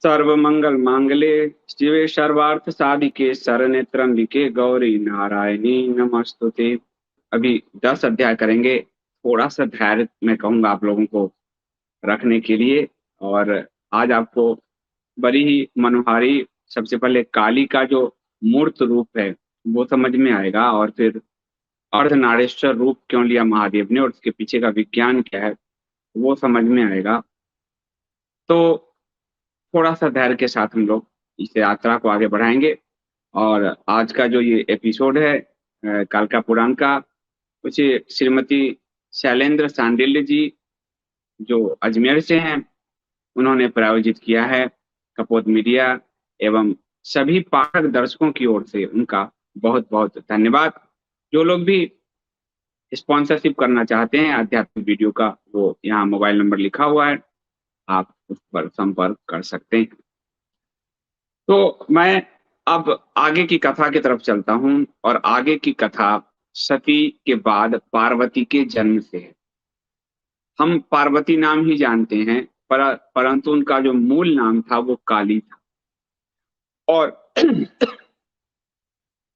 सर्वमंगल मांगल्ये शिवे सर्वार्थ साधिके शरण्ये त्र्यंबिके गौरी नारायणी नमस्तुते। अभी 10 अध्याय करेंगे। थोड़ा सा धैर्य मैं कहूंगा आप लोगों को रखने के लिए। और आज आपको बड़ी ही मनोहारी, सबसे पहले काली का जो मूर्त रूप है वो समझ में आएगा, और फिर अर्धनारीश्वर रूप क्यों लिया महादेव ने और उसके पीछे का विज्ञान क्या है वो समझ में आएगा। तो थोड़ा सा धैर्य के साथ हम लोग इस यात्रा को आगे बढ़ाएंगे। और आज का जो ये एपिसोड है कालका पुराण का, उसे श्रीमती शैलेंद्र सांडिल्य जी जो अजमेर से हैं उन्होंने प्रायोजित किया है। कपोत मीडिया एवं सभी पाठक दर्शकों की ओर से उनका बहुत बहुत धन्यवाद। जो लोग भी स्पॉन्सरशिप करना चाहते हैं आध्यात्मिक वीडियो का, वो यहाँ मोबाइल नंबर लिखा हुआ है, आप उस पर संपर्क कर सकते हैं। तो मैं अब आगे की कथा की तरफ चलता हूं, और आगे की कथा सती के बाद पार्वती के जन्म से है। हम पार्वती नाम ही जानते हैं, परंतु उनका जो मूल नाम था वो काली था। और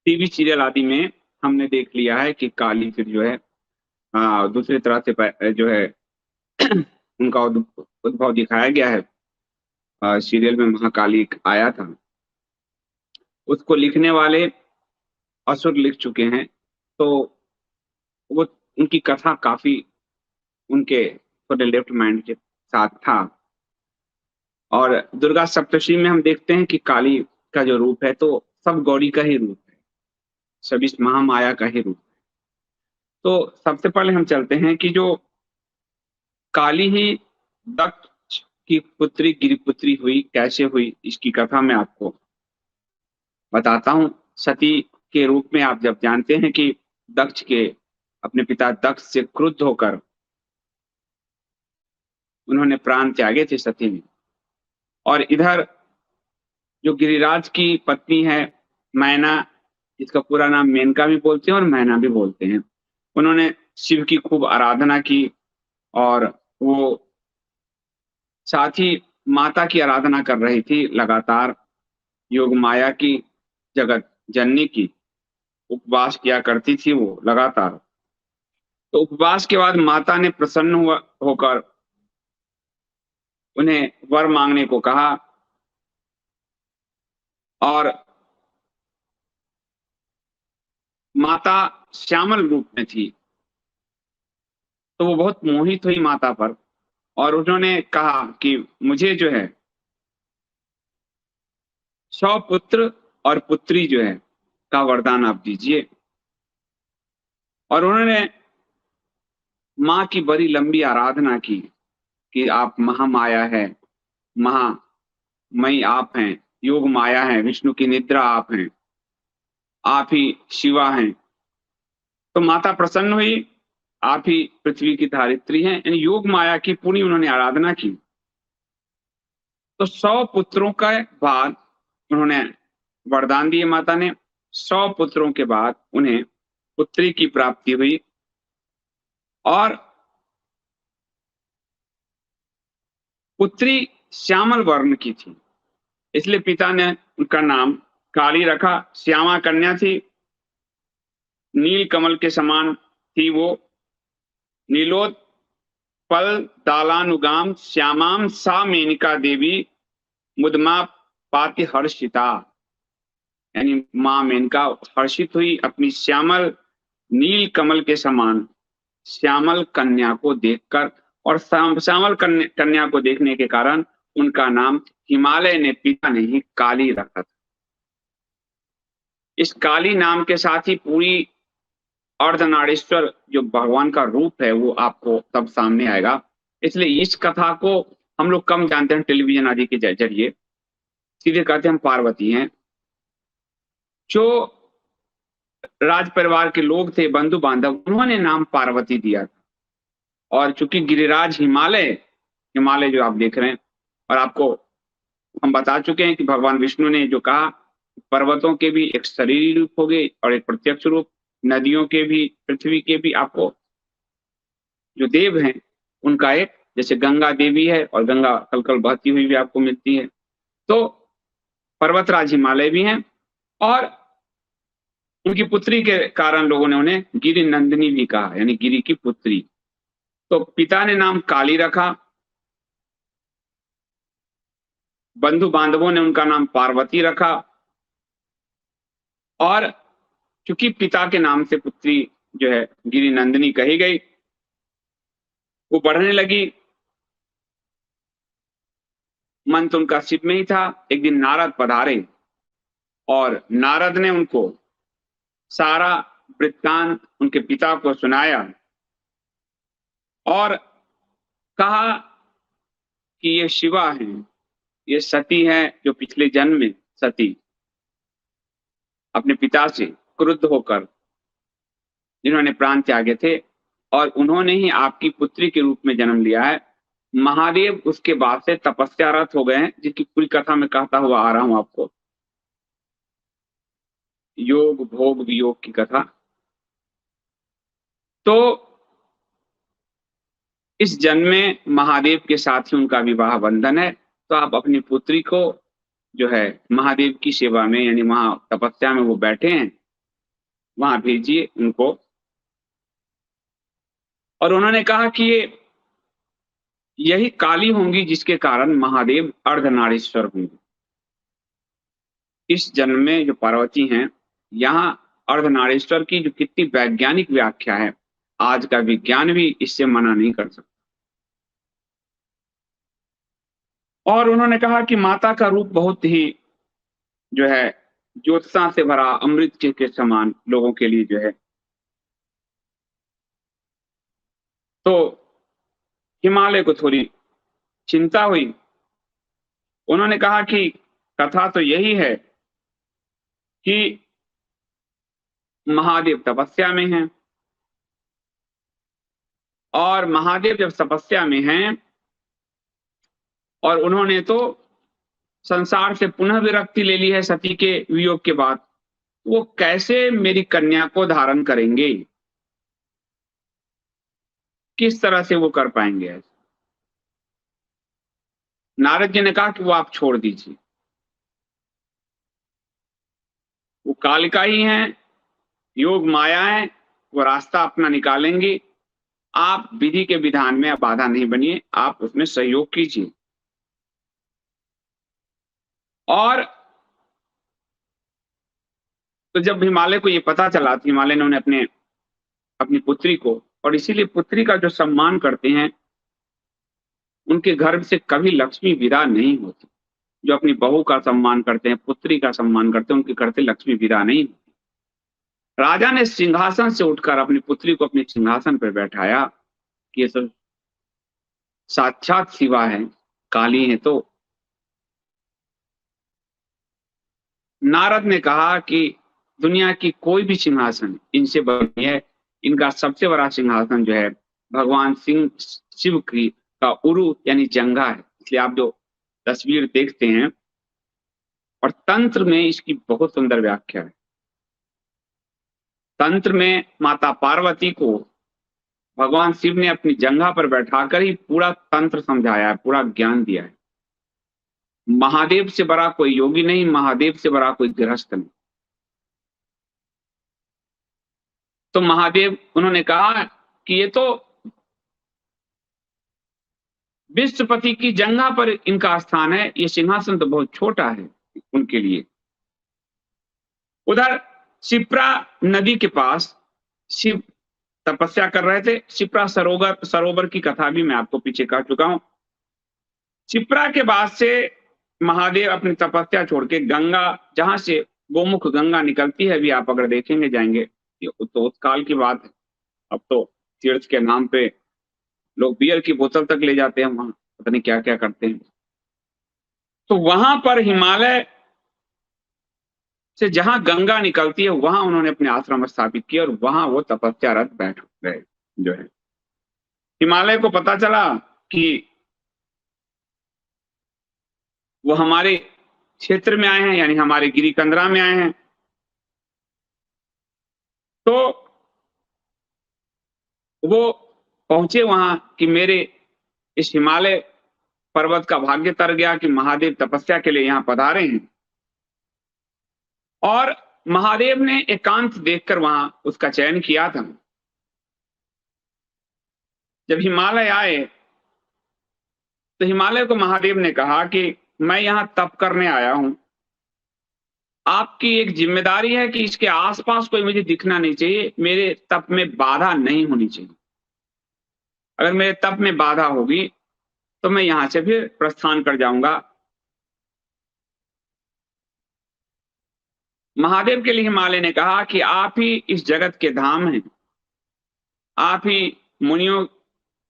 टीवी सीरियल आदि में हमने देख लिया है कि काली फिर जो है दूसरी तरह से जो है उनका उद्भव दिखाया गया है। सीरियल में महाकाली आया था, उसको लिखने वाले असुर लिख चुके हैं। तो वो उनकी कथा काफी उनके थोड़े लेफ्ट माइंड के साथ था। और दुर्गा सप्तशती में हम देखते हैं कि काली का जो रूप है तो सब गौरी का ही रूप है, सभी महामाया का ही रूप है। तो सबसे पहले हम चलते हैं कि जो काली ही दक्ष की पुत्री गिरिपुत्री हुई, कैसे हुई इसकी कथा मैं आपको बताता हूँ। सती के रूप में आप जब जानते हैं कि दक्ष के अपने पिता दक्ष से क्रुद्ध होकर उन्होंने प्राण त्यागे थे सती ने। और इधर जो गिरिराज की पत्नी है मैना, जिसका पूरा नाम मेनका भी बोलते हैं और मैना भी बोलते हैं, उन्होंने शिव की खूब आराधना की। और वो साथ ही माता की आराधना कर रही थी लगातार, योग माया की, जगत जननी की उपवास किया करती थी वो लगातार। तो उपवास के बाद माता ने प्रसन्न होकर उन्हें वर मांगने को कहा। और माता श्यामल रूप में थी, तो वो बहुत मोहित हुई माता पर, और उन्होंने कहा कि मुझे जो है 100 पुत्र और पुत्री जो है का वरदान आप दीजिए। और उन्होंने माँ की बड़ी लंबी आराधना की कि आप महामाया है, महामयी आप हैं, योग माया है, विष्णु की निद्रा आप हैं, आप ही शिवा हैं। तो माता प्रसन्न हुई, आप ही पृथ्वी की धारित्री हैं, यानी योग माया की पूरी उन्होंने आराधना की। तो 100 पुत्रों का बाद उन्होंने वरदान दिए माता ने। 100 पुत्रों के बाद उन्हें पुत्री की प्राप्ति हुई। और पुत्री श्यामल वर्ण की थी, इसलिए पिता ने उनका नाम काली रखा। श्यामा कन्या थी, नील कमल के समान थी वो। नीलोत्पल दालानुगाम श्यामाम सा मेनका देवी मुदमा पाति हर्षिता, यानी मां मेनका हर्षित हुई अपनी श्यामल नील कमल के समान श्यामल कन्या को देखकर। और श्यामल कन्या को देखने के कारण उनका नाम हिमालय ने, पिता ने ही काली रखा था। इस काली नाम के साथ ही पूरी अर्धनारीश्वर जो भगवान का रूप है वो आपको तब सामने आएगा। इसलिए इस कथा को हम लोग कम जानते हैं टेलीविजन आदि के जरिए, सीधे कहते हैं हम पार्वती हैं। जो राज परिवार के लोग थे, बंधु बांधव, उन्होंने नाम पार्वती दिया था। और चूंकि गिरिराज हिमालय, हिमालय जो आप देख रहे हैं, और आपको हम बता चुके हैं कि भगवान विष्णु ने जो कहा, पर्वतों के भी एक शरीर रूप हो गए और एक प्रत्यक्ष रूप, नदियों के भी, पृथ्वी के भी, आपको जो देव हैं उनका एक, जैसे गंगा देवी है और गंगा कलकल बहती हुई भी आपको मिलती है, तो पर्वतराज हिमालय भी हैं, और उनकी पुत्री के कारण लोगों ने उन्हें गिरि नंदिनी भी कहा, यानी गिरि की पुत्री। तो पिता ने नाम काली रखा, बंधु बांधवों ने उनका नाम पार्वती रखा, और चूंकि पिता के नाम से पुत्री जो है गिरि नंदिनी कही गई, वो बढ़ने लगी। मन तो उनका शिव में ही था। एक दिन नारद पधारे और नारद ने उनको सारा वृत्तांत उनके पिता को सुनाया और कहा कि ये शिवा हैं, ये सती है, जो पिछले जन्म में सती अपने पिता से क्रुद्ध होकर जिन्होंने प्राण त्यागे थे, और उन्होंने ही आपकी पुत्री के रूप में जन्म लिया है। महादेव उसके बाद से तपस्यारत हो गए हैं, जिसकी पूरी कथा मैं कहता हुआ आ रहा हूं आपको, योग भोग वियोग की कथा। तो इस जन्म में महादेव के साथ ही उनका विवाह बंधन है। तो आप अपनी पुत्री को जो है महादेव की सेवा में, यानी वहां तपस्या में वो बैठे हैं, वहां भेजिए उनको। और उन्होंने कहा कि ये यही काली होंगी जिसके कारण महादेव अर्धनारीश्वर होंगे। इस जन्म में जो पार्वती हैं, यहाँ अर्धनारीश्वर की जो कितनी वैज्ञानिक व्याख्या है, आज का विज्ञान भी इससे मना नहीं कर सकता। और उन्होंने कहा कि माता का रूप बहुत ही जो है ज्योत्सा से भरा अमृत के समान लोगों के लिए जो है। तो हिमालय को थोड़ी चिंता हुई। उन्होंने कहा कि कथा तो यही है कि महादेव तपस्या में हैं, और महादेव जब तपस्या में हैं और उन्होंने तो संसार से पुनः विरक्ति ले ली है सती के वियोग के बाद, वो कैसे मेरी कन्या को धारण करेंगे, किस तरह से वो कर पाएंगे। नारद जी ने कहा कि वो आप छोड़ दीजिए, वो कालिका ही हैं, योग माया है, वो रास्ता अपना निकालेंगे। आप विधि के विधान में बाधा नहीं बनिए, आप उसमें सहयोग कीजिए। और तो जब हिमालय को ये पता चला, तो हिमालय ने उन्हें अपनी पुत्री को, और इसीलिए पुत्री का जो सम्मान करते हैं, उनके गर्भ से कभी लक्ष्मी विदा नहीं होती। जो अपनी बहू का सम्मान करते हैं, पुत्री का सम्मान करते हैं, उनके घर से लक्ष्मी विदा नहीं होती। राजा ने सिंहासन से उठकर अपनी पुत्री को अपने सिंहासन पर बैठाया कि ये सब साक्षात शिवा है, काली है। तो नारद ने कहा कि दुनिया की कोई भी सिंहासन इनसे बड़ी है, इनका सबसे बड़ा सिंहासन जो है भगवान सिंह शिव की का उरु यानी जंघा है। इसलिए आप जो तस्वीर देखते हैं, और तंत्र में इसकी बहुत सुंदर व्याख्या है। तंत्र में माता पार्वती को भगवान शिव ने अपनी जंघा पर बैठाकर ही पूरा तंत्र समझाया है, पूरा ज्ञान दिया है। महादेव से बड़ा कोई योगी नहीं, महादेव से बड़ा कोई गृहस्थ नहीं। तो महादेव, उन्होंने कहा कि ये तो विश्वपति की जंघा पर इनका स्थान है, ये सिंहासन तो बहुत छोटा है उनके लिए। उधर शिप्रा नदी के पास शिव तपस्या कर रहे थे। शिप्रा सरोवर सरोवर की कथा भी मैं आपको पीछे कह चुका हूं। शिप्रा के बाद से महादेव अपनी तपस्या छोड़ के गंगा, जहां से गोमुख गंगा निकलती है, अभी आप अगर देखेंगे जाएंगे, तो उस काल की बात है। अब तो तीर्थ के नाम पे लोग बियर की बोतल तक ले जाते हैं, वहां पता नहीं क्या क्या करते हैं। तो वहां पर हिमालय से जहां गंगा निकलती है, वहां उन्होंने अपने आश्रम स्थापित किया, और वहां वो तपस्यारत बैठ गए जो है। हिमालय को पता चला कि वो हमारे क्षेत्र में आए हैं, यानी हमारे गिरिकंदरा में आए हैं। तो वो पहुंचे वहां कि मेरे इस हिमालय पर्वत का भाग्य तर गया कि महादेव तपस्या के लिए यहाँ पधारे हैं। और महादेव ने एकांत देखकर वहां उसका चयन किया था। जब हिमालय आए तो हिमालय को महादेव ने कहा कि मैं यहां तप करने आया हूं, आपकी एक जिम्मेदारी है कि इसके आसपास कोई मुझे दिखना नहीं चाहिए, मेरे तप में बाधा नहीं होनी चाहिए। अगर मेरे तप में बाधा होगी तो मैं यहां से फिर प्रस्थान कर जाऊंगा। महादेव के लिए हिमालय ने कहा कि आप ही इस जगत के धाम हैं, आप ही मुनियों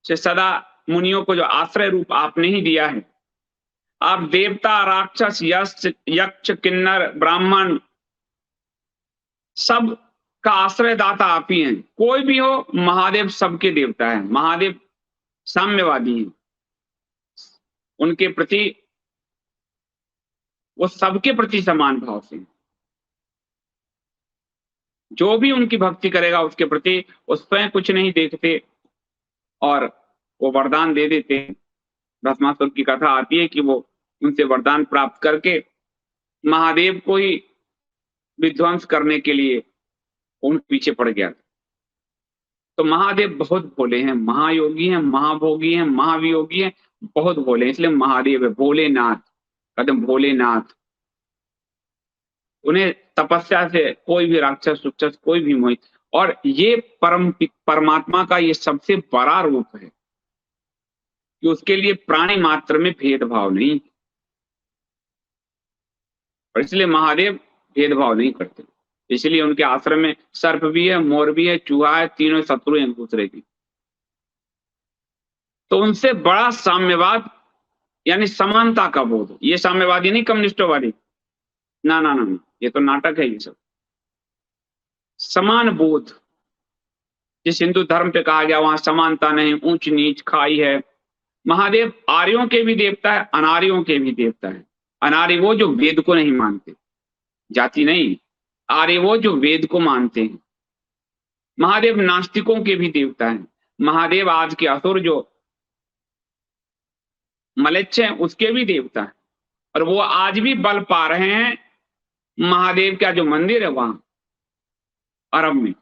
से सदा, मुनियों को जो आश्रय रूप आपने ही दिया है। आप देवता, राक्षस, यक्ष, किन्नर, ब्राह्मण, सब का आश्रयदाता आप ही हैं। कोई भी हो, महादेव सबके देवता है। महादेव साम्यवादी हैं, उनके प्रति, वो सबके प्रति समान भाव से, जो भी उनकी भक्ति करेगा उसके प्रति वो स्वयं कुछ नहीं देखते और वो वरदान दे देते हैं। भस्मासुर की कथा आती है कि वो उनसे वरदान प्राप्त करके महादेव को ही विध्वंस करने के लिए उनके पीछे पड़ गया। तो महादेव बहुत भोले हैं, महायोगी हैं, महाभोगी हैं, महावियोगी हैं, बहुत भोले हैं, इसलिए महादेव है भोलेनाथ, कदम भोलेनाथ। उन्हें तपस्या से कोई भी राक्षस सुक्षस कोई भी मोहित, और ये परमात्मा का ये सबसे बड़ा रूप है कि उसके लिए प्राणी मात्र में भेदभाव नहीं, और इसलिए महादेव भेदभाव नहीं करते। इसलिए उनके आश्रम में सर्प भी है, मोर भी है, चूहा है, तीनों शत्रु हैं एक दूसरे की। तो उनसे बड़ा साम्यवाद यानी समानता का बोध, ये साम्यवादी नहीं कम्युनिस्टवादी, ना ना ना, ये तो नाटक है। ये सब समान बोध, जिस हिंदू धर्म पे कहा गया वहां समानता नहीं, ऊंच नीच खाई है। महादेव आर्यों के भी देवता है, अनार्यों के भी देवता है। अनार्य वो जो वेद को नहीं मानते, जाति नहीं, आर्य वो जो वेद को मानते हैं। महादेव नास्तिकों के भी देवता है। महादेव आज के असुर जो मलेच्छ हैं उसके भी देवता है, और वो आज भी बल पा रहे हैं। महादेव का जो मंदिर है वहां अरब में,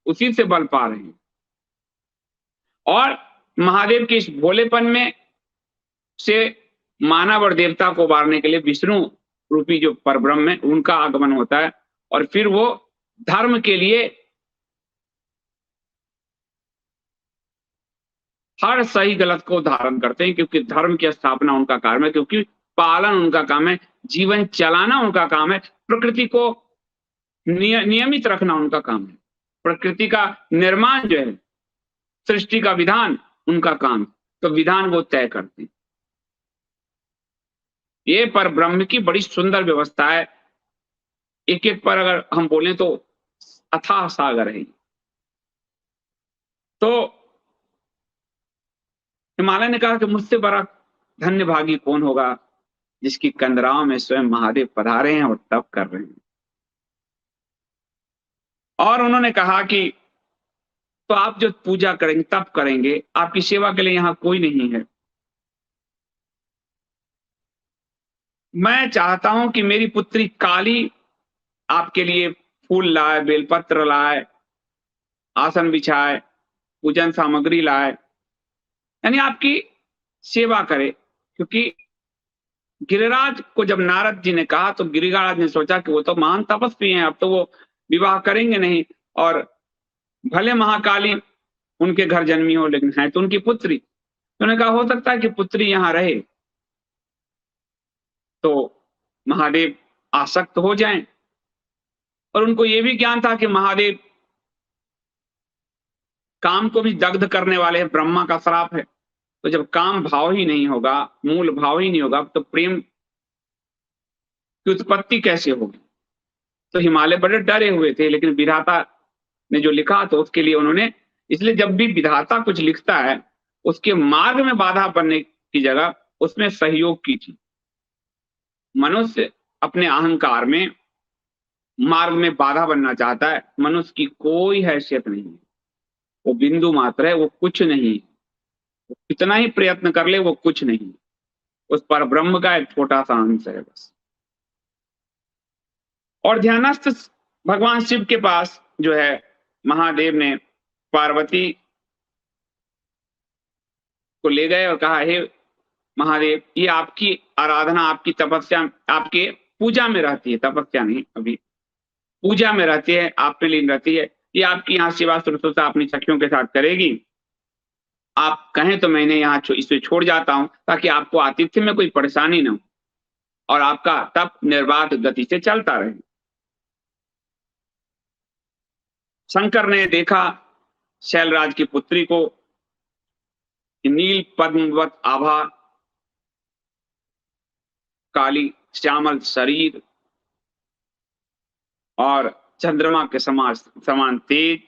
उसी से बल पा रहे हैं। और महादेव के इस भोलेपन में से मानव और देवता को मारने के लिए विष्णु रूपी जो परब्रह्म है उनका आगमन होता है, और फिर वो धर्म के लिए हर सही गलत को धारण करते हैं, क्योंकि धर्म की स्थापना उनका काम है, क्योंकि पालन उनका काम है, जीवन चलाना उनका काम है, प्रकृति को नियमित रखना उनका काम है, प्रकृति का निर्माण जो है, सृष्टि का विधान उनका काम, तो विधान वो तय करते हैं। ये पर ब्रह्म की बड़ी सुंदर व्यवस्था है। एक एक पर अगर हम बोलें तो अथाह सागर है। तो हिमालय ने कहा कि मुझसे बड़ा धन्य भागी कौन होगा जिसकी कंदराओं में स्वयं महादेव पधारे हैं और तप कर रहे हैं। और उन्होंने कहा कि तो आप जो पूजा करेंगे, तप करेंगे, आपकी सेवा के लिए यहां कोई नहीं है। मैं चाहता हूं कि मेरी पुत्री काली आपके लिए फूल लाए, बेलपत्र लाए, आसन बिछाए, पूजन सामग्री लाए, यानी आपकी सेवा करे। क्योंकि गिरिराज को जब नारद जी ने कहा तो गिरिराज ने सोचा कि वो तो महान तपस्वी हैं, अब तो वो विवाह करेंगे नहीं, और भले महाकाली उनके घर जन्मी हो लेकिन है तो उनकी पुत्री। तो उन्होंने कहा हो सकता है कि पुत्री यहां रहे तो महादेव आसक्त हो जाएं। और उनको यह भी ज्ञान था कि महादेव काम को भी दग्ध करने वाले हैं, ब्रह्मा का श्राप है। तो जब काम भाव ही नहीं होगा, मूल भाव ही नहीं होगा, तो प्रेम की उत्पत्ति कैसे होगी। तो हिमालय बड़े डरे हुए थे, लेकिन विधाता ने जो लिखा तो उसके लिए उन्होंने, इसलिए जब भी विधाता कुछ लिखता है उसके मार्ग में बाधा बनने की जगह उसमें सहयोग कीजिए। मनुष्य अपने अहंकार में मार्ग में बाधा बनना चाहता है, मनुष्य की कोई हैसियत नहीं है, वो बिंदु मात्र है, वो कुछ नहीं है, वो कितना ही प्रयत्न कर ले वो कुछ नहीं। उस पर ब्रह्म का एक छोटा सा अंश है बस। और ध्यानस्थ भगवान शिव के पास जो है महादेव ने पार्वती को ले गए और कहा, हे महादेव, ये आपकी आराधना, आपकी तपस्या, आपके पूजा में रहती है, तपस्या नहीं, अभी पूजा में रहती है, आप पे लीन रहती है, ये आपकी यहाँ सेवा शुश्रूषा अपनी सखियों के साथ करेगी। आप कहें तो मैंने यहाँ इसे छोड़ जाता हूं, ताकि आपको आतिथ्य में कोई परेशानी न हो और आपका तप निर्बाध गति से चलता रहे। शंकर ने देखा शैलराज की पुत्री को, नील पद्मवत आभा, काली श्यामल शरीर और चंद्रमा के समान तेज।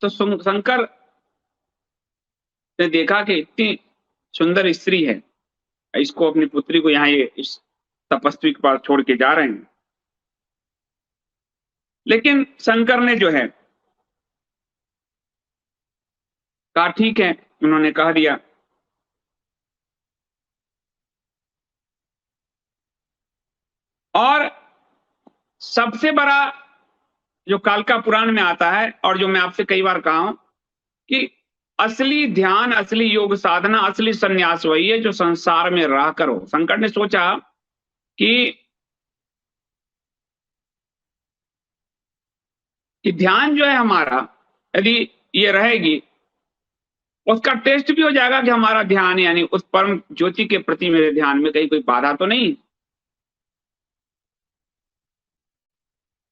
तो शंकर ने देखा कि इतनी सुंदर स्त्री है, इसको अपनी पुत्री को यहाँ ये इस तपस्वी के पास छोड़ के जा रहे हैं। लेकिन शंकर ने जो है कहा ठीक है, उन्होंने कह दिया। और सबसे बड़ा जो कालका पुराण में आता है और जो मैं आपसे कई बार कहा हूं कि असली ध्यान, असली योग साधना, असली संन्यास वही है जो संसार में रह कर हो। शंकर ने सोचा कि ध्यान जो है हमारा, यदि ये रहेगी, उसका टेस्ट भी हो जाएगा कि हमारा ध्यान यानी उस परम ज्योति के प्रति मेरे ध्यान में कहीं कोई बाधा तो नहीं।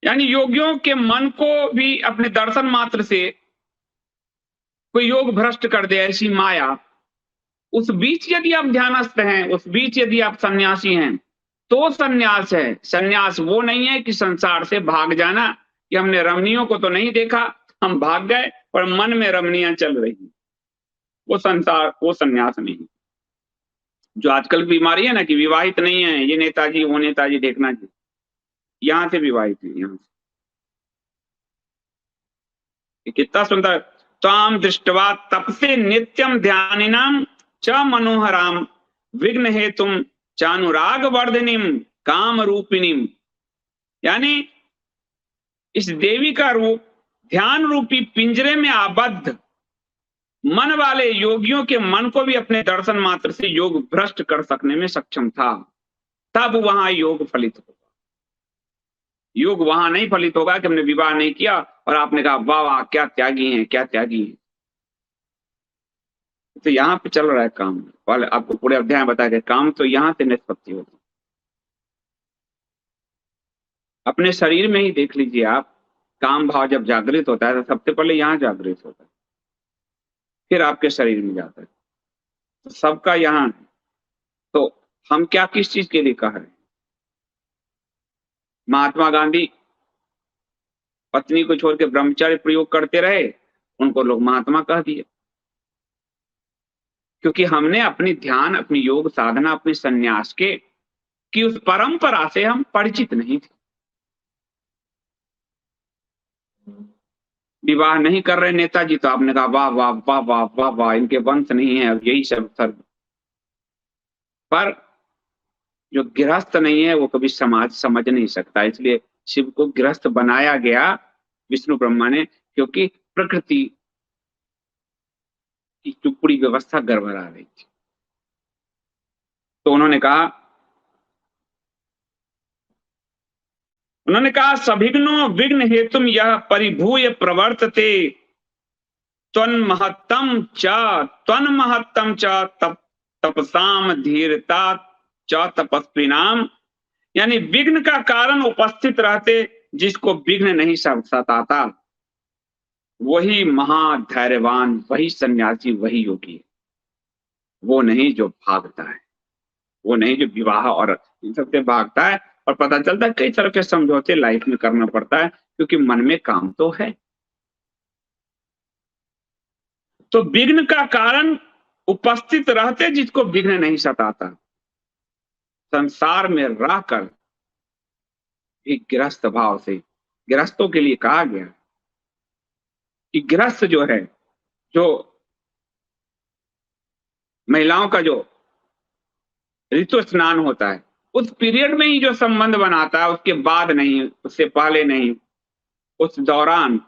यानी योगियों के मन को भी अपने दर्शन मात्र से कोई योग भ्रष्ट कर दे, ऐसी माया। उस बीच यदि आप ध्यानस्थ हैं, उस बीच यदि आप सन्यासी हैं, तो सन्यास है। सन्यास वो नहीं है कि संसार से भाग जाना, कि हमने रमणियों को तो नहीं देखा, हम भाग गए पर मन में रमणियां चल रही, वो संसार, वो सन्यास नहीं। जो आजकल बीमारी है ना कि विवाहित नहीं है, ये नेताजी वो नेताजी, देखना जी यहां से विवाहित है, यहां से। कितना सुंदर, ताम दृष्टवा तपसे नित्यम ध्यानिनाम च मनोहराम विघ्न हेतुम चानुराग वर्धनिम काम रूपिणीम। यानी इस देवी का रूप ध्यान रूपी पिंजरे में आबद्ध मन वाले योगियों के मन को भी अपने दर्शन मात्र से योग भ्रष्ट कर सकने में सक्षम था। तब वहां योग फलित होगा। योग वहां नहीं फलित होगा कि हमने विवाह नहीं किया और आपने कहा वाह वाह क्या त्यागी हैं, क्या त्यागी हैं। तो यहाँ पे चल रहा है काम, और आपको पूरे अध्याय बता के काम तो यहाँ से निष्पत्ति होती। अपने शरीर में ही देख लीजिए आप, काम भाव जब जागृत होता है तो सबसे पहले यहाँ जागृत होता है, फिर आपके शरीर में जाता है। तो सबका यहाँ है। तो हम क्या किस चीज के लिए कह रहे हैं? महात्मा गांधी पत्नी को छोड़ के ब्रह्मचर्य प्रयोग करते रहे, उनको लोग महात्मा कह दिए, क्योंकि हमने अपनी ध्यान, अपनी योग साधना, अपने संन्यास के की उस परंपरा से हम परिचित नहीं थे। विवाह नहीं कर रहे नेताजी, तो आपने कहा वाह वाह वाह वाह वाह वाह, इनके वंश नहीं है, अब यही सब सर्व। पर जो गृहस्थ नहीं है वो कभी समाज समझ नहीं सकता, इसलिए शिव को गृहस्थ बनाया गया विष्णु ब्रह्मा ने, क्योंकि प्रकृति की जो पूरी व्यवस्था गड़बड़ा रही थी। तो उन्होंने कहा सभिघ्नो विघ्न हेतुम यह परिभूय प्रवर्तते त्वन्महत्तम च तपसाम धीरता च तपस्विनाम। यानी विघ्न का कारण उपस्थित रहते, जिसको विघ्न नहीं सताता, वही महाधैर्यवान, वही सन्यासी, वही योगी है। वो नहीं जो भागता है, वो नहीं जो विवाह और इन सबसे भागता है। और पता चलता है कई तरह के समझौते लाइफ में करना पड़ता है, क्योंकि मन में काम तो है। तो विघ्न का कारण उपस्थित रहते, जिसको विघ्न नहीं सताता, संसार में रहकर एक गृहस्थ भाव से, गृहस्थों के लिए कहा गया कि गृहस्थ जो है, जो महिलाओं का जो ऋतु स्नान होता है उस पीरियड में ही जो संबंध बनाता है, उसके बाद नहीं, उससे पहले नहीं, उस दौरान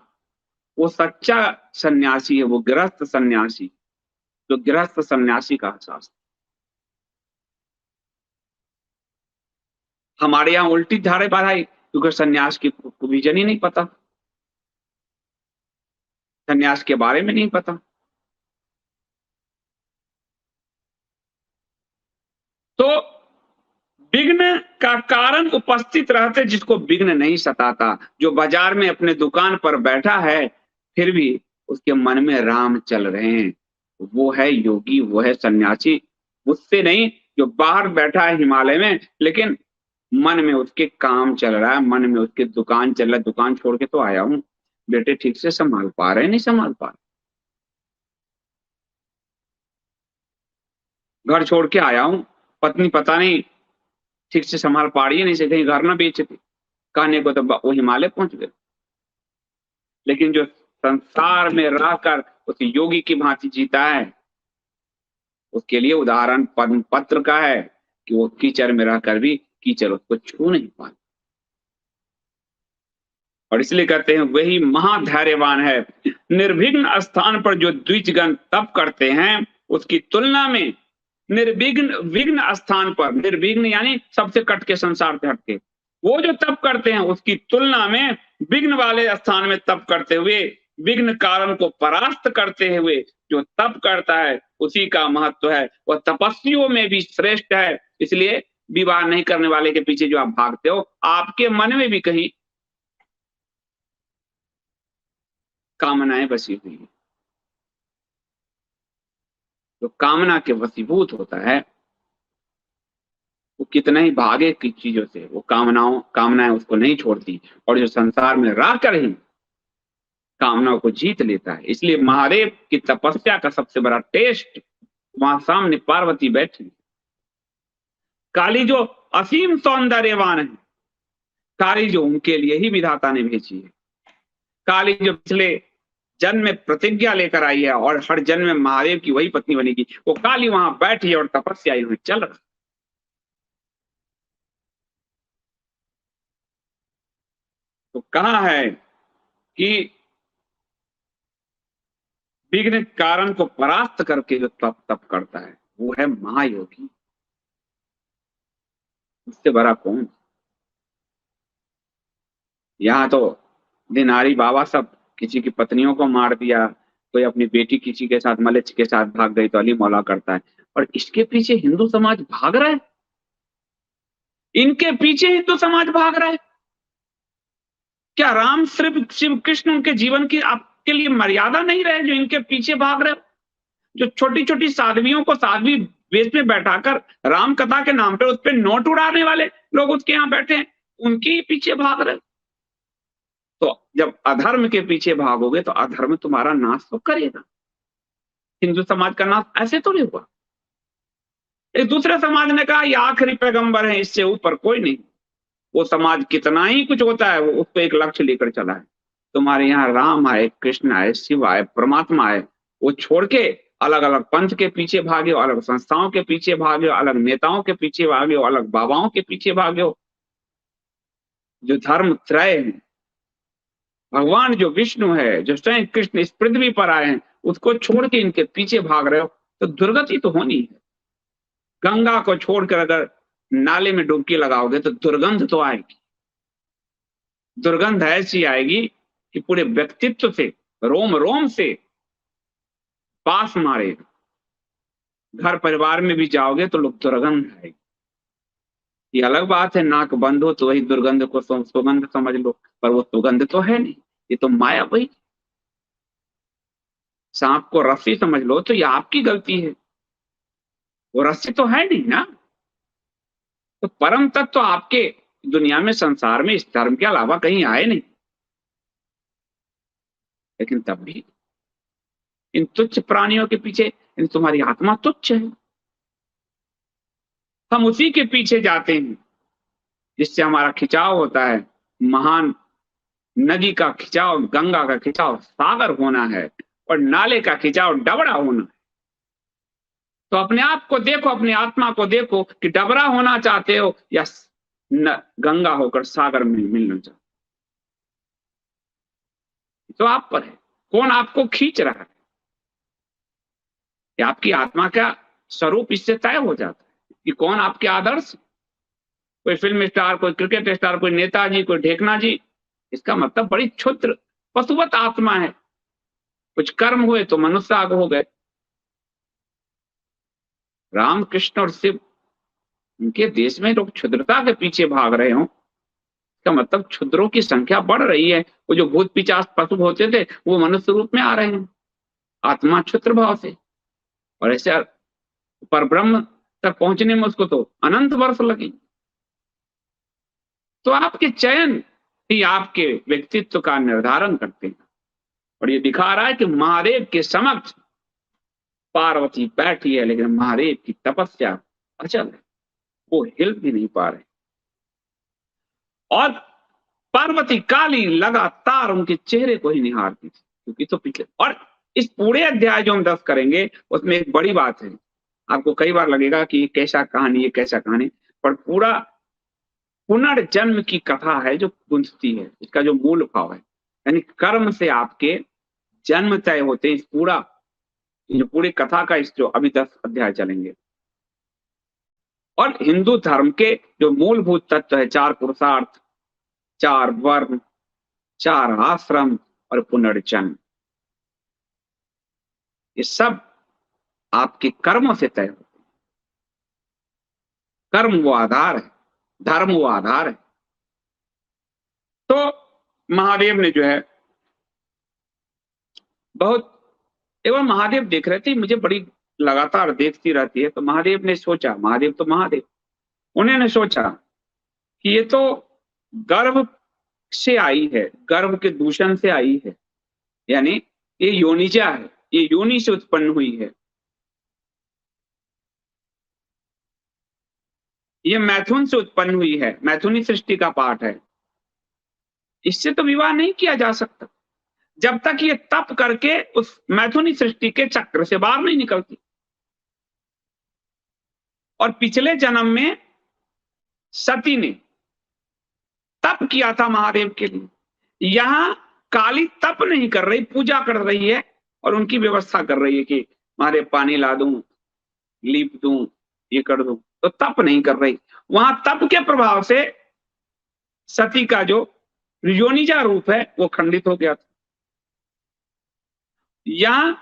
वो सच्चा सन्यासी है, वो गृहस्थ सन्यासी, जो गृहस्थ सन्यासी का एहसास। हमारे यहाँ उल्टी धारे बढ़ाई, क्योंकि सन्यास की विजन ही नहीं पता, सन्यास के बारे में नहीं पता। तो विघ्न का कारण उपस्थित रहते जिसको विघ्न नहीं सताता, जो बाजार में अपने दुकान पर बैठा है फिर भी उसके मन में राम चल रहे हैं, वो है योगी, वो है सन्यासी। उससे नहीं जो बाहर बैठा है हिमालय में, लेकिन मन में उसके काम चल रहा है, मन में उसके दुकान चल रहा है, दुकान छोड़ के तो आया हूँ, बेटे ठीक से संभाल पा रहे नहीं संभाल पा रहे, घर छोड़ के आया हूँ, पत्नी पता नहीं ठीक से संभाल पा रही है, नहीं से कहीं घर ना बेच दे, कहने को तो वो हिमालय पहुंच गए। लेकिन जो संसार में रहकर उस योगी की भांति जीता है, उसके लिए उदाहरण पद्म पत्र का है कि वो कीचड़ में रहकर भी कीचड़ उसको छू नहीं पाता, और इसलिए कहते हैं वही महाधैर्यवान है। निर्विघ्न स्थान पर जो द्विजगण तप करते हैं, उसकी तुलना में निर्विघ्न विघ्न स्थान पर, निर्विघ्न यानी सबसे कट के, संसार से हटके, वो जो तप करते हैं उसकी तुलना में विघ्न वाले स्थान में तप करते हुए, विघ्न कारण को परास्त करते हुए जो तप करता है उसी का महत्व है, वह तपस्वियों में भी श्रेष्ठ है। इसलिए विवाह नहीं करने वाले के पीछे जो आप भागते हो, आपके मन में भी कहीं कामनाएं बसी हुई है। जो कामना के वशीभूत होता है वो कितना ही भागे की चीजों से, वो कामनाएं उसको नहीं छोड़ती, और जो संसार में रहकर ही कामनाओं को जीत लेता है। इसलिए महादेव की तपस्या का सबसे बड़ा टेस्ट, वहां सामने पार्वती बैठी, काली जो असीम सौंदर्यवान है, काली जो उनके लिए ही विधाता ने भेजी है, काली जो पिछले जन्म में प्रतिज्ञा लेकर आई है और हर जन्म में महादेव की वही पत्नी बनेगी, वो काली वहां बैठी है और तपस्या इन्हें चल रहा। तो कहा है कि विघ्न कारण को परास्त करके जो तप तप करता है वो है महायोगी, उससे बड़ा कौन। यहाँ तो दिनारी बाबा सब किसी की पत्नियों को मार दिया, कोई अपनी बेटी किसी के साथ मलिच के साथ भाग गई तो अली मौला करता है, और इसके पीछे हिंदू समाज भाग रहा है, इनके पीछे हिंदू समाज भाग रहा है। क्या राम सिर्फ शिव कृष्ण उनके जीवन की आपके लिए मर्यादा नहीं रहे जो इनके पीछे भाग रहे हो? जो छोटी छोटी साध्वियों को साध्वी वेश में बैठाकर राम कथा के नाम पे उस पर नोट उड़ाने वाले लोग उसके यहाँ बैठे हैं, उनके ही पीछे भाग रहे हो। तो जब अधर्म के पीछे भागोगे तो अधर्म तुम्हारा नाश तो करेगा। हिंदू समाज का नाश ऐसे तो नहीं हुआ। एक दूसरे समाज ने कहा ये आखिरी पैगंबर है, इससे ऊपर कोई नहीं। वो समाज कितना ही कुछ होता है, वो उसको एक लक्ष्य लेकर चला है। तुम्हारे यहाँ राम आए, कृष्ण आए, शिव आए, परमात्मा आए, वो छोड़ के अलग अलग पंथ के पीछे भागे हो, अलग संस्थाओं के पीछे भागे हो, अलग नेताओं के पीछे भागे हो, अलग बाबाओं के पीछे भागे हो। जो धर्म त्रय है, भगवान जो विष्णु है, जो स्वयं कृष्ण इस पृथ्वी पर आए हैं, उसको छोड़ के इनके पीछे भाग रहे हो तो दुर्गति तो होनी है। गंगा को छोड़कर अगर नाले में डुबकी लगाओगे तो दुर्गंध तो आएगी, दुर्गंध ऐसी आएगी कि पूरे व्यक्तित्व से, रोम रोम से पास मारेगा। घर परिवार में भी जाओगे तो लोग दुर्गंध आएगी। ये अलग बात है नाक बंद हो तो वही दुर्गंध को सुगंध समझ लो, पर वो सुगंध तो है नहीं, ये तो माया वही। सांप को रस्सी समझ लो तो ये आपकी गलती है, वो रस्सी तो है नहीं ना। तो परम तत्व तो आपके दुनिया में, संसार में, इस धर्म के अलावा कहीं आए नहीं। लेकिन तब भी इन तुच्छ प्राणियों के पीछे, इन तुम्हारी आत्मा तुच्छ है, हम उसी के पीछे जाते हैं जिससे हमारा खिंचाव होता है। महान नदी का खिंचाव, गंगा का खिंचाव सागर होना है, और नाले का खिंचाव डबड़ा होना है। तो अपने आप को देखो, अपनी आत्मा को देखो कि डबरा होना चाहते हो या गंगा होकर सागर में मिलना चाहते हो। तो आप पर है, कौन आपको खींच रहा है, कि आपकी आत्मा का स्वरूप इससे तय हो जाता है कि कौन आपके आदर्श। कोई फिल्म स्टार, कोई क्रिकेट स्टार, कोई नेताजी, कोई ढेकना जी, इसका मतलब बड़ी क्षुद्र पशुवत आत्मा है। कुछ कर्म हुए तो मनुष्य आग हो गए। राम कृष्ण और शिव, उनके देश में लोग क्षुद्रता के पीछे भाग रहे हो, इसका मतलब क्षुद्रों की संख्या बढ़ रही है। वो जो भूत पिचास पशु होते थे वो मनुष्य रूप में आ रहे हैं, आत्मा क्षुद्र भाव से। और ऐसे पर ब्रह्म तक पहुंचने में उसको तो अनंत वर्ष लगे। तो आपके चयन ही आपके व्यक्तित्व का निर्धारण करते हैं। और ये दिखा रहा है कि महादेव के समक्ष पार्वती बैठी है, लेकिन महादेव की तपस्या अचल है, वो हिल भी नहीं पा रहे। और पार्वती काली लगातार उनके चेहरे को ही निहारती थी, क्योंकि तो पिछले और इस पूरे अध्याय जो हम 10 करेंगे उसमें एक बड़ी बात है। आपको कई बार लगेगा कि ये कैसा कहानी, ये कैसा कहानी, पर पूरा पुनर्जन्म की कथा है जो गुंजती है। इसका जो मूल भाव है, यानी कर्म से आपके जन्म तय होते हैं। इस पूरा जो पूरी कथा का इस जो अभी 10 अध्याय चलेंगे। और हिंदू धर्म के जो मूलभूत तत्व है, 4 पुरुषार्थ, 4 वर्ण, 4 आश्रम और पुनर्जन्म, ये सब आपके कर्मों से तय होते हैं। कर्म वो आधार है, धर्म वो आधार है। तो महादेव ने जो है बहुत, एवं महादेव देख रहे थे, मुझे बड़ी लगातार देखती रहती है। तो महादेव ने सोचा, महादेव तो महादेव, उन्होंने सोचा कि ये तो गर्भ से आई है, गर्भ के दूषण से आई है, यानी ये योनिजा है, ये योनि से उत्पन्न हुई है, ये मैथुन से उत्पन्न हुई है, मैथुनी सृष्टि का पाठ है। इससे तो विवाह नहीं किया जा सकता जब तक ये तप करके उस मैथुनी सृष्टि के चक्र से बाहर नहीं निकलती। और पिछले जन्म में सती ने तप किया था महादेव के लिए। यहां काली तप नहीं कर रही, पूजा कर रही है और उनकी व्यवस्था कर रही है कि महादेव पानी ला दूं, लीप दूं, ये कर दूं, तो तप नहीं कर रही। वहां तप के प्रभाव से सती का जो योनिजा रूप है वो खंडित हो गया था। यहां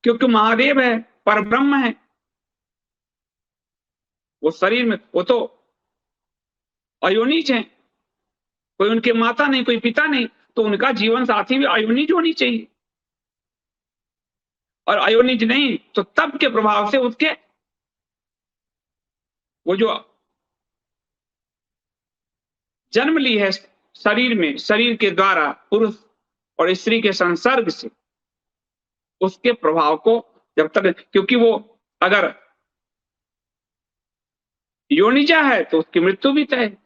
क्योंकि महादेव है, परब्रह्म है, वो शरीर में, वो तो अयोनिज है, कोई उनके माता नहीं, कोई पिता नहीं, तो उनका जीवन साथी भी अयोनिज होनी चाहिए। और अयोनिज नहीं तो तप के प्रभाव से उसके वो जो जन्म ली है शरीर में, शरीर के द्वारा पुरुष और स्त्री के संसर्ग से, उसके प्रभाव को जब तक, क्योंकि वो अगर योनिजा है तो उसकी मृत्यु भी तय है,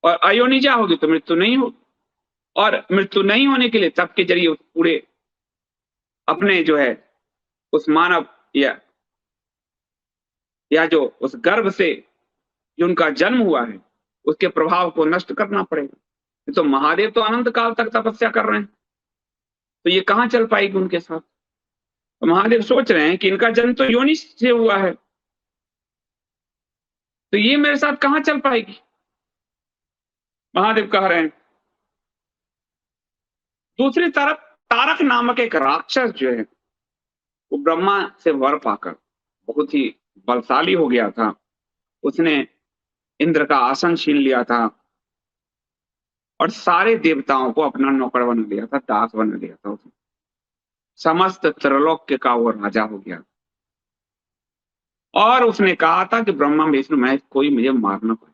और अयोनिजा होगी तो मृत्यु नहीं होगी। और मृत्यु नहीं होने के लिए तप के जरिए उस पूरे अपने जो है उस मानव या जो उस गर्भ से जो उनका जन्म हुआ है उसके प्रभाव को नष्ट करना पड़ेगा। तो महादेव तो अनंत काल तक तपस्या कर रहे हैं, तो ये कहां चल पाएगी उनके साथ। तो महादेव सोच रहे हैं कि इनका जन्म तो योनि से हुआ है, तो ये मेरे साथ कहां चल पाएगी। महादेव कह रहे हैं। दूसरी तरफ तारक नामक एक राक्षस जो है वो ब्रह्मा से वर पाकर बहुत ही बलशाली हो गया था। उसने इंद्र का आसन छीन लिया था और सारे देवताओं को अपना नौकर बना लिया था, दास बना लिया था। उसने समस्त त्रिलोक्य का वो राजा हो गया और उसने कहा था कि ब्रह्मा विष्णु महेश कोई मुझे मारना पाए।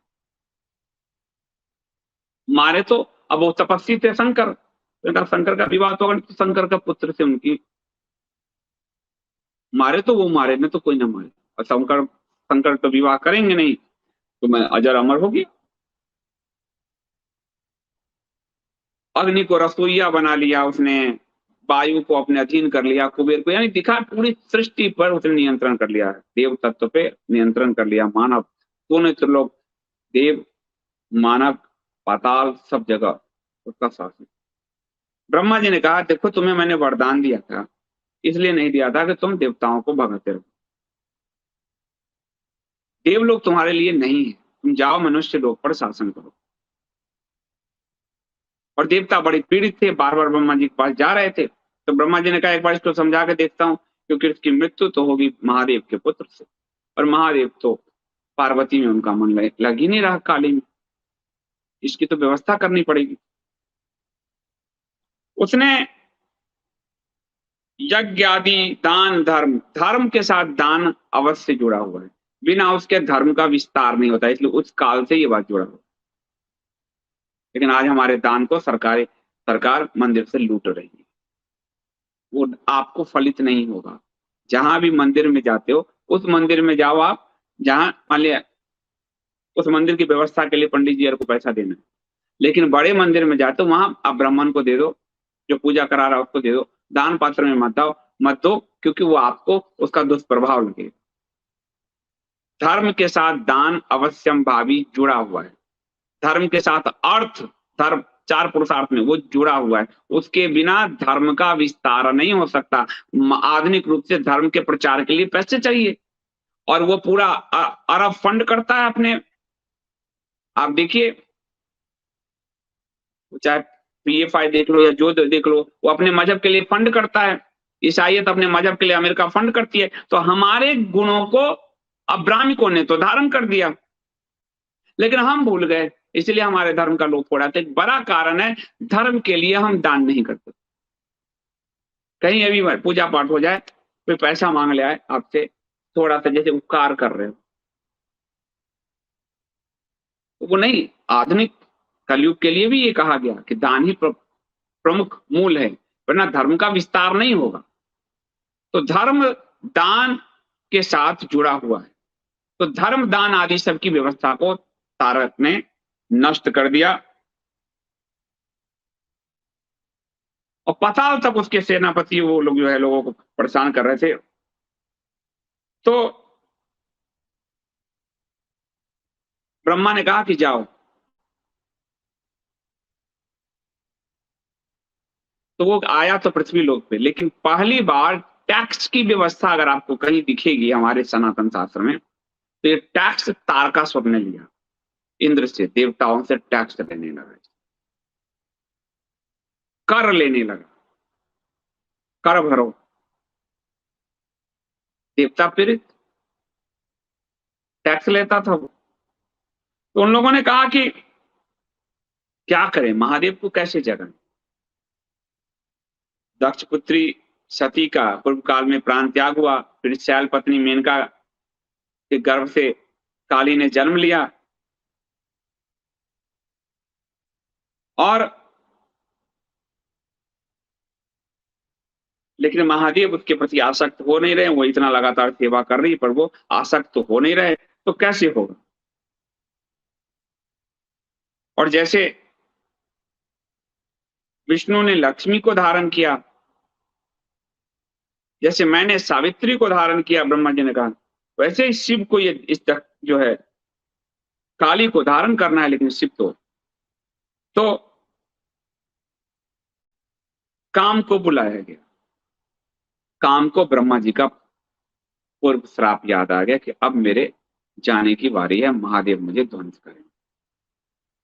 मारे तो अब वो तपस्वी थे शंकर, तो शंकर का विवाह तो अगर शंकर का पुत्र से उनकी, मारे तो वो मारे, न तो कोई ना मारे। और शंकर शंकर तो विवाह करेंगे नहीं, तो मैं अजर अमर होगी। अग्नि को रसोईया बना लिया उसने, वायु को अपने अधीन कर लिया, कुबेर को, यानी दिखा पूरी सृष्टि पर उसने नियंत्रण कर लिया है, देव तत्व पे नियंत्रण कर लिया। मानव दोनों त्रिलोक, देव मानव पाताल सब जगह उसका शासन। ब्रह्मा जी ने कहा देखो तुम्हें मैंने वरदान दिया था, इसलिए नहीं दिया था कि तुम देवताओं को भगाते रहो, देवलोक तुम्हारे लिए नहीं है, तुम जाओ मनुष्य लोक पर शासन करो। और देवता बड़े पीड़ित थे, बार बार ब्रह्मा जी के पास जा रहे थे, तो ब्रह्मा जी ने कहा एक बार इसको समझा के देखता हूँ, क्योंकि इसकी मृत्यु तो होगी महादेव के पुत्र से, और महादेव तो पार्वती में उनका मन लग ही नहीं रहा, काली में, इसकी तो व्यवस्था करनी पड़ेगी। उसने यज्ञ आदि दान धर्म, धर्म के साथ दान अवश्य जुड़ा हुआ है, बिना उसके धर्म का विस्तार नहीं होता, इसलिए उस काल से ये बात जुड़ा हुआ। लेकिन आज हमारे दान को सरकार मंदिर से लूट रही है, वो आपको फलित नहीं होगा। जहां भी मंदिर में जाते हो, उस मंदिर में जाओ आप जहां मान लिया उस मंदिर की व्यवस्था के लिए पंडित जी को पैसा देना है, लेकिन बड़े मंदिर में जाते हो वहां आप ब्राह्मण को दे दो, जो पूजा करा रहा है उसको दे दो, दान पात्र में मत दो, क्योंकि वो आपको उसका दुष्प्रभाव लगेगा। धर्म के साथ दान अवश्यम भावी जुड़ा हुआ है, धर्म के साथ अर्थ, धर्म चार पुरुषार्थ में वो जुड़ा हुआ है, उसके बिना धर्म का विस्तार नहीं हो सकता। आधुनिक रूप से धर्म के प्रचार के लिए पैसे चाहिए, और वो पूरा अरब फंड करता है अपने, आप देखिए चाहे पीएफआई देख लो या जो देख लो, वो अपने मजहब के लिए फंड करता है। ईसाइयत अपने मजहब के लिए अमेरिका फंड करती है। तो हमारे गुणों को अब्राह्मिकों ने तो धारण कर दिया, लेकिन हम भूल गए, इसलिए हमारे धर्म का लोप हो रहा था। एक बड़ा कारण है धर्म के लिए हम दान नहीं करते। कहीं अभी पूजा पाठ हो जाए, कोई पैसा मांग ले आए आपसे, थोड़ा सा जैसे उपकार कर रहे हो, तो वो नहीं। आधुनिक कलयुग के लिए भी ये कहा गया कि दान ही प्रमुख मूल है, वरना धर्म का विस्तार नहीं होगा। तो धर्म दान के साथ जुड़ा हुआ है, तो धर्म दान आदि सबकी व्यवस्था को तारक ने नष्ट कर दिया, और पाताल तक उसके सेनापति वो लोग जो है लोगों को परेशान कर रहे थे। तो ब्रह्मा ने कहा कि जाओ, तो वो आया तो पृथ्वी लोक पे, लेकिन पहली बार टैक्स की व्यवस्था अगर आपको कहीं दिखेगी हमारे सनातन शास्त्र में, तो ये टैक्स तारकासुर ने लिया, इंद्र से, देवताओं से टैक्स लेने लगा, कर लेने लगा, कर भरो, देवता पीड़ित, टैक्स लेता था वो। तो उन लोगों ने कहा कि क्या करें, महादेव को कैसे जगाएं। दक्ष पुत्री सती का पूर्व काल में प्राण त्याग हुआ, फिर शैल पत्नी मेनका के गर्भ से काली ने जन्म लिया, और लेकिन महादेव उसके प्रति आसक्त हो नहीं रहे। वो इतना लगातार सेवा कर रही, पर वो आसक्त तो हो नहीं रहे, तो कैसे होगा। और जैसे विष्णु ने लक्ष्मी को धारण किया, जैसे मैंने सावित्री को धारण किया, ब्रह्मा जी ने कहा, वैसे ही शिव को ये इस तक जो है काली को धारण करना है, लेकिन शिव तो काम को बुलाया गया। काम को ब्रह्मा जी का पूर्व श्राप याद आ गया कि अब मेरे जाने की बारी है, महादेव मुझे ध्वंस करें।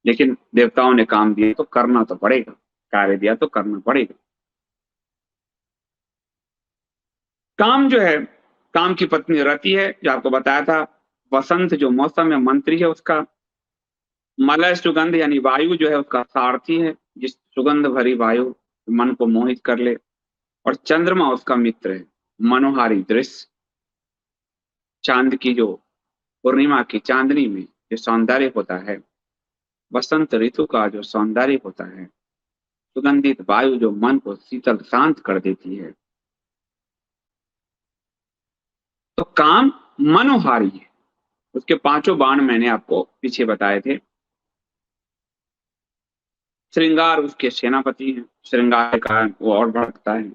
लेकिन देवताओं ने काम दिया तो करना तो पड़ेगा, कार्य दिया तो करना पड़ेगा। काम जो है, काम की पत्नी रति है, जो आपको बताया था, वसंत जो मौसम है मंत्री है उसका, मलय सुगंध यानी वायु जो है उसका सारथी है, जिस सुगंध भरी वायु मन को मोहित कर ले, और चंद्रमा उसका मित्र है, मनोहारी दृश्य, चांद की जो पूर्णिमा की चांदनी में जो सौंदर्य होता है, वसंत ऋतु का जो सौंदर्य होता है, सुगंधित वायु जो मन को शीतल शांत कर देती है, तो काम मनोहारी है। उसके पांचों बाण मैंने आपको पीछे बताए थे। श्रृंगार उसके सेनापति हैं, श्रृंगार के कारण वो और भड़कता है।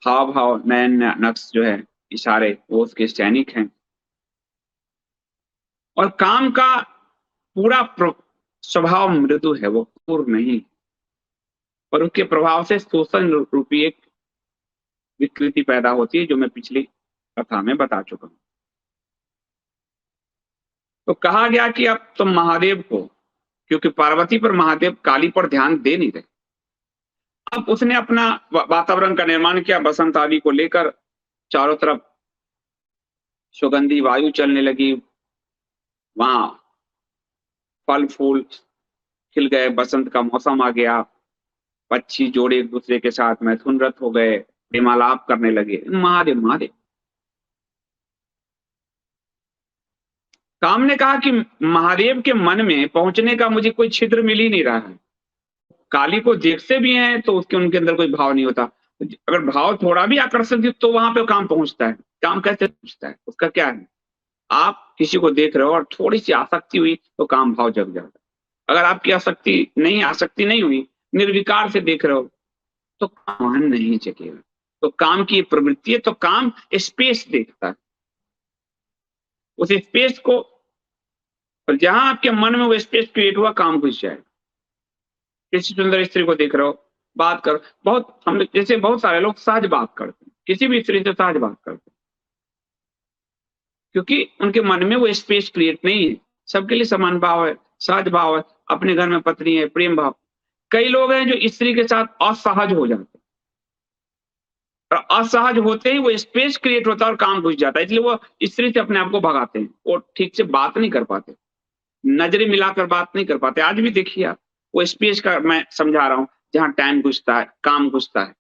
हाव भाव, नयन नक्श जो है, इशारे, वो उसके सैनिक हैं। और काम का पूरा स्वभाव मृदु है, वो क्रूर नहीं, पर उसके प्रभाव से शोषण रूपी एक विकृति पैदा होती है, जो मैं पिछली कथा में बता चुका हूं। तो कहा गया कि अब तुम महादेव को, क्योंकि पार्वती पर महादेव काली पर ध्यान दे नहीं रहे, अब उसने अपना वातावरण का निर्माण किया, बसंत आदि को लेकर चारों तरफ सुगंधी वायु चलने लगी, वहां फल फूल खिल गए, बसंत का मौसम आ गया, पक्षी जोड़े एक दूसरे के साथ मैथुनरत हो गए, प्रेमालाप करने लगे, महादेव महादेव। काम ने कहा कि महादेव के मन में पहुंचने का मुझे कोई छिद्र मिल ही नहीं रहा है। काली को देखते भी हैं तो उसके उनके अंदर कोई भाव नहीं होता। अगर भाव थोड़ा भी आकर्षक तो वहां पे काम पहुंचता है। काम कैसे पहुंचता है, उसका क्या है, आप किसी को देख रहे हो और थोड़ी सी आसक्ति हुई तो काम भाव जग जाता है। अगर आपकी आसक्ति नहीं हुई, निर्विकार से देख रहे हो तो काम नहीं जगेगा। तो काम की प्रवृत्ति है, तो काम स्पेस देखता है, उस स्पेस को, और जहां आपके मन में वो स्पेस क्रिएट हुआ, काम घुस जाएगा। किसी सुंदर स्त्री को देख रहे हो, बात करो, बहुत हम जैसे बहुत सारे लोग सहज बात करते हैं, किसी भी स्त्री से सहज बात करते हैं, क्योंकि उनके मन में वो स्पेस क्रिएट नहीं है। सबके लिए समान भाव है, सहज भाव है, अपने घर में पत्नी है, प्रेम भाव। कई लोग हैं जो स्त्री के साथ असहज हो जाते हैं, और असहज होते ही वो स्पेस क्रिएट होता है और काम घुस जाता है, इसलिए वो स्त्री से अपने आप को भगाते हैं, वो ठीक से बात नहीं कर पाते, नजरें मिलाकर बात नहीं कर पाते। आज भी देखिए आप, वो स्पेस का मैं समझा रहा हूं, जहां टाइम घुसता है, काम घुसता है।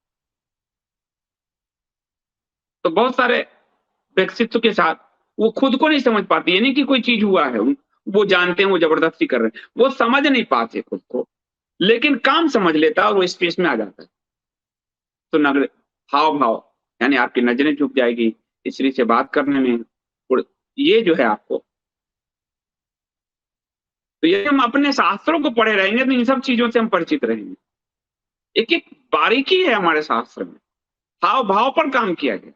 तो बहुत सारे व्यक्तित्व के साथ वो खुद को नहीं समझ पाती, यानी कि कोई चीज हुआ है, वो जानते हैं, वो जबरदस्ती कर रहे हैं, वो समझ नहीं पाते खुद को, लेकिन काम समझ लेता है और वो स्पेस में आ जाता है। तो नगर हाव भाव, यानी आपकी नजरें झुक जाएगी स्त्री से बात करने में, और ये जो है आपको, तो ये हम अपने शास्त्रों को पढ़े रहेंगे तो इन सब चीजों से हम परिचित रहेंगे। एक एक बारीकी है हमारे शास्त्र में, हाव भाव पर काम किया गया।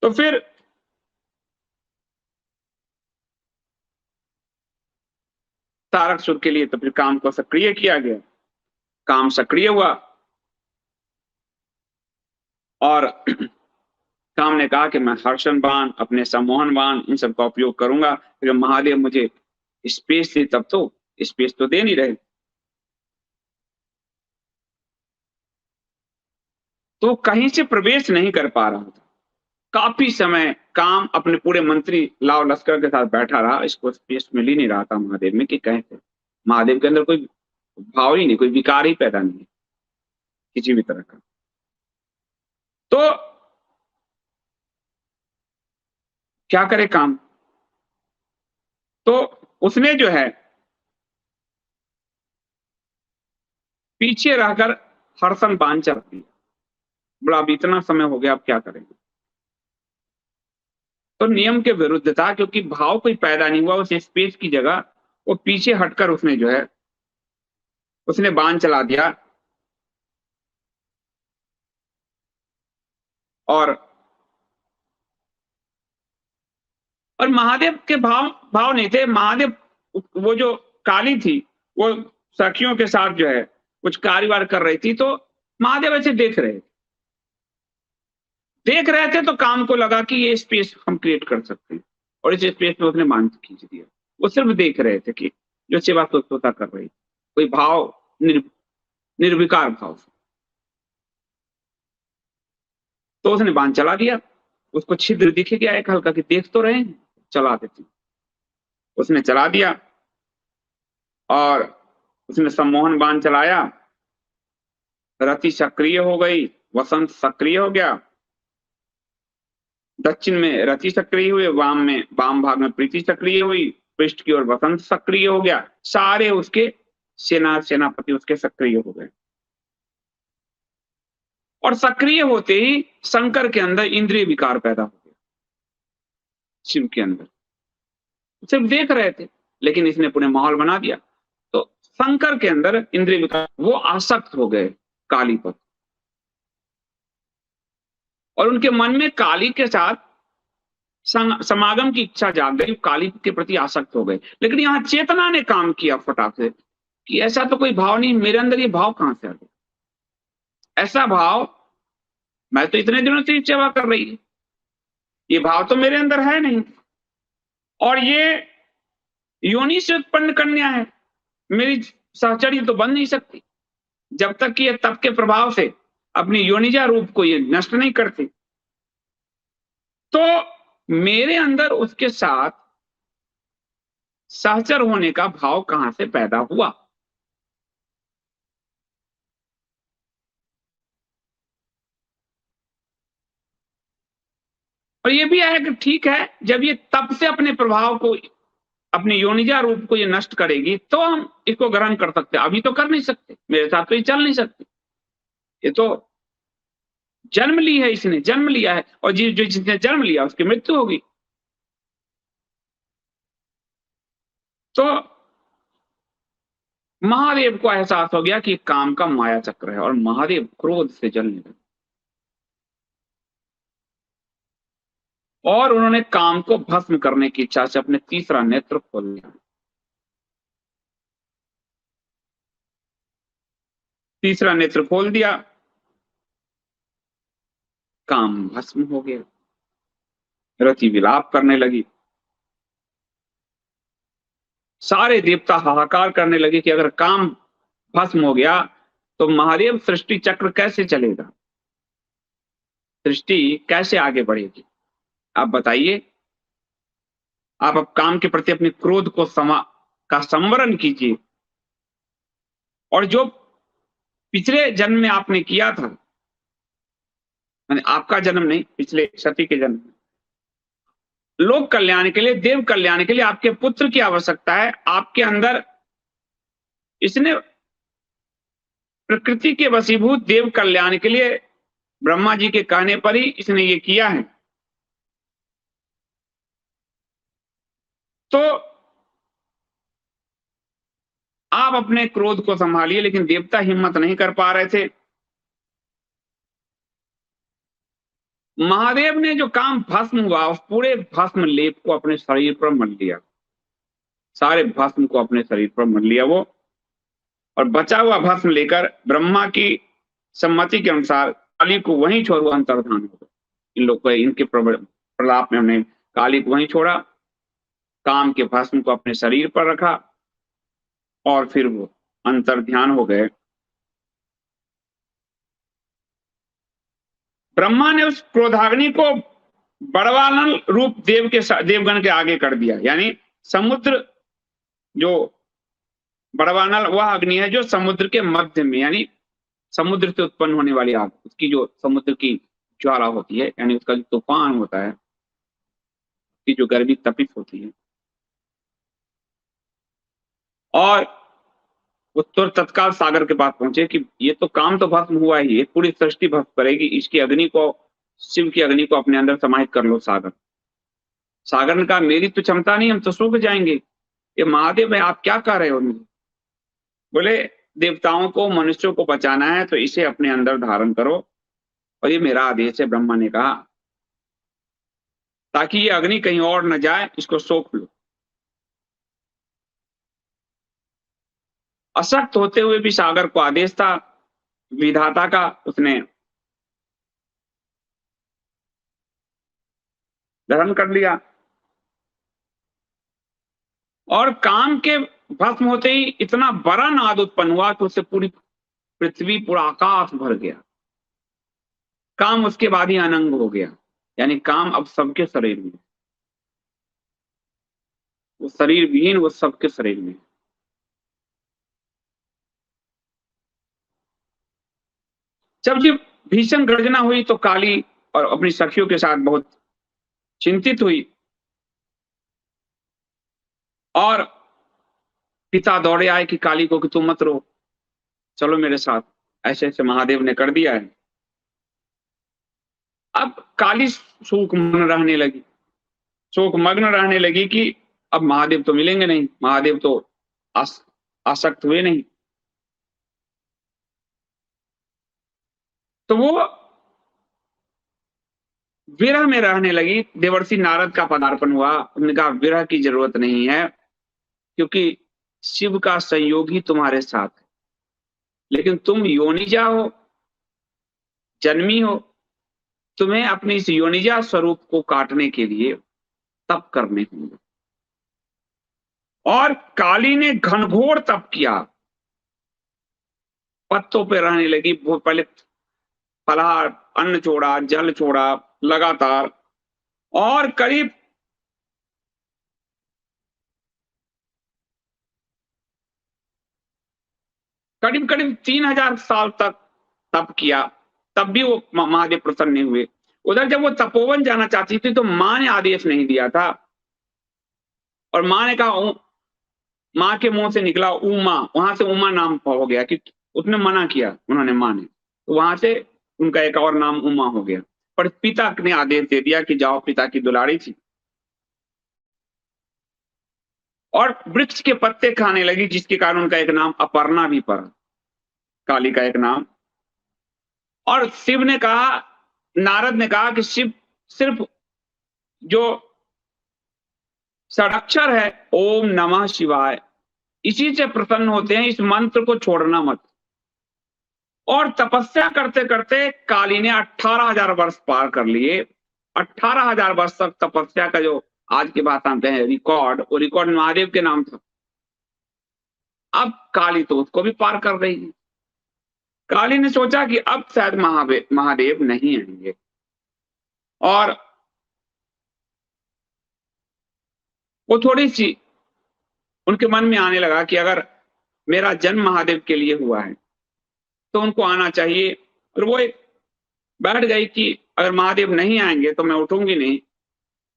तो फिर तारकसुर के लिए तो फिर काम को सक्रिय किया गया, काम सक्रिय हुआ, और काम ने कहा कि मैं हर्षण बाण, अपने सम्मोहन बाण, इन सब का उपयोग करूंगा, फिर महादेव मुझे स्पेस दे, तब तो स्पेस तो दे नहीं रहे। तो कहीं से प्रवेश नहीं कर पा रहा था। काफी समय काम अपने पूरे मंत्री लाव लश्कर के साथ बैठा रहा, इसको स्पेस मिल ही नहीं रहा था महादेव में कि कैसे। महादेव के अंदर कोई भाव ही नहीं, कोई विकार ही पैदा नहीं है किसी भी तरह का। तो क्या करे काम, तो उसने जो है पीछे रहकर हर्षण बाण चला दिया। बोला अब इतना समय हो गया, अब क्या करेंगे। तो नियम के विरुद्ध था, क्योंकि भाव कोई पैदा नहीं हुआ, उस स्पेस की जगह वो पीछे हटकर उसने जो है उसने बाण चला दिया, और महादेव के भाव भाव नहीं थे। महादेव, वो जो काली थी, वो सखियों के साथ जो है कुछ कार्यवार कर रही थी, तो महादेव ऐसे देख रहे थे, तो काम को लगा कि ये स्पेस हम क्रिएट कर सकते हैं, और इस स्पेस में उसने बांध खींच दिया। वो सिर्फ देख रहे थे कि जो सेवा स्वच्छता कर रही, कोई भाव निर्विकार भाव। तो उसने बांध चला दिया, उसको छिद्र दिखे गया एक हल्का, कि देख तो रहे हैं, चला देते। उसने चला दिया, और उसने सम्मोहन बाण चलाया, रति सक्रिय हो गई, वसंत सक्रिय हो गया, दक्षिण में रति सक्रिय हुए, वाम भाग में प्रीति सक्रिय हुई, पृष्ठ की ओर वसंत सक्रिय हो गया, सारे उसके सेनापति उसके सक्रिय हो गए। और सक्रिय होते ही शंकर के अंदर इंद्रिय विकार पैदा हो गया, शिव के अंदर। सिर्फ देख रहे थे, लेकिन इसने पूरे माहौल बना दिया। तो शंकर के अंदर इंद्रिय विकार, वो आसक्त हो गए काली पर, और उनके मन में काली के साथ समागम की इच्छा जाग गई, काली के प्रति आसक्त हो गए। लेकिन यहाँ चेतना ने काम किया फटाक से कि ऐसा तो कोई भाव नहीं, मेरे अंदर ये भाव कहां से आ गया? ऐसा भाव, मैं तो इतने दिनों से सेवा कर रही है, ये भाव तो मेरे अंदर है नहीं, और ये योनि से उत्पन्न कन्या है, मेरी सहचर्य तो बन नहीं सकती जब तक कि ये तप के प्रभाव से अपनी योनिजा रूप को ये नष्ट नहीं करती। तो मेरे अंदर उसके साथ सहचर होने का भाव कहां से पैदा हुआ? और ये भी है कि ठीक है, जब ये तप से अपने प्रभाव को, अपनी योनिजा रूप को ये नष्ट करेगी तो हम इसको ग्रहण कर सकते हैं, अभी तो कर नहीं सकते, मेरे साथ तो ये चल नहीं सकती, ये तो जन्म ली है, इसने जन्म लिया है, और जिसने जन्म लिया उसकी मृत्यु होगी। तो महादेव को एहसास हो गया कि काम का माया चक्र है, और महादेव क्रोध से जलने लगे, और उन्होंने काम को भस्म करने की इच्छा से अपने तीसरा नेत्र खोल लिया। तीसरा नेत्र खोल दिया, काम भस्म हो गया। रति विलाप करने लगी, सारे देवता हाहाकार करने लगे कि अगर काम भस्म हो गया तो महादेव सृष्टि चक्र कैसे चलेगा, सृष्टि कैसे आगे बढ़ेगी? आप बताइए। आप अब काम के प्रति अपने क्रोध को का संवरण कीजिए, और जो पिछले जन्म में आपने किया था, आपका जन्म नहीं, पिछले सती के जन्म, लोक कल्याण के लिए, देव कल्याण के लिए आपके पुत्र की आवश्यकता है। आपके अंदर इसने प्रकृति के वशीभूत देव कल्याण के लिए ब्रह्मा जी के कहने पर ही इसने ये किया है। तो आप अपने क्रोध को संभालिए, लेकिन देवता हिम्मत नहीं कर पा रहे थे। महादेव ने जो काम भस्म हुआ, उस पूरे भस्म लेप को अपने शरीर पर मल लिया, सारे भस्म को अपने शरीर पर मल लिया वो, और बचा हुआ भस्म लेकर ब्रह्मा की सम्मति के अनुसार काली को वहीं छोड़, अंतर्धान हो गए। इन लोग को, इनके प्रलाप में हमने काली को वहीं छोड़ा, काम के भस्म को अपने शरीर पर रखा, और फिर वो अंतर्ध्यान हो गए। ब्रह्मा ने उस क्रोधाग्नि को बड़वानल रूप देवगण के आगे कर दिया। यानी समुद्र, जो बड़वानल वह अग्नि है जो समुद्र के मध्य में, यानी समुद्र से उत्पन्न होने वाली आग, उसकी जो समुद्र की ज्वाला होती है, यानी उसका जो तूफान होता है, उसकी जो गर्मी तपिश होती है, और वो तुरंत तत्काल सागर के पास पहुंचे कि ये तो काम तो भस्म हुआ ही, ये पूरी सृष्टि भस्म करेगी, इसकी अग्नि को, शिव की अग्नि को अपने अंदर समाहित कर लो। सागर, सागर ने कहा मेरी तो क्षमता नहीं, हम तो सूख जाएंगे, ये महादेव है, आप क्या कह रहे हो मुझे? बोले देवताओं को, मनुष्यों को बचाना है तो इसे अपने अंदर धारण करो, और ये मेरा आदेश है, ब्रह्मा ने कहा, ताकि ये अग्नि कहीं और न जाए, इसको सोख लो। अशक्त होते हुए भी सागर को आदेश था विधाता का, उसने धारण कर लिया, और काम के भस्म होते ही इतना बड़ा नाद उत्पन्न हुआ कि उससे पूरी पृथ्वी, पूरा आकाश भर गया। काम उसके बाद ही अनंग हो गया, यानी काम अब सबके शरीर में, वो शरीर विहीन, वो सबके शरीर में। जब जब भीषण गर्जना हुई तो काली और अपनी सखियों के साथ बहुत चिंतित हुई, और पिता दौड़े आए कि काली को कि तुम मत रो, चलो मेरे साथ, ऐसे ऐसे महादेव ने कर दिया है। अब काली शोक मग्न रहने लगी, शोक मग्न रहने लगी कि अब महादेव तो मिलेंगे नहीं, महादेव तो आसक्त हुए नहीं। तो वो विरह में रहने लगी। देवर्षि नारद का पदार्पण हुआ। उन्होंने कहा विरह की जरूरत नहीं है, क्योंकि शिव का संयोग ही तुम्हारे साथ है। लेकिन तुम योनिजा हो, जन्मी हो, तुम्हें अपनी इस योनिजा स्वरूप को काटने के लिए तप करने होंगे। और काली ने घनघोर तप किया, पत्तों पे रहने लगी। वो पहले फलाहार, अन्न छोड़ा, जल छोड़ा लगातार, और करीब करीब करीब 3000 साल तक तप किया। तब भी वो महादेव प्रसन्न नहीं हुए। उधर जब वो तपोवन जाना चाहती थी तो मां ने आदेश नहीं दिया था, और मां ने कहा, मां के मुंह से निकला उमा, वहां से उमा नाम हो गया कि उसने मना किया, उन्होंने, मां ने, तो वहां से उनका एक और नाम उमा हो गया। पर पिता ने आदेश दे दिया कि जाओ, पिता की दुलारी थी। और वृक्ष के पत्ते खाने लगी, जिसके कारण उनका एक नाम अपर्णा भी पड़ा, काली का एक नाम। और शिव ने कहा, नारद ने कहा कि शिव सिर्फ जो षडाक्षर है ओम नमः शिवाय, इसी से प्रसन्न होते हैं, इस मंत्र को छोड़ना मत। और तपस्या करते करते काली ने 18,000 वर्ष पार कर लिए। 18,000 वर्ष तक तपस्या का जो आज की भाषा में है रिकॉर्ड, वो रिकॉर्ड महादेव के नाम था। अब काली तो उसको भी पार कर रही है। काली ने सोचा कि अब शायद महादेव नहीं आएंगे, और वो थोड़ी सी उनके मन में आने लगा कि अगर मेरा जन्म महादेव के लिए हुआ है तो उनको आना चाहिए। और वो एक बैठ गई कि अगर महादेव नहीं आएंगे तो मैं उठूंगी नहीं,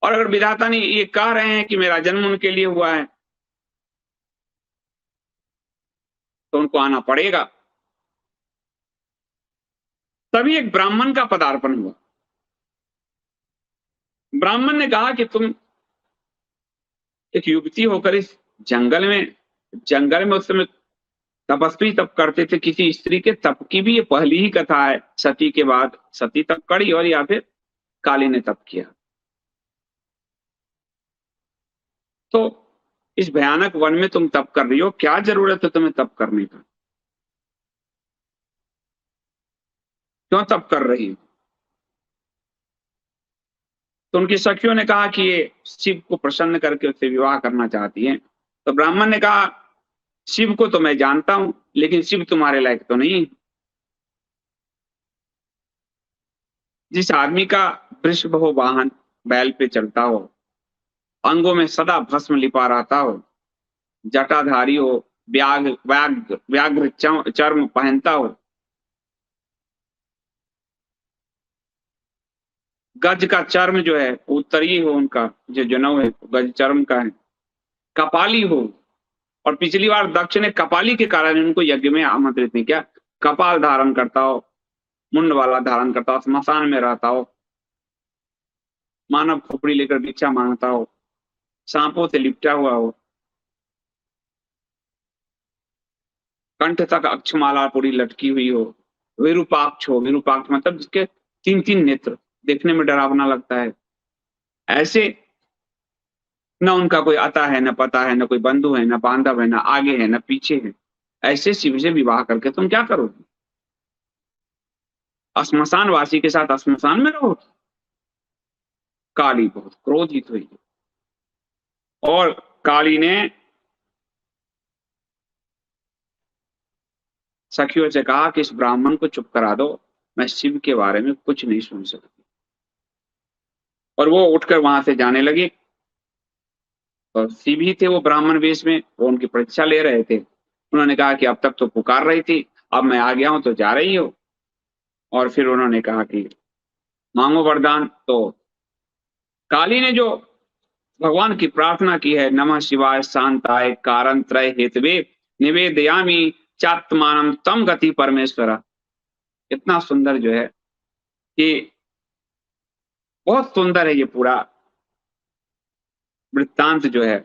और अगर विधाता ने ये कह रहे हैं कि मेरा जन्म उनके लिए हुआ है तो उनको आना पड़ेगा। तभी एक ब्राह्मण का पदार्पण हुआ। ब्राह्मण ने कहा कि तुम एक युवती होकर इस जंगल में उस समय तपस्वी तप करते थे, किसी स्त्री के तप की भी ये पहली ही कथा है। सती के बाद सती तप करी, और या फिर काली ने तप किया। तो इस भयानक वन में तुम तप कर रही हो, क्या जरूरत है तुम्हें तप करने का? क्यों तप कर रही हो? तो उनकी सखियों ने कहा कि ये शिव को प्रसन्न करके उससे विवाह करना चाहती है। तो ब्राह्मण ने कहा, शिव को तो मैं जानता हूं, लेकिन शिव तुम्हारे लायक तो नहीं। जिस आदमी का वृषभ हो वाहन, बैल पे चलता हो, अंगों में सदा भस्म लिपा रहता हो, जटाधारी हो, व्याघ्र चर्म पहनता हो, गज का चर्म जो है उत्तरीय हो, उनका जो जनेऊ है गज चर्म का है, कपाली हो। और पिछली बार दक्ष ने कपाली के कारण उनको यज्ञ में आमंत्रित नहीं किया। कपाल धारण करता हो, मुंड वाला धारण करता हो, स्मशान में रहता हो, मानव खोपड़ी लेकर भिक्षा मांगता हो, सांपों से लिपटा हुआ हो, कंठ तक अक्षमाला पूरी लटकी हुई हो, विरूपाक्ष हो। विरूपाक्ष मतलब जिसके 3-3 नेत्र, देखने में डरावना लगता है। ऐसे न उनका कोई आता है, न पता है, न कोई बंधु है, न बांधव है, न आगे है, न पीछे है। ऐसे शिव से विवाह करके तुम क्या करोगे? श्मशान वासी के साथ श्मशान में रहो? काली बहुत क्रोधित हुई, और काली ने सखियों से कहा कि इस ब्राह्मण को चुप करा दो, मैं शिव के बारे में कुछ नहीं सुन सकती। और वो उठकर वहां से जाने लगी। और शिव ही थे वो ब्राह्मण वेश में, वो उनकी परीक्षा ले रहे थे। उन्होंने कहा कि अब तक तो पुकार रही थी, अब मैं आ गया हूं तो जा रही हो? और फिर उन्होंने कहा कि मांगो वरदान। तो काली ने जो भगवान की प्रार्थना की है, नमः शिवाय शांताय कारण त्रय हेतवे निवेदयामी चात्मानम तम गति परमेश्वरा, इतना सुंदर जो है कि बहुत सुंदर है ये पूरा वृत्तांत जो है।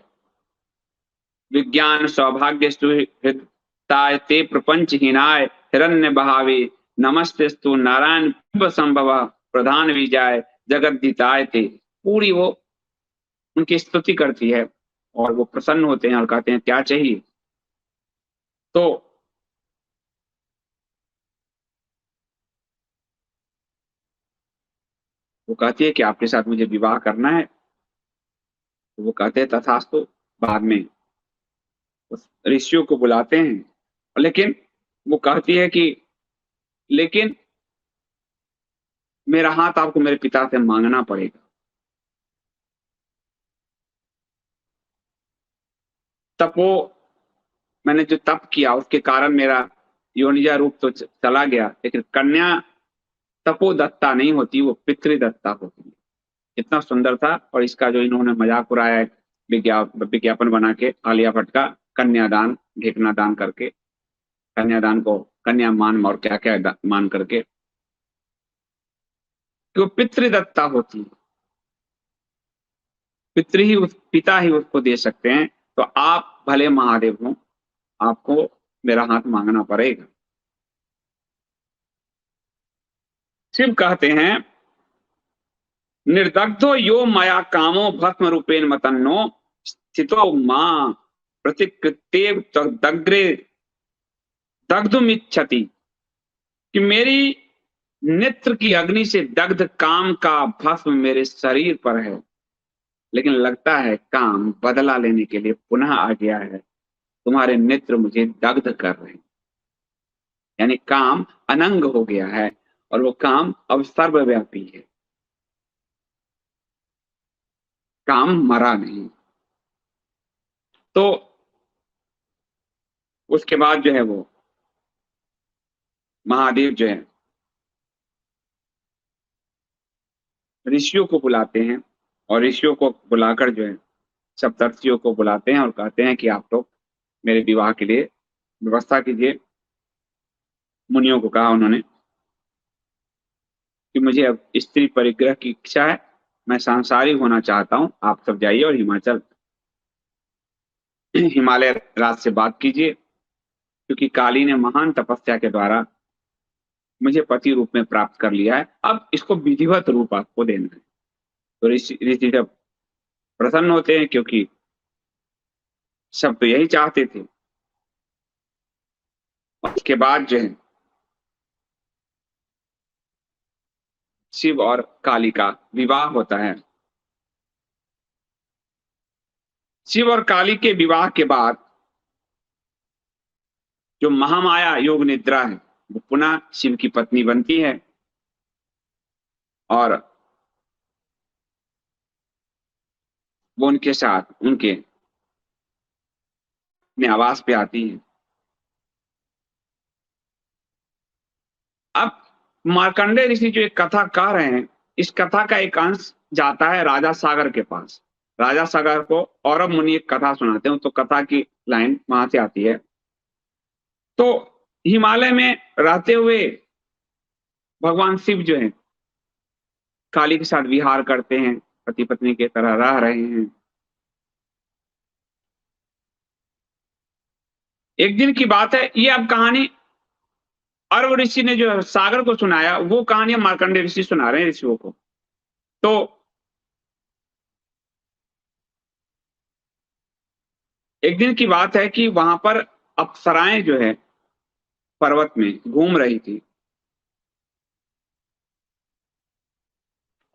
विज्ञान सौभाग्य सुहृदताय ते प्रपंच हीनाय हिरण्य बहावे नमस्तेस्तु नारायण संभव प्रधान विजय जगत दिताय थे। पूरी वो उनकी स्तुति करती है और वो प्रसन्न होते हैं और कहते हैं क्या चाहिए। तो वो कहती है कि आपके साथ मुझे विवाह करना है। तो वो कहते हैं तथास्तु। बाद में उस ऋषियों को बुलाते हैं, लेकिन वो कहती है कि लेकिन मेरा हाथ आपको मेरे पिता से मांगना पड़ेगा। तब वो मैंने जो तप किया उसके कारण मेरा योनिजा रूप तो चला गया, लेकिन कन्या तपोदत्ता नहीं होती, वो पितृदत्ता होती है। कितना सुंदर था। और इसका जो इन्होंने मजाक उड़ाया है विज्ञापन बना के आलिया भट्ट का, कन्यादान घेटना दान करके, कन्यादान को कन्या मान और क्या क्या मान करके, कि वो पितृदत्ता होती है। पिता ही उसको दे सकते हैं। तो आप भले महादेव हो, आपको मेरा हाथ मांगना पड़ेगा। शिव कहते हैं निर्दग्धो यो मया कामो भस्म रूपेण मतन्नो स्थितो मां प्रतिकृत्येव दग्रे दग्धुमिच्छति। कि मेरी नेत्र की अग्नि से दग्ध काम का भस्म मेरे शरीर पर है, लेकिन लगता है काम बदला लेने के लिए पुनः आ गया है। तुम्हारे नेत्र मुझे दग्ध कर रहे हैं, यानी काम अनंग हो गया है और वो काम अब सर्वव्यापी है। काम मरा नहीं। तो उसके बाद जो है वो महादेव जो है ऋषियों को बुलाते हैं, और ऋषियों को बुलाकर जो है सप्तर्षियों को बुलाते हैं और कहते हैं कि आप लोग मेरे विवाह के लिए व्यवस्था कीजिए। मुनियों को कहा उन्होंने कि मुझे अब स्त्री परिग्रह की इच्छा है, मैं सांसारिक होना चाहता हूं, आप सब जाइए और हिमालय राज से बात कीजिए, क्योंकि काली ने महान तपस्या के द्वारा मुझे पति रूप में प्राप्त कर लिया है, अब इसको विधिवत रूप आपको देना है। तो ऋषि ऋषि जब प्रसन्न होते हैं, क्योंकि सब तो यही चाहते थे। और उसके बाद जो है शिव और काली का विवाह होता है। शिव और काली के विवाह के बाद जो महामाया योग निद्रा है वो पुनः शिव की पत्नी बनती है और वो उनके साथ उनके अपने आवास पे आती है। अब मार्कंडे ऋषि जो एक कथा कह रहे हैं, इस कथा का एक अंश जाता है राजा सागर के पास। राजा सागर को औरव मुनि एक कथा सुनाते हैं, तो कथा की लाइन वहां से आती है। तो हिमालय में रहते हुए भगवान शिव जो है काली के साथ विहार करते हैं, पति पत्नी की तरह रह रहे हैं। एक दिन की बात है, ये अब कहानी अरव ऋषि ने जो सागर को सुनाया, वो कहानी मार्कंडे ऋषि सुना रहे हैं ऋषियों को। तो एक दिन की बात है कि वहां पर अप्सराएं जो है पर्वत में घूम रही थी,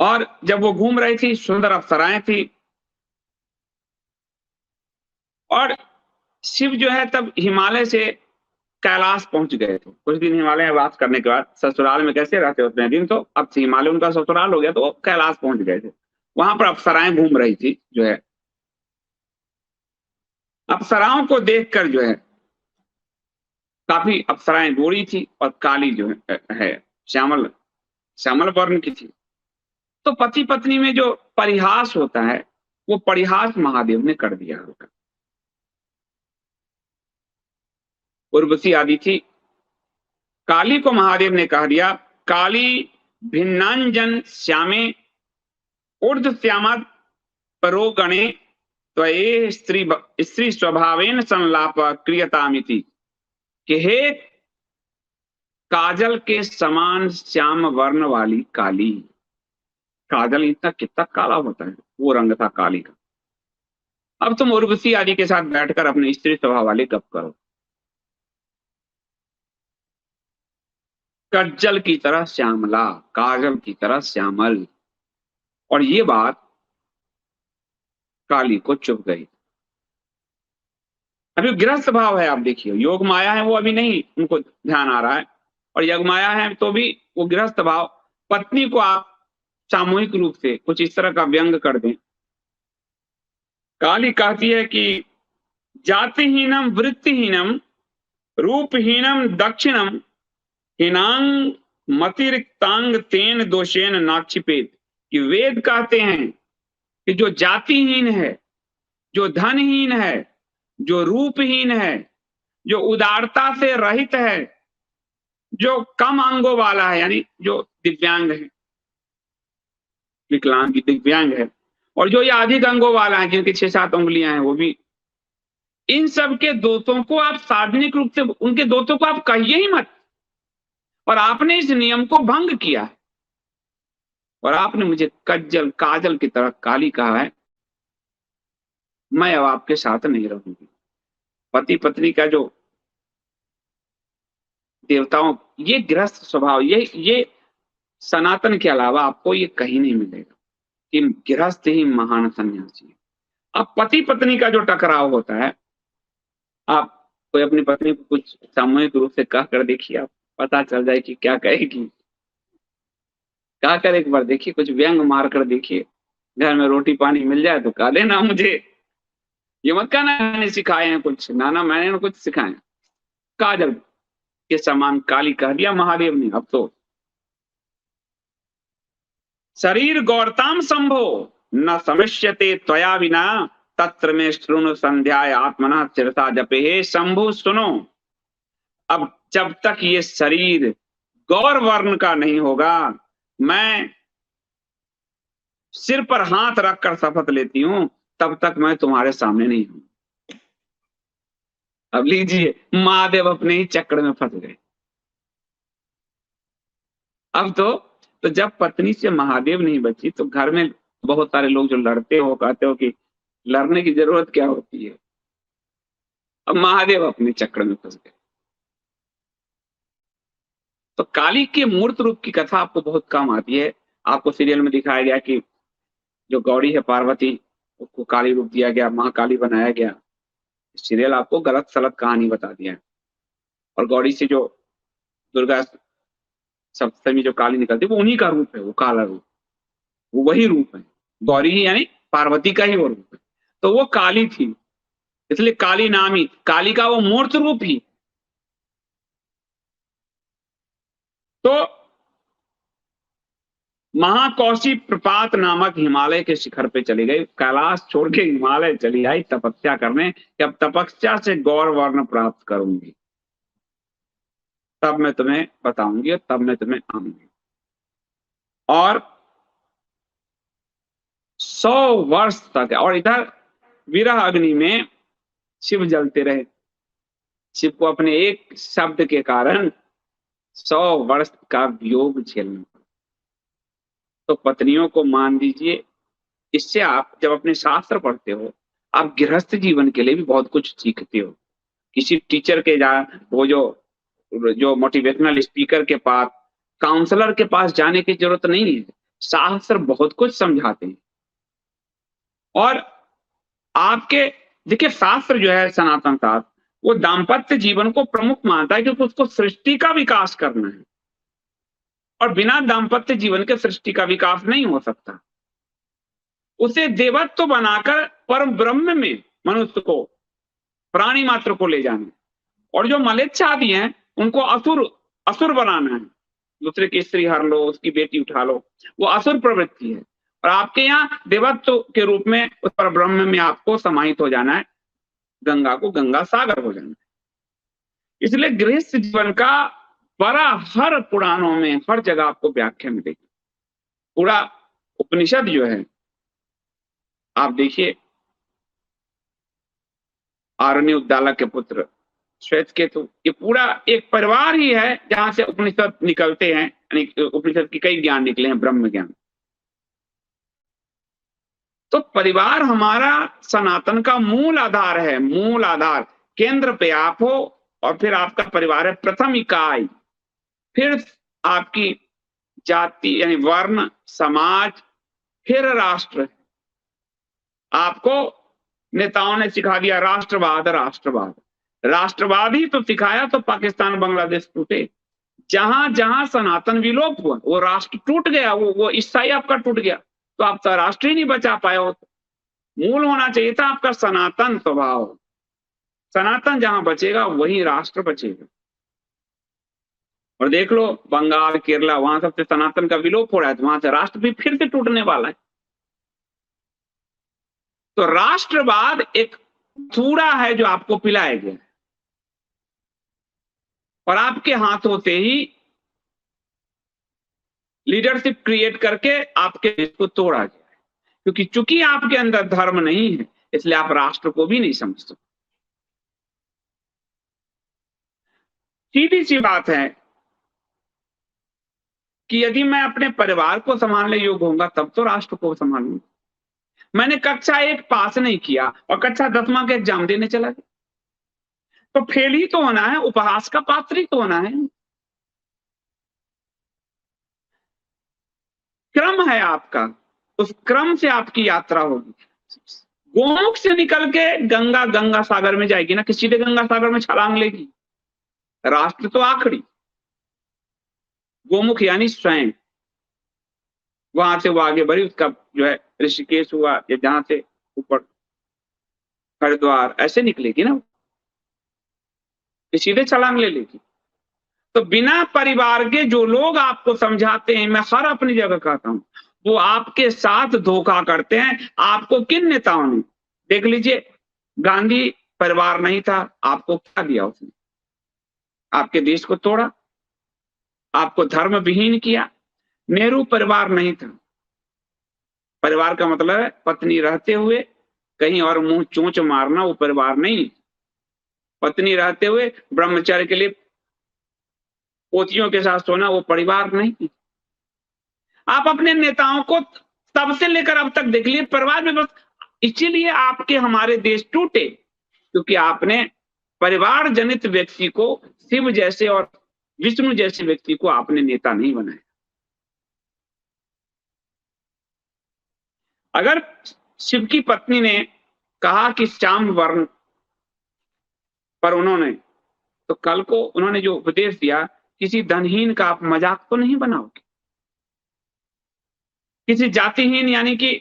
और जब वो घूम रही थी सुंदर अप्सराएं थी, और शिव जो है तब हिमालय से कैलाश पहुंच गए थे। कुछ दिन हिमालय में वास करने के बाद ससुराल में कैसे रहते उतने दिन, तो अब हिमालय उनका ससुराल हो गया, तो वो कैलाश पहुंच गए थे। वहां पर अप्सराएं घूम रही थी जो है। अप्सराओं को देखकर जो है काफी अप्सराएं गोरी थी और काली जो है श्यामल श्यामल वर्ण की थी। तो पति पत्नी में जो परिहास होता है, वो परिहास महादेव ने कर दिया उनका। उर्वशी आदि थी, काली को महादेव ने कह दिया काली भिन्नांजन श्यामे ऊर्ध श्यामा परो गणे तो ये स्त्री स्त्री स्वभावेन संलाप क्रियतामिति, कि हे काजल के समान श्याम वर्ण वाली काली। काजल इतना कितना काला होता है, वो रंग था काली का। अब तुम उर्वशी आदि के साथ बैठकर अपने स्त्री स्वभाव वाले गप करो। कज्जल की तरह श्यामला, काजल की तरह श्यामल। और ये बात काली को चुभ गई। अभी गृहस्थ भाव है, आप देखिए, योग माया है वो अभी नहीं उनको ध्यान आ रहा है, और योग माया है तो भी वो गृहस्थ भाव। पत्नी को आप सामूहिक रूप से कुछ इस तरह का व्यंग कर दें। काली कहती है कि जातिहीनम वृत्तिहीनम रूपहीनम दक्षिणम हीनांग मतिरिक्तांग तेन दोषेन नाक्षिपेत। कि वेद कहते हैं कि जो जातिहीन है, जो धनहीन है, जो रूपहीन है, जो उदारता से रहित है, जो कम अंगों वाला है, यानी जो दिव्यांग है, विकलांग दिव्यांग है, और जो ये अधिक अंगों वाला है जिनकी 6-7 उंगलियां हैं, वो भी, इन सब के दोषों को आप सार्वजनिक रूप से उनके दोषों को आप कहिए ही मत। और आपने इस नियम को भंग किया है, और आपने मुझे कज्जल काजल की तरह काली कहा है। मैं अब आपके साथ नहीं रहूंगी। पति पत्नी का जो देवताओं, ये गृहस्थ स्वभाव, ये सनातन के अलावा आपको ये कहीं नहीं मिलेगा कि गृहस्थ ही महान सन्यासी है। अब पति पत्नी का जो टकराव होता है, आप कोई अपनी पत्नी को कुछ सामूहिक रूप से कह कर देखिए, आप पता चल जाए कि क्या कहेगी। कह कर एक बार देखिए, कुछ व्यंग मार कर देखिए। घर में रोटी पानी मिल जाए तो कह देना मुझे, ये मत कहना मैंने सिखाए हैं कुछ, ना मैंने ना कुछ सिखाए। काजल के समान काली कह दिया महादेव ने। अब तो शरीर गौरताम संभो न समिष्यते त्वया बिना तत्र में शृणु संध्याय आत्मना चिरता जपे। हे शंभु सुनो, अब जब तक ये शरीर गौर वर्ण का नहीं होगा, मैं सिर पर हाथ रखकर शपथ लेती हूं, तब तक मैं तुम्हारे सामने नहीं हूं। अब लीजिए, महादेव अपने ही चक्र में फंस गए। अब तो जब पत्नी से महादेव नहीं बची, तो घर में बहुत सारे लोग जो लड़ते हो कहते हो कि लड़ने की जरूरत क्या होती है। अब महादेव अपने चक्र में फंस गए। तो काली के मूर्त रूप की कथा आपको बहुत कम आती है। आपको सीरियल में दिखाया गया कि जो गौरी है पार्वती, उसको काली रूप दिया गया, महाकाली बनाया गया। सीरियल आपको गलत सलत कहानी बता दिया है। और गौरी से जो दुर्गा सप्तमी जो काली निकलती है, वो उन्हीं का रूप है, वो काला रूप, वो वही रूप है। गौरी ही यानी पार्वती का ही वो रूप है। तो वो काली थी, इसलिए काली नामी, काली का वो मूर्त रूप ही। तो महाकौशी प्रपात नामक हिमालय के शिखर पे चली गई, कैलाश छोड़ के हिमालय चली आई तपस्या करने कि अब तपस्या से गौर वर्ण प्राप्त करूंगी, तब मैं तुम्हें बताऊंगी और तब मैं तुम्हें आऊंगी। और 100 वर्ष तक, और इधर विरह अग्नि में शिव जलते रहे। शिव को अपने एक शब्द के कारण 100 वर्ष का वियोग झेलना। तो पत्नियों को मान दीजिए, इससे आप जब अपने शास्त्र पढ़ते हो, आप गृहस्थ जीवन के लिए भी बहुत कुछ सीखते हो। किसी टीचर के वो जो जो मोटिवेशनल स्पीकर के पास, काउंसलर के पास जाने की जरूरत नहीं है। शास्त्र बहुत कुछ समझाते हैं। और आपके देखिए, शास्त्र जो है सनातन शास्त्र, वो दाम्पत्य जीवन को प्रमुख मानता है, क्योंकि उसको सृष्टि का विकास करना है, और बिना दाम्पत्य जीवन के सृष्टि का विकास नहीं हो सकता। उसे देवत्व बनाकर परम ब्रह्म में मनुष्य को, प्राणी मात्र को ले जाना, और जो मलेच्छादि हैं उनको असुर असुर बनाना है। दूसरे की स्त्री हर लो, उसकी बेटी उठा लो, वो असुर प्रवृत्ति है। और आपके यहाँ देवत्व के रूप में उस पर ब्रह्म में आपको समाहित हो जाना है, गंगा को गंगा सागर हो जाना है। इसलिए गृहस्थ जीवन का बड़ा हर पुराणों में हर जगह आपको व्याख्या मिलेगी। पूरा उपनिषद जो है, आप देखिए, आरण्य उद्दालक के पुत्र श्वेत केतु, ये पूरा एक परिवार ही है जहां से उपनिषद निकलते हैं, यानी उपनिषद की कई ज्ञान निकले हैं, ब्रह्म ज्ञान। तो परिवार हमारा सनातन का मूल आधार है, मूल आधार। केंद्र पे आप हो और फिर आपका परिवार है प्रथम इकाई, फिर आपकी जाति यानी वर्ण, समाज, फिर राष्ट्र। आपको नेताओं ने सिखा दिया राष्ट्रवाद, राष्ट्रवाद, राष्ट्रवाद ही तो सिखाया तो पाकिस्तान बांग्लादेश टूटे। जहां जहां सनातन विलोप हुआ वो राष्ट्र टूट गया, वो ईसाई आपका टूट गया, तो आप तो राष्ट्र ही नहीं बचा पाए हो। मूल होना चाहिए था आपका सनातन स्वभाव। सनातन जहां बचेगा वही राष्ट्र बचेगा। और देख लो बंगाल, केरला, वहां सबसे सनातन का विलोप हो रहा है, तो वहां से राष्ट्र भी फिर से टूटने वाला है। तो राष्ट्रवाद एक चूड़ा है जो आपको पिलाया गया और आपके हाथों से ही लीडरशिप क्रिएट करके आपके देश को तोड़ा गया है। क्योंकि चूंकि आपके अंदर धर्म नहीं है, इसलिए आप राष्ट्र को भी नहीं समझ सकते। सीधी सी बात है कि यदि मैं अपने परिवार को संभालने योग्य होऊंगा तब तो राष्ट्र को संभालूंगा। मैंने कक्षा 1 पास नहीं किया और कक्षा 10वां का एग्जाम देने चला गया, तो फेल ही तो होना है, उपहास का पात्र ही तो होना है। क्रम है आपका, उस क्रम से आपकी यात्रा होगी। गोमुख से निकल के गंगा गंगा सागर में जाएगी ना, कि सीधे गंगा सागर में छलांग लेगी? राष्ट्र तो आखिरी, गोमुख यानी स्वयं, वहां से वो आगे बढ़ी, उसका जो है ऋषिकेश हुआ या जहां से ऊपर हरिद्वार, ऐसे निकलेगी ना, सीधे छलांग ले लेगी। तो बिना परिवार के जो लोग आपको समझाते हैं, मैं हर अपनी जगह कहता हूं, वो आपके साथ धोखा करते हैं। आपको किन नेताओं ने, देख लीजिए, गांधी परिवार नहीं था, आपको क्या दिया उसने? आपके देश को तोड़ा, आपको धर्म विहीन किया। नेहरू परिवार नहीं था, परिवार का मतलब है पत्नी रहते हुए कहीं और मुंह चोंच मारना, वो परिवार नहीं। पत्नी रहते हुए ब्रह्मचर्य के लिए पोतियों के साथ सोना, वो परिवार नहीं। आप अपने नेताओं को तब से लेकर अब तक देख लिए परिवार में बस, इसीलिए आपके हमारे देश टूटे, क्योंकि आपने परिवार जनित व्यक्ति को, शिव जैसे और विष्णु जैसे व्यक्ति को आपने नेता नहीं बनाया। अगर शिव की पत्नी ने कहा कि श्याम वर्ण पर उन्होंने, तो कल को उन्होंने जो उपदेश दिया, किसी धनहीन का आप मजाक तो नहीं बनाओगे, किसी जातिहीन, यानी कि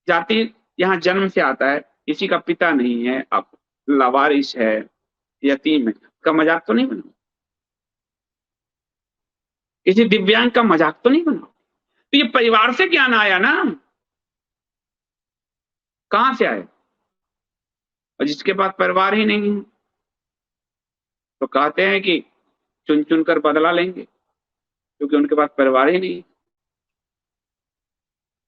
जाति यहां जन्म से आता है, किसी का पिता नहीं है, अब लावारिस है, यतीम है, का मजाक तो नहीं बनाओ। किसी दिव्यांग का मजाक तो नहीं बनाओ। तो ये परिवार से ज्ञान आया ना, कहां से आया? और जिसके पास परिवार ही नहीं है, तो कहते हैं कि चुन चुन कर बदला लेंगे, क्योंकि उनके पास परिवार ही नहीं है।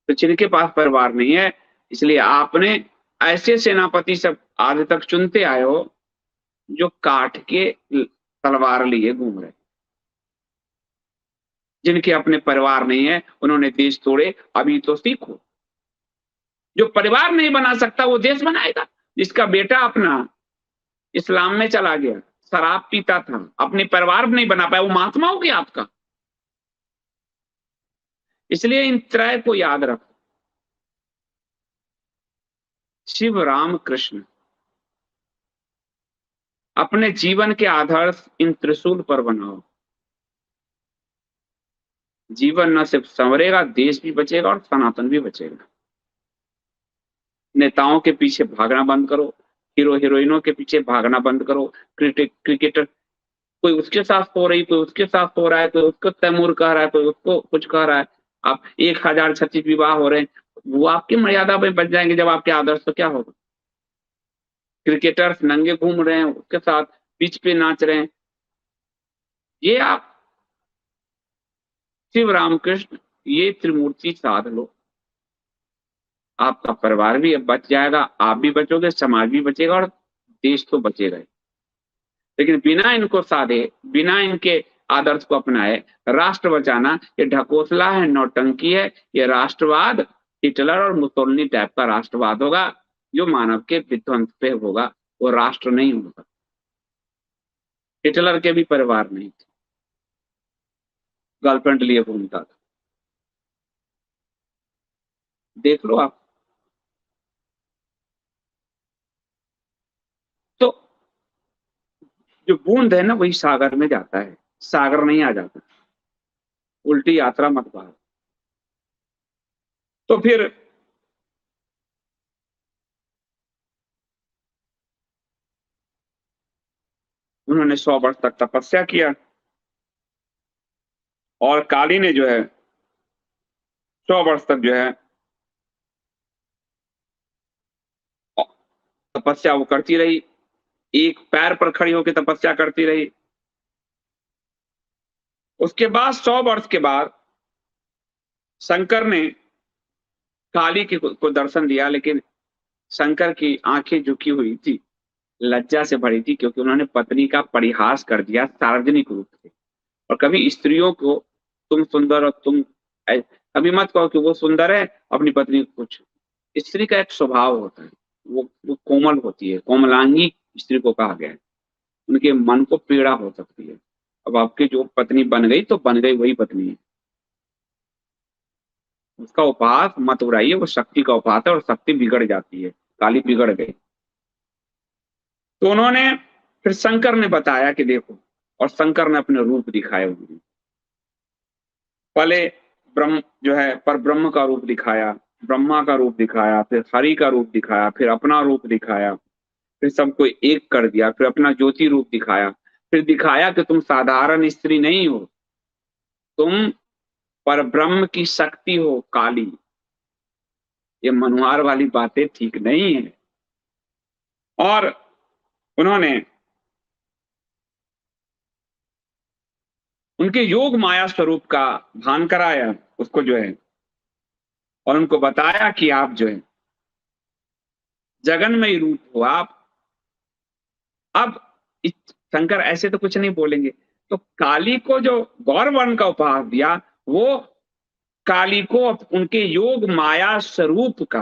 तो जिनके पास परिवार नहीं है, इसलिए आपने ऐसे सेनापति सब आज तक चुनते आए हो जो काट के तलवार लिए घूम रहे, जिनके अपने परिवार नहीं है, उन्होंने देश तोड़े। अभी तो सीखो, जो परिवार नहीं बना सकता वो देश बनाएगा। जिसका बेटा अपना इस्लाम में चला गया, शराब पीता था, अपने परिवार नहीं बना पाया, वो महात्मा हो गया आपका। इसलिए इन त्रय को याद रखो, शिव, राम, कृष्ण। अपने जीवन के आदर्श इन त्रिशूल पर बनाओ। जीवन न सिर्फ संवरेगा, देश भी बचेगा और सनातन भी बचेगा। नेताओं के पीछे भागना बंद करो, हीरो हीरोइनों के पीछे भागना बंद करो। क्रिकेटर, कोई उसके साथ सो रही, कोई उसके साथ सो रहा है, कोई उसको तैमूर कह रहा है, कोई उसको कुछ कह रहा है। आप 1036 विवाह हो रहे हैं, वो आपकी मर्यादा में बच जाएंगे जब आपके आदर्श, तो क्या होगा? क्रिकेटर्स नंगे घूम रहे हैं, उसके साथ पिच पे नाच रहे हैं। ये आप शिव, राम, कृष्ण, ये त्रिमूर्ति साध लो। आपका परिवार भी अब बच जाएगा, आप भी बचोगे, समाज भी बचेगा और देश तो बचेगा ही। लेकिन बिना इनको साधे, बिना इनके आदर्श को अपनाए राष्ट्र बचाना ये ढकोसला है, नौटंकी है, ये राष्ट्रवाद हिटलर और मुसोलिनी टाइप का राष्ट्रवाद होगा जो मानव के विध्वंस पे होगा, वो राष्ट्र नहीं होगा। हिटलर के भी परिवार नहीं थे, गर्लफ्रेंड लिए घूमता था, देख लो आप। तो जो बूंद है ना वही सागर में जाता है, सागर नहीं आ जाता, उल्टी यात्रा मत पाओ। तो फिर उन्होंने 100 वर्ष तक तपस्या किया और काली ने जो है 100 वर्ष तक जो है तपस्या वो करती रही, एक पैर पर खड़ी होकर तपस्या करती रही। उसके बाद 100 वर्ष के बाद शंकर ने काली को दर्शन दिया, लेकिन शंकर की आंखें झुकी हुई थी, लज्जा से भरी थी, क्योंकि उन्होंने पत्नी का परिहास कर दिया सार्वजनिक रूप से। और कभी स्त्रियों को तुम सुंदर और तुम कभी मत कहो कि वो सुंदर है अपनी पत्नी को कुछ। स्त्री का एक स्वभाव होता है, वो कोमल होती है, कोमलांगी स्त्री को कहा गया है। उनके मन को पीड़ा हो सकती है। अब आपकी जो पत्नी बन गई तो बन गई, वही पत्नी है, उसका उपहास मत उड़ाइए, वो शक्ति का उपहास है और शक्ति बिगड़ जाती है। काली बिगड़ गई। तो उन्होंने फिर शंकर ने बताया कि देखो, और शंकर ने अपने रूप दिखाए उन्हें। पहले ब्रह्म जो है पर ब्रह्म का रूप दिखाया, ब्रह्मा का रूप दिखाया, फिर हरि का रूप दिखाया, फिर अपना रूप दिखाया, फिर सबको एक कर दिया, फिर अपना ज्योति रूप दिखाया, फिर दिखाया कि तुम साधारण स्त्री नहीं हो, तुम पर ब्रह्म की शक्ति हो काली। ये मनुहार वाली बातें ठीक नहीं है। और उन्होंने उनके योग माया स्वरूप का भान कराया उसको जो है, और उनको बताया कि आप जो है जगन्मयी रूप हो आप। अब शंकर ऐसे तो कुछ नहीं बोलेंगे, तो काली को जो गौर वर्ण का उपहार दिया, वो काली को उनके योग माया स्वरूप का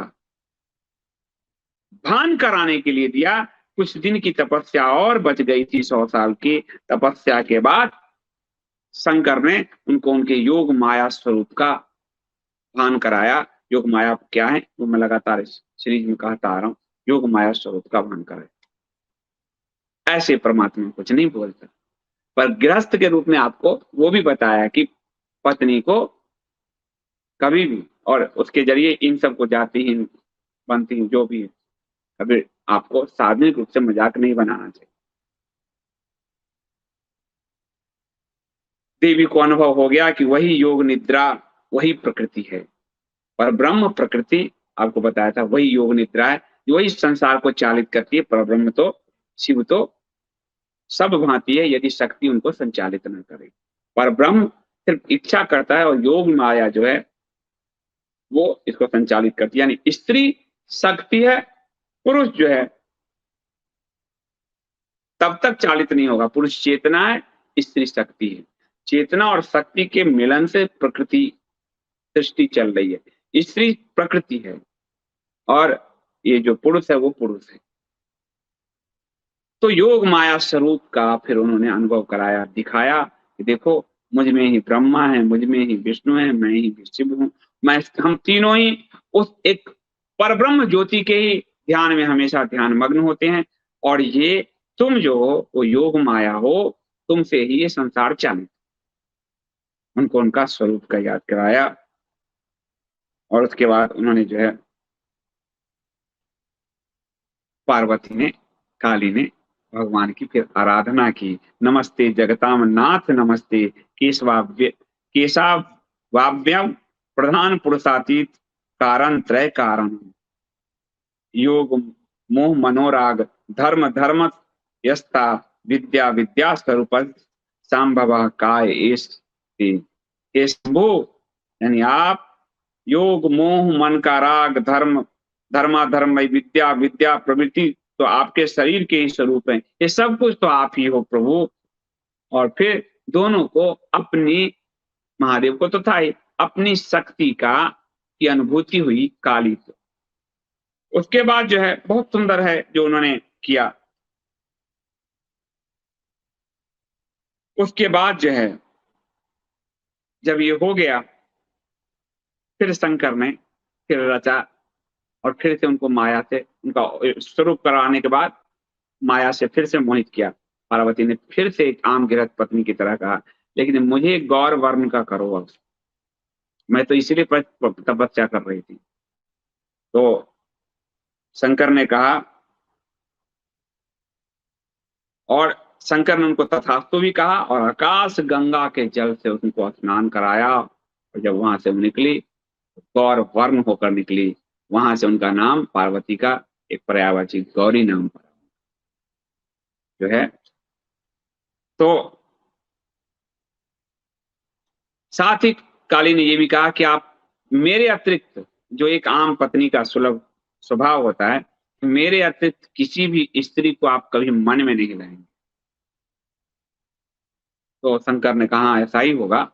भान कराने के लिए दिया। कुछ दिन की तपस्या और बच गई थी, 100 साल की तपस्या के बाद शंकर ने उनको उनके योग माया स्वरूप का भान कराया। योग माया क्या है वो मैं लगातार इस सीरीज में कहता आ रहा हूँ, योग माया स्वरूप का भान कराया। ऐसे परमात्मा कुछ नहीं बोलता, पर गृहस्थ के रूप में आपको वो भी बताया कि पत्नी को कभी भी, और उसके जरिए इन सबको जातिहीन बनती जो भी है, कभी आपको सार्वजनिक रूप से मजाक नहीं बनाना चाहिए। देवी को अनुभव हो गया कि वही योग निद्रा, वही प्रकृति है, पर ब्रह्म प्रकृति आपको बताया था वही योग निद्रा है, वही संसार को चालित करती है। पर ब्रह्म तो, शिव तो सब भांति है यदि शक्ति उनको संचालित न करे। पर ब्रह्म सिर्फ इच्छा करता है और योग माया जो है वो इसको संचालित करती है। यानी स्त्री शक्ति है, पुरुष जो है तब तक चालित नहीं होगा। पुरुष चेतना है, स्त्री शक्ति है। चेतना और शक्ति के मिलन से प्रकृति सृष्टि चल रही है। स्त्री प्रकृति है और ये जो पुरुष है वो पुरुष है। तो योग माया स्वरूप का फिर उन्होंने अनुभव कराया, दिखाया कि देखो मुझ में ही ब्रह्मा है, मुझ में ही विष्णु है, मैं ही शिव हूँ। मैं हम तीनों ही उस एक परब्रह्म ज्योति के ही ध्यान में हमेशा ध्यान मग्न होते हैं। और ये तुम जो हो वो योग माया हो, तुमसे ही ये संसार चालित। उनको उनका स्वरूप का याद कराया और उसके बाद उन्होंने जो है पार्वती ने, काली ने भगवान की फिर आराधना की। नमस्ते जगताम नाथ नमस्ते, केशवाव्य केशवाव्यम प्रधान पुरुषातीत कारण त्रय कारण, योग मोह मनोराग धर्म धर्म यस्ता, विद्या विद्या स्वरूप संभव काय एस शंभु। यानी आप योग मोह मन का राग, धर्म धर्माधर्म विद्या विद्या प्रवृत्ति तो आपके शरीर के ही स्वरूप है। ये सब कुछ तो आप ही हो प्रभु। और फिर दोनों को अपनी, महादेव को तो था ही, अपनी शक्ति का की अनुभूति हुई काली से। उसके बाद जो है बहुत सुंदर है जो उन्होंने किया। उसके बाद जो है जब ये हो गया, फिर शंकर ने फिर रचा और फिर से उनको माया से उनका स्वरूप कराने के बाद माया से फिर से मोहित किया। पार्वती ने फिर से एक आम गृहस्थ पत्नी की तरह कहा, लेकिन मुझे गौर वर्ण का करो अब, मैं तो इसीलिए तपस्या कर रही थी। तो शंकर ने कहा, और शंकर ने उनको तथास्तु भी कहा और आकाश गंगा के जल से उनको स्नान कराया। और जब वहां से वो निकली, गौर वर्ण होकर निकली, वहां से उनका नाम पार्वती का एक पर्यायवाची गौरी नाम पड़ा जो है। तो साथ ही काली ने यह भी कहा कि आप मेरे अतिरिक्त, जो एक आम पत्नी का सुलभ स्वभाव होता है, मेरे अतिरिक्त किसी भी स्त्री को आप कभी मन में नहीं लाएंगे। तो शंकर ने कहा ऐसा ही होगा।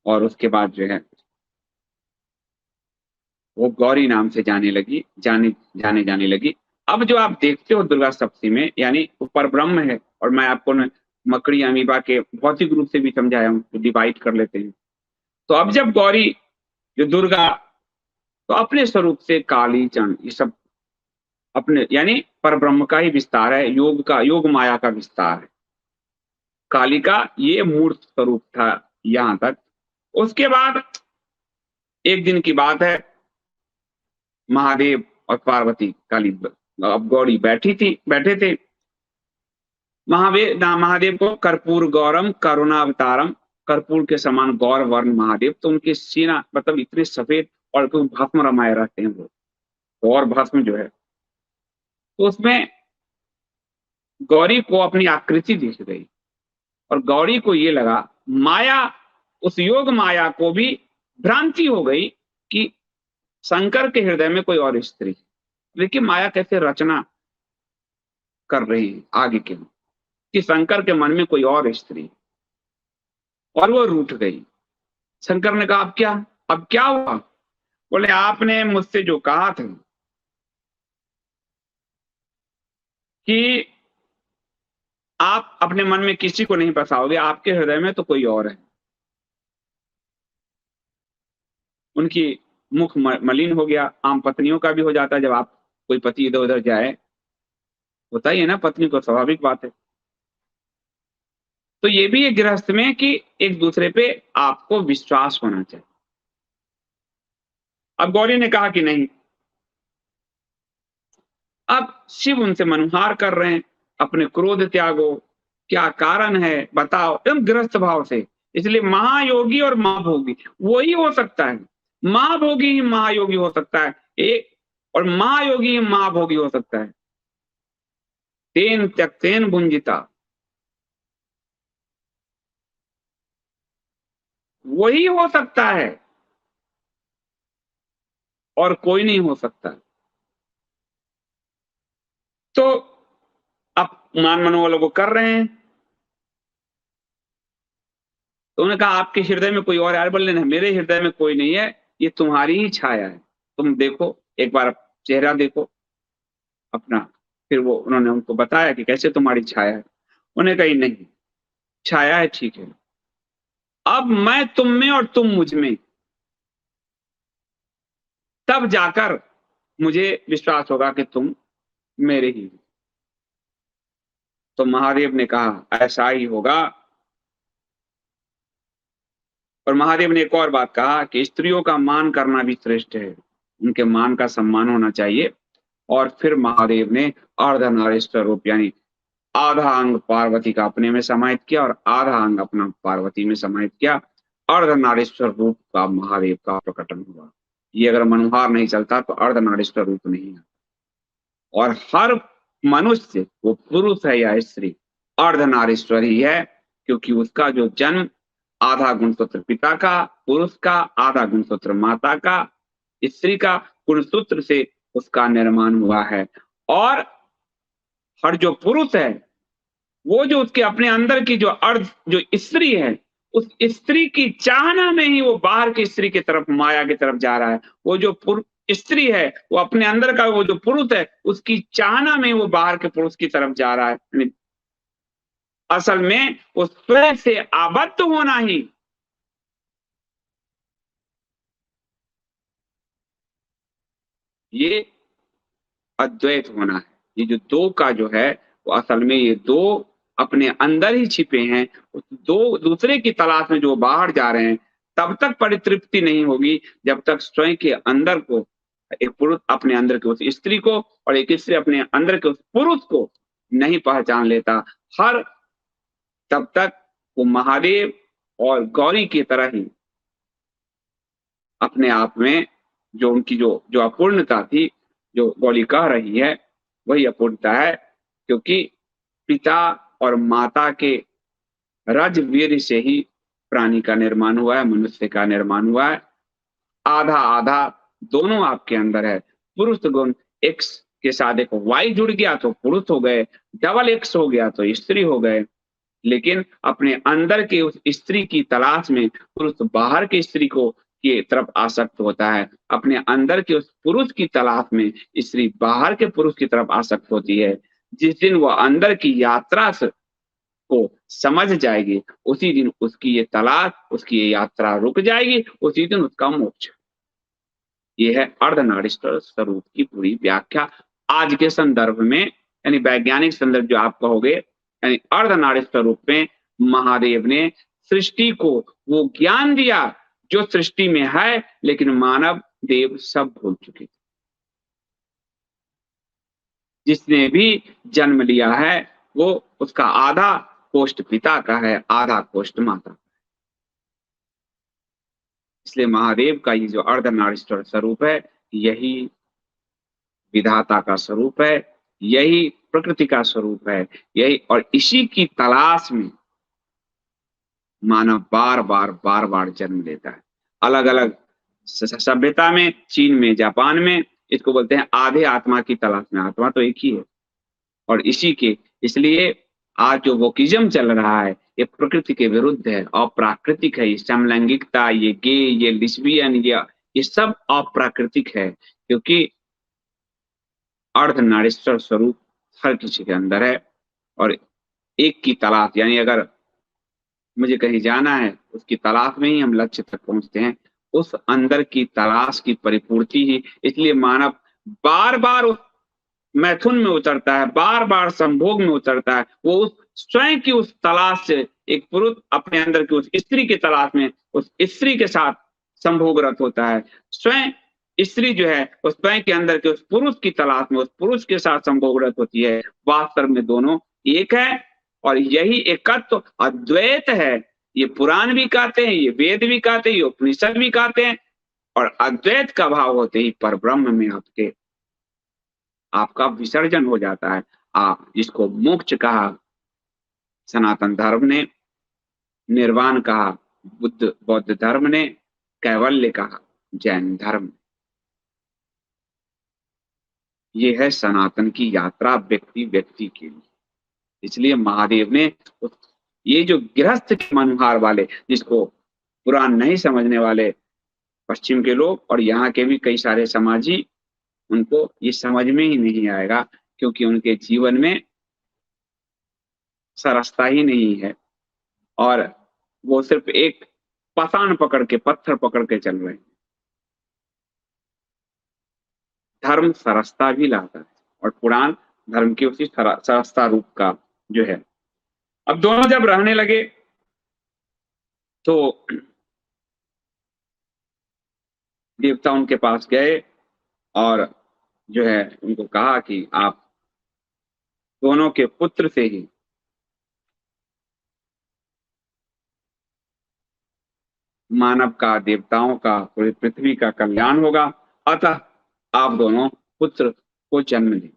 और उसके बाद जो है वो गौरी नाम से जाने लगी। अब जो आप देखते हो दुर्गा सप्तमी में, यानी वो परब्रह्म है। और मैं आपको मकड़ी अमीबा के भौतिक रूप से भी समझाया हूँ, तो डिवाइड कर लेते हैं। तो अब जब गौरी, जो दुर्गा, तो अपने स्वरूप से काली चंड ये सब अपने, यानी परब्रह्म का ही विस्तार है, योग माया का विस्तार है। काली का ये मूर्त स्वरूप था यहां तक। उसके बाद एक दिन की बात है, महादेव और पार्वती, काली अब गौरी बैठे थे। महादेव को कर्पूर गौरम करुणावतारम, कर्पूर के समान गौर वर्ण महादेव, तो उनके सीना मतलब इतने सफेद, और भस्म रमाए रहते हैं वो, और भस्म जो है, तो उसमें गौरी को अपनी आकृति दिख गई। और गौरी को ये लगा, माया, उस योग माया को भी भ्रांति हो गई कि शंकर के हृदय में कोई और स्त्री। देखिए माया कैसे रचना कर रही है आगे के, कि शंकर के मन में कोई और स्त्री, और वो रूठ गई। शंकर ने कहा अब क्या हुआ? बोले आपने मुझसे जो कहा था कि आप अपने मन में किसी को नहीं बसाओगे, आपके हृदय में तो कोई और है। उनकी मुख मलिन हो गया। आम पत्नियों का भी हो जाता है, जब आप कोई पति इधर उधर जाए, होता ही है ना, पत्नी को, स्वाभाविक बात है। तो ये भी है गृहस्थ में कि एक दूसरे पे आपको विश्वास होना चाहिए। अब गौरी ने कहा कि नहीं। अब शिव उनसे मनुहार कर रहे हैं, अपने क्रोध त्यागो, क्या कारण है बताओ, एकदम गृहस्थ भाव से। इसलिए महायोगी और महाभोगी वही हो सकता है, महाभोगी ही महायोगी हो सकता है एक, और महायोगी ही महाभोगी हो सकता है। तेन त्यक्तेन भुंजिता, वही हो सकता है और कोई नहीं हो सकता। तो अब मान मनो वालों को कर रहे हैं। तो उन्होंने कहा आपके हृदय में कोई और है? बोले नहीं, मेरे हृदय में कोई नहीं है, ये तुम्हारी ही छाया है। तुम देखो एक बार, चेहरा देखो अपना। फिर वो उन्होंने उनको बताया कि कैसे तुम्हारी छाया है। उन्हें कही नहीं, छाया है ठीक है, अब मैं तुम में और तुम मुझ में, तब जाकर मुझे विश्वास होगा कि तुम मेरे ही हो। तो महादेव ने कहा ऐसा ही होगा। और महादेव ने एक और बात कहा कि स्त्रियों का मान करना भी श्रेष्ठ है, उनके मान का सम्मान होना चाहिए। और फिर महादेव ने अर्धनारीश्वर रूप, यानी आधा अंग पार्वती का अपने में समाहित किया और आधा अंग अपना पार्वती में समाहित किया। अर्धनारीश्वर रूप का महादेव का प्रकटन हुआ। ये अगर मनुहार नहीं चलता तो अर्धनारीश्वर रूप नहीं है। और हर मनुष्य, वो पुरुष है या स्त्री, अर्धनारीश्वर ही है, क्योंकि उसका जो जन्म आधा गुणसूत्र पिता का, पुरुष का आधा गुणसूत्र माता का, स्त्री का गुणसूत्र से उसका निर्माण हुआ है। और जो पुरुष है, वो जो उसके अपने अंदर की जो अर्ध जो स्त्री है, उस स्त्री की चाहना में ही वो बाहर की स्त्री की तरफ, माया की तरफ जा रहा है। वो जो स्त्री है, वो अपने अंदर का वो जो पुरुष है, उसकी चाहना में वो बाहर के पुरुष की तरफ जा रहा है। असल में वो स्वयं से आबद्ध होना ही ये अद्वैत होना है। ये जो दो का जो है, वो असल में ये दो अपने अंदर ही छिपे हैं। उस दो दूसरे की तलाश में जो बाहर जा रहे हैं, तब तक परितृप्ति नहीं होगी जब तक स्वयं के अंदर को, एक पुरुष अपने अंदर के उस स्त्री को और एक स्त्री अपने अंदर के उस पुरुष को नहीं पहचान लेता। हर तब तक वो महादेव और गौरी की तरह ही अपने आप में जो उनकी जो जो अपूर्णता थी, जो गौरी कह रही है, वही अपूर्णता है। क्योंकि पिता और माता के रज वीर्य से ही प्राणी का निर्माण हुआ है, मनुष्य का निर्माण हुआ है। आधा आधा दोनों आपके अंदर है। पुरुष गुण एक्स के साथ एक वाई जुड़ गया तो पुरुष हो गए, डबल एक्स हो गया तो स्त्री हो गए। लेकिन अपने अंदर के उस स्त्री की तलाश में पुरुष बाहर की स्त्री को की तरफ आसक्त होता है। अपने अंदर के उस पुरुष की तलाश में स्त्री बाहर के पुरुष की तरफ आसक्त होती है। जिस दिन वह अंदर की यात्रा को समझ जाएगी, उसी दिन उसकी ये तलाश, उसकी ये यात्रा रुक जाएगी, उसी दिन उसका मोक्ष। ये है अर्धनारीश्वर स्वरूप की पूरी व्याख्या आज के संदर्भ में, यानी वैज्ञानिक संदर्भ जो आप कहोगे, यानी अर्धनारीश्वर रूप में महादेव ने सृष्टि को वो ज्ञान दिया जो सृष्टि में है, लेकिन मानव देव सब भूल चुके थे। जिसने भी जन्म लिया है वो उसका आधा कोष्ठ पिता का है, आधा कोष्ठ माता का। इसलिए महादेव का ये जो अर्धनारीश्वर स्वरूप है, यही विधाता का स्वरूप है, यही प्रकृति का स्वरूप है, यही, और इसी की तलाश में मानव बार बार बार बार जन्म लेता है। अलग अलग सभ्यता में, चीन में, जापान में इसको बोलते हैं आधे आत्मा की तलाश में। आत्मा तो एक ही है। और इसी के इसलिए आज जो वोकिज्म चल रहा है, ये प्रकृति के विरुद्ध है, अप्राकृतिक है। ये समलैंगिकता, ये गे, ये लिस्बियन, ये सब अप्राकृतिक है। क्योंकि अर्धनारीश्वर स्वरूप हर किसी के अंदर है। और एक की तलाश, यानी अगर मुझे कहीं जाना है, उसकी तलाश में ही हम लक्ष्य तक पहुंचते हैं। उस अंदर की तलाश की परिपूर्ति ही, इसलिए मानव बार बार उस मैथुन में उतरता है, बार बार संभोग में उतरता है। वो उस स्वयं की उस तलाश से, एक पुरुष अपने अंदर की उस स्त्री की तलाश में उस स्त्री के साथ संभोगरत होता है। स्वयं स्त्री जो है उस स्वयं के अंदर के उस पुरुष की तलाश में उस पुरुष के साथ संभोगरत होती है। वास्तव में दोनों एक है, और यही एकत्व अद्वैत है। ये पुराण भी कहते हैं, ये वेद भी कहते हैं, ये उपनिषद भी कहते हैं। और अद्वैत का भाव होते ही पर ब्रह्म में आपका विसर्जन हो जाता है। आप जिसको मोक्ष कहा सनातन धर्म ने, निर्वाण कहा बौद्ध धर्म ने, कैवल्य कहा जैन धर्म। ये है सनातन की यात्रा व्यक्ति व्यक्ति के लिए। इसलिए महादेव ने ये जो गृहस्थ के मनुहार वाले, जिसको पुराण नहीं समझने वाले पश्चिम के लोग और यहाँ के भी कई सारे समाजी, उनको ये समझ में ही नहीं आएगा। क्योंकि उनके जीवन में सरसता ही नहीं है, और वो सिर्फ एक पाषाण पकड़ के, पत्थर पकड़ के चल रहे हैं। धर्म सरसता भी लाता है, और पुराण धर्म की उसी सरसता रूप का जो है। अब दोनों जब रहने लगे तो देवता उनके पास गए और जो है उनको कहा कि आप दोनों के पुत्र से ही मानव का, देवताओं का, पूरी पृथ्वी का कल्याण होगा, अतः आप दोनों पुत्र को जन्म दें।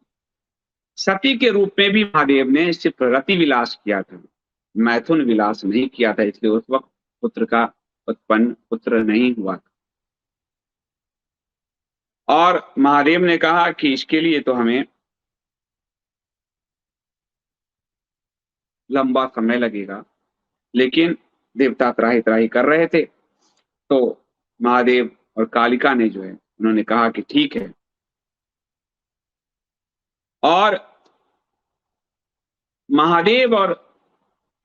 सती के रूप में भी महादेव ने सिर्फ रति विलास किया था, मैथुन विलास नहीं किया था। इसलिए उस वक्त पुत्र का उत्पन्न पुत्र नहीं हुआ था। और महादेव ने कहा कि इसके लिए तो हमें लंबा समय लगेगा, लेकिन देवता त्राहि त्राहि कर रहे थे। तो महादेव और कालिका ने जो है उन्होंने कहा कि ठीक है। और महादेव और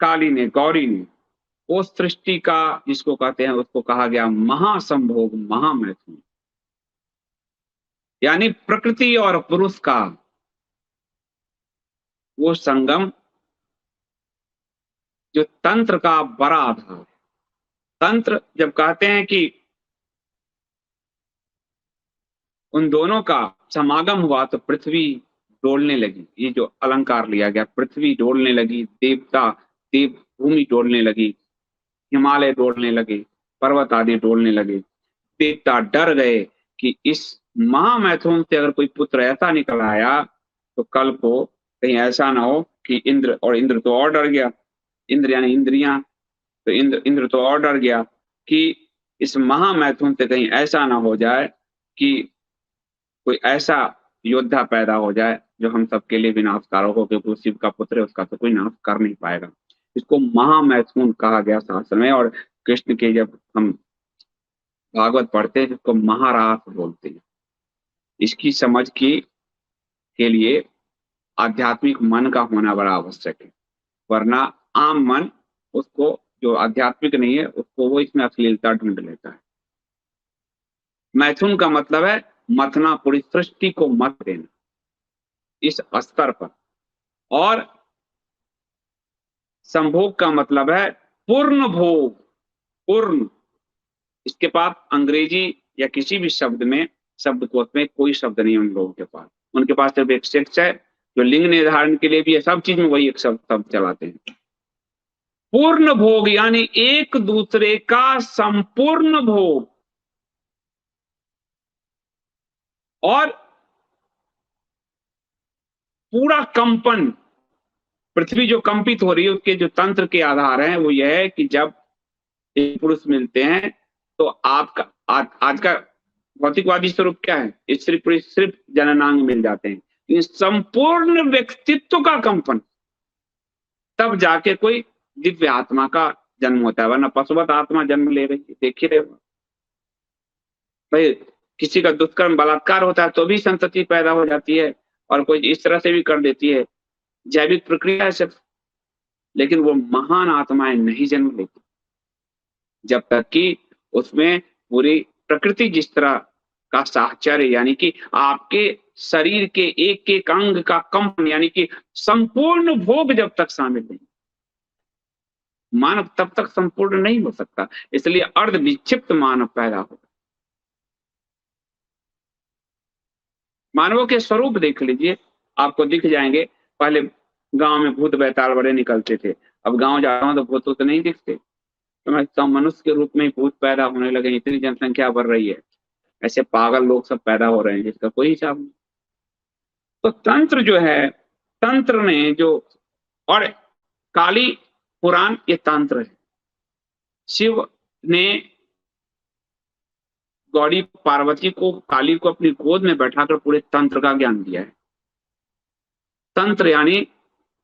काली ने, गौरी ने उस सृष्टि का, जिसको कहते हैं, उसको कहा गया महासंभोग, महामैथुन, यानी प्रकृति और पुरुष का वो संगम, जो तंत्र का बड़ा आधार है। तंत्र जब कहते हैं कि उन दोनों का समागम हुआ तो पृथ्वी डोलने लगी। ये जो अलंकार लिया गया, पृथ्वी डोलने लगी, देवता, देव भूमि डोलने लगी, हिमालय डोलने लगे, पर्वत आदि डोलने लगे। देवता डर गए कि इस महामैथुन से अगर कोई पुत्र ऐसा निकल आया तो कल को कहीं ऐसा ना हो कि इंद्र, और इंद्र तो और डर गया, इंद्र यानी इंद्रियां, तो इंद्र तो और डर गया कि इस महामैथुन से कहीं ऐसा ना हो जाए कि कोई ऐसा योद्धा पैदा हो जाए जो हम सबके लिए विनाशकारक हो, क्योंकि वो शिव का पुत्र है, उसका तो कोई नाश कर नहीं पाएगा। इसको महामैथुन कहा गया शास्त्र में। और कृष्ण के जब हम भागवत पढ़ते हैं जिसको महारास बोलते हैं, इसकी समझ के लिए आध्यात्मिक मन का होना बड़ा आवश्यक है। वरना आम मन उसको, जो आध्यात्मिक नहीं है, उसको वो इसमें अश्लीलता ढूंढ लेता है। मैथुन का मतलब है मथना, पूरी सृष्टि को मत देना इस स्तर पर। और संभोग का मतलब है पूर्ण भोग, पूर्ण। इसके पास अंग्रेजी या किसी भी शब्द में, शब्दकोश में कोई शब्द नहीं है उन लोगों के पास। उनके पास सिर्फ एक सेक्स है जो लिंग निर्धारण के लिए भी है, सब चीज में वही एक शब्द चलाते हैं। पूर्ण भोग यानी एक दूसरे का संपूर्ण भोग। और पूरा कंपन, पृथ्वी जो कंपित हो रही है उसके जो तंत्र के आधार हैं वो यह है कि जब एक पुरुष मिलते हैं तो आपका आज का भौतिकवादी स्वरूप क्या है, स्त्री पुरुष सिर्फ जननांग मिल जाते हैं। ये संपूर्ण व्यक्तित्व का कंपन, तब जाके कोई दिव्य आत्मा का जन्म होता है, वरना पशुवत आत्मा जन्म ले रही है, देख ही रहे हो भाई। किसी का दुष्कर्म बलात्कार होता है तो भी संतति पैदा हो जाती है, और कोई इस तरह से भी कर देती है, जैविक प्रक्रिया है सिर्फ। लेकिन वो महान आत्माएं नहीं जन्म लेती जब तक कि उसमें पूरी प्रकृति जिस तरह का साहचर्य, यानी कि आपके शरीर के एक एक अंग का कंपन, यानी कि संपूर्ण भोग जब तक शामिल नहीं, मानव तब तक संपूर्ण नहीं हो सकता। इसलिए अर्ध विक्षिप्त मानव पैदा होगा। मानवों के स्वरूप देख लीजिए, आपको दिख जाएंगे। पहले गांव में भूत बैताल बड़े निकलते थे, अब गांव जाता हूं तो भूत तो नहीं दिखते। तो मैं तो मनुष्य के रूप में भूत पैदा होने लगे, इतनी जनसंख्या बढ़ रही है, ऐसे पागल लोग सब पैदा हो रहे हैं जिसका कोई हिसाब नहीं। तो तंत्र जो है, तंत्र ने जो, और काली पुराण ये तंत्र है। शिव ने गौरी पार्वती को, काली को अपनी गोद में बैठाकर पूरे तंत्र का ज्ञान दिया है। तंत्र यानी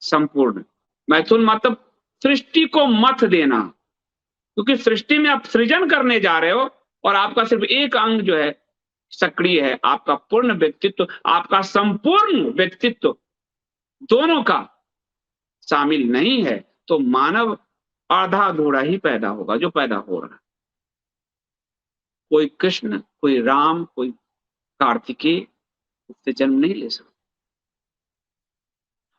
संपूर्ण। मैथुन मतलब सृष्टि को मथ देना, क्योंकि सृष्टि में आप सृजन करने जा रहे हो और आपका सिर्फ एक अंग जो है सक्रिय है। आपका पूर्ण व्यक्तित्व, आपका संपूर्ण व्यक्तित्व दोनों का शामिल नहीं है, तो मानव आधा अधूरा ही पैदा होगा जो पैदा हो रहा है। कोई कृष्ण, कोई राम, कोई कार्तिकेय उससे जन्म नहीं ले सकता।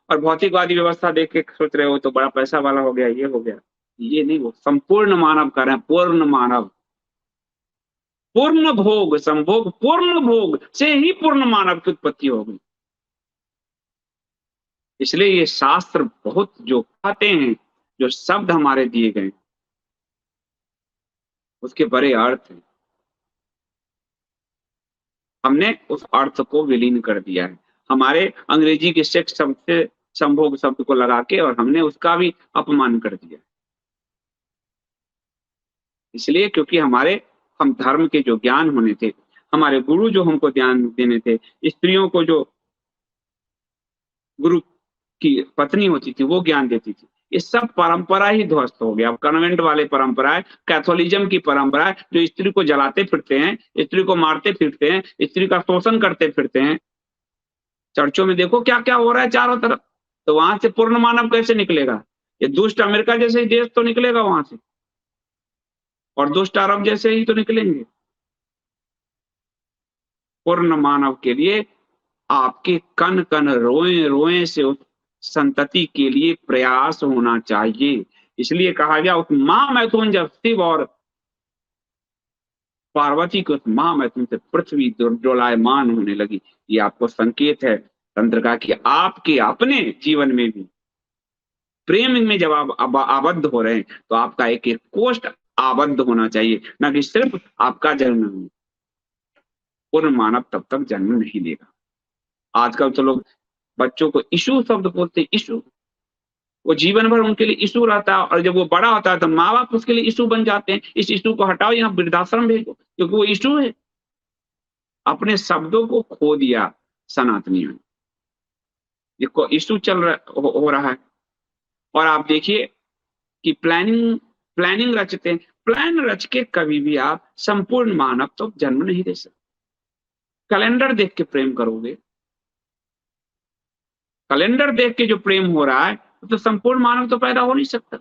और भौतिकवादी व्यवस्था देख के सोच रहे हो तो बड़ा पैसा वाला हो गया, ये हो गया, ये नहीं। वो संपूर्ण मानव कर रहे हैं, पूर्ण मानव, पूर्ण भोग, संभोग, पूर्ण भोग से ही पूर्ण मानव की उत्पत्ति होगी। इसलिए ये शास्त्र बहुत जो कहते हैं, जो शब्द हमारे दिए गए, उसके बड़े अर्थ हैं। हमने उस अर्थ को विलीन कर दिया है हमारे अंग्रेजी के सेक्स शब्द से संभोग शब्द को लगा के, और हमने उसका भी अपमान कर दिया। इसलिए क्योंकि हम धर्म के जो ज्ञान होने थे, हमारे गुरु जो हमको ध्यान देने थे, स्त्रियों को जो गुरु की पत्नी होती थी वो ज्ञान देती थी, ये सब परंपरा ही ध्वस्त हो गया। अब कन्वेंट वाले परंपराएं, कैथोलिज्म की परंपराएं, जो स्त्री को जलाते फिरते हैं, स्त्री को मारते फिरते हैं, स्त्री का शोषण करते फिरते हैं। चर्चों में देखो क्या क्या हो रहा है चारों तरफ। तो वहां से पूर्ण मानव कैसे निकलेगा? ये दुष्ट अमेरिका जैसे ही देश तो निकलेगा वहां से, और दुष्ट अरब जैसे ही तो निकलेंगे। पूर्ण मानव के लिए आपके कण कण रोए रोए से उस संतति के लिए प्रयास होना चाहिए। इसलिए कहा गया उस महामैथुन जब शिव और पार्वती के उस महामैथुन से पृथ्वी डोलायमान होने लगी। ये आपको संकेत है तंत्र का कि आपके अपने जीवन में भी प्रेम में जब आप आबद्ध हो रहे हैं तो आपका एक एक कोष्ठ आबद्ध होना चाहिए, न कि सिर्फ आपका जन्म हो। पूर्ण मानव तब तक जन्म नहीं लेगा। आजकल तो लोग बच्चों को इशू शब्द बोलते हैं, इशू। वो जीवन भर उनके लिए इशू रहता है, और जब वो बड़ा होता है तो माँ बाप उसके लिए इशू बन जाते हैं। इस इशू को हटाओ, यहाँ वृद्धाश्रम भेजो, क्योंकि वो इशू है। अपने शब्दों को खो दिया सनातनियों ने। देखो इशू हो रहा है। और आप देखिए कि प्लानिंग प्लानिंग रचते हैं, प्लान रच के कभी भी आप संपूर्ण मानव तो जन्म नहीं दे सकते। कैलेंडर देख के प्रेम करोगे, कैलेंडर देख के जो प्रेम हो रहा है तो संपूर्ण मानव तो पैदा हो नहीं सकता।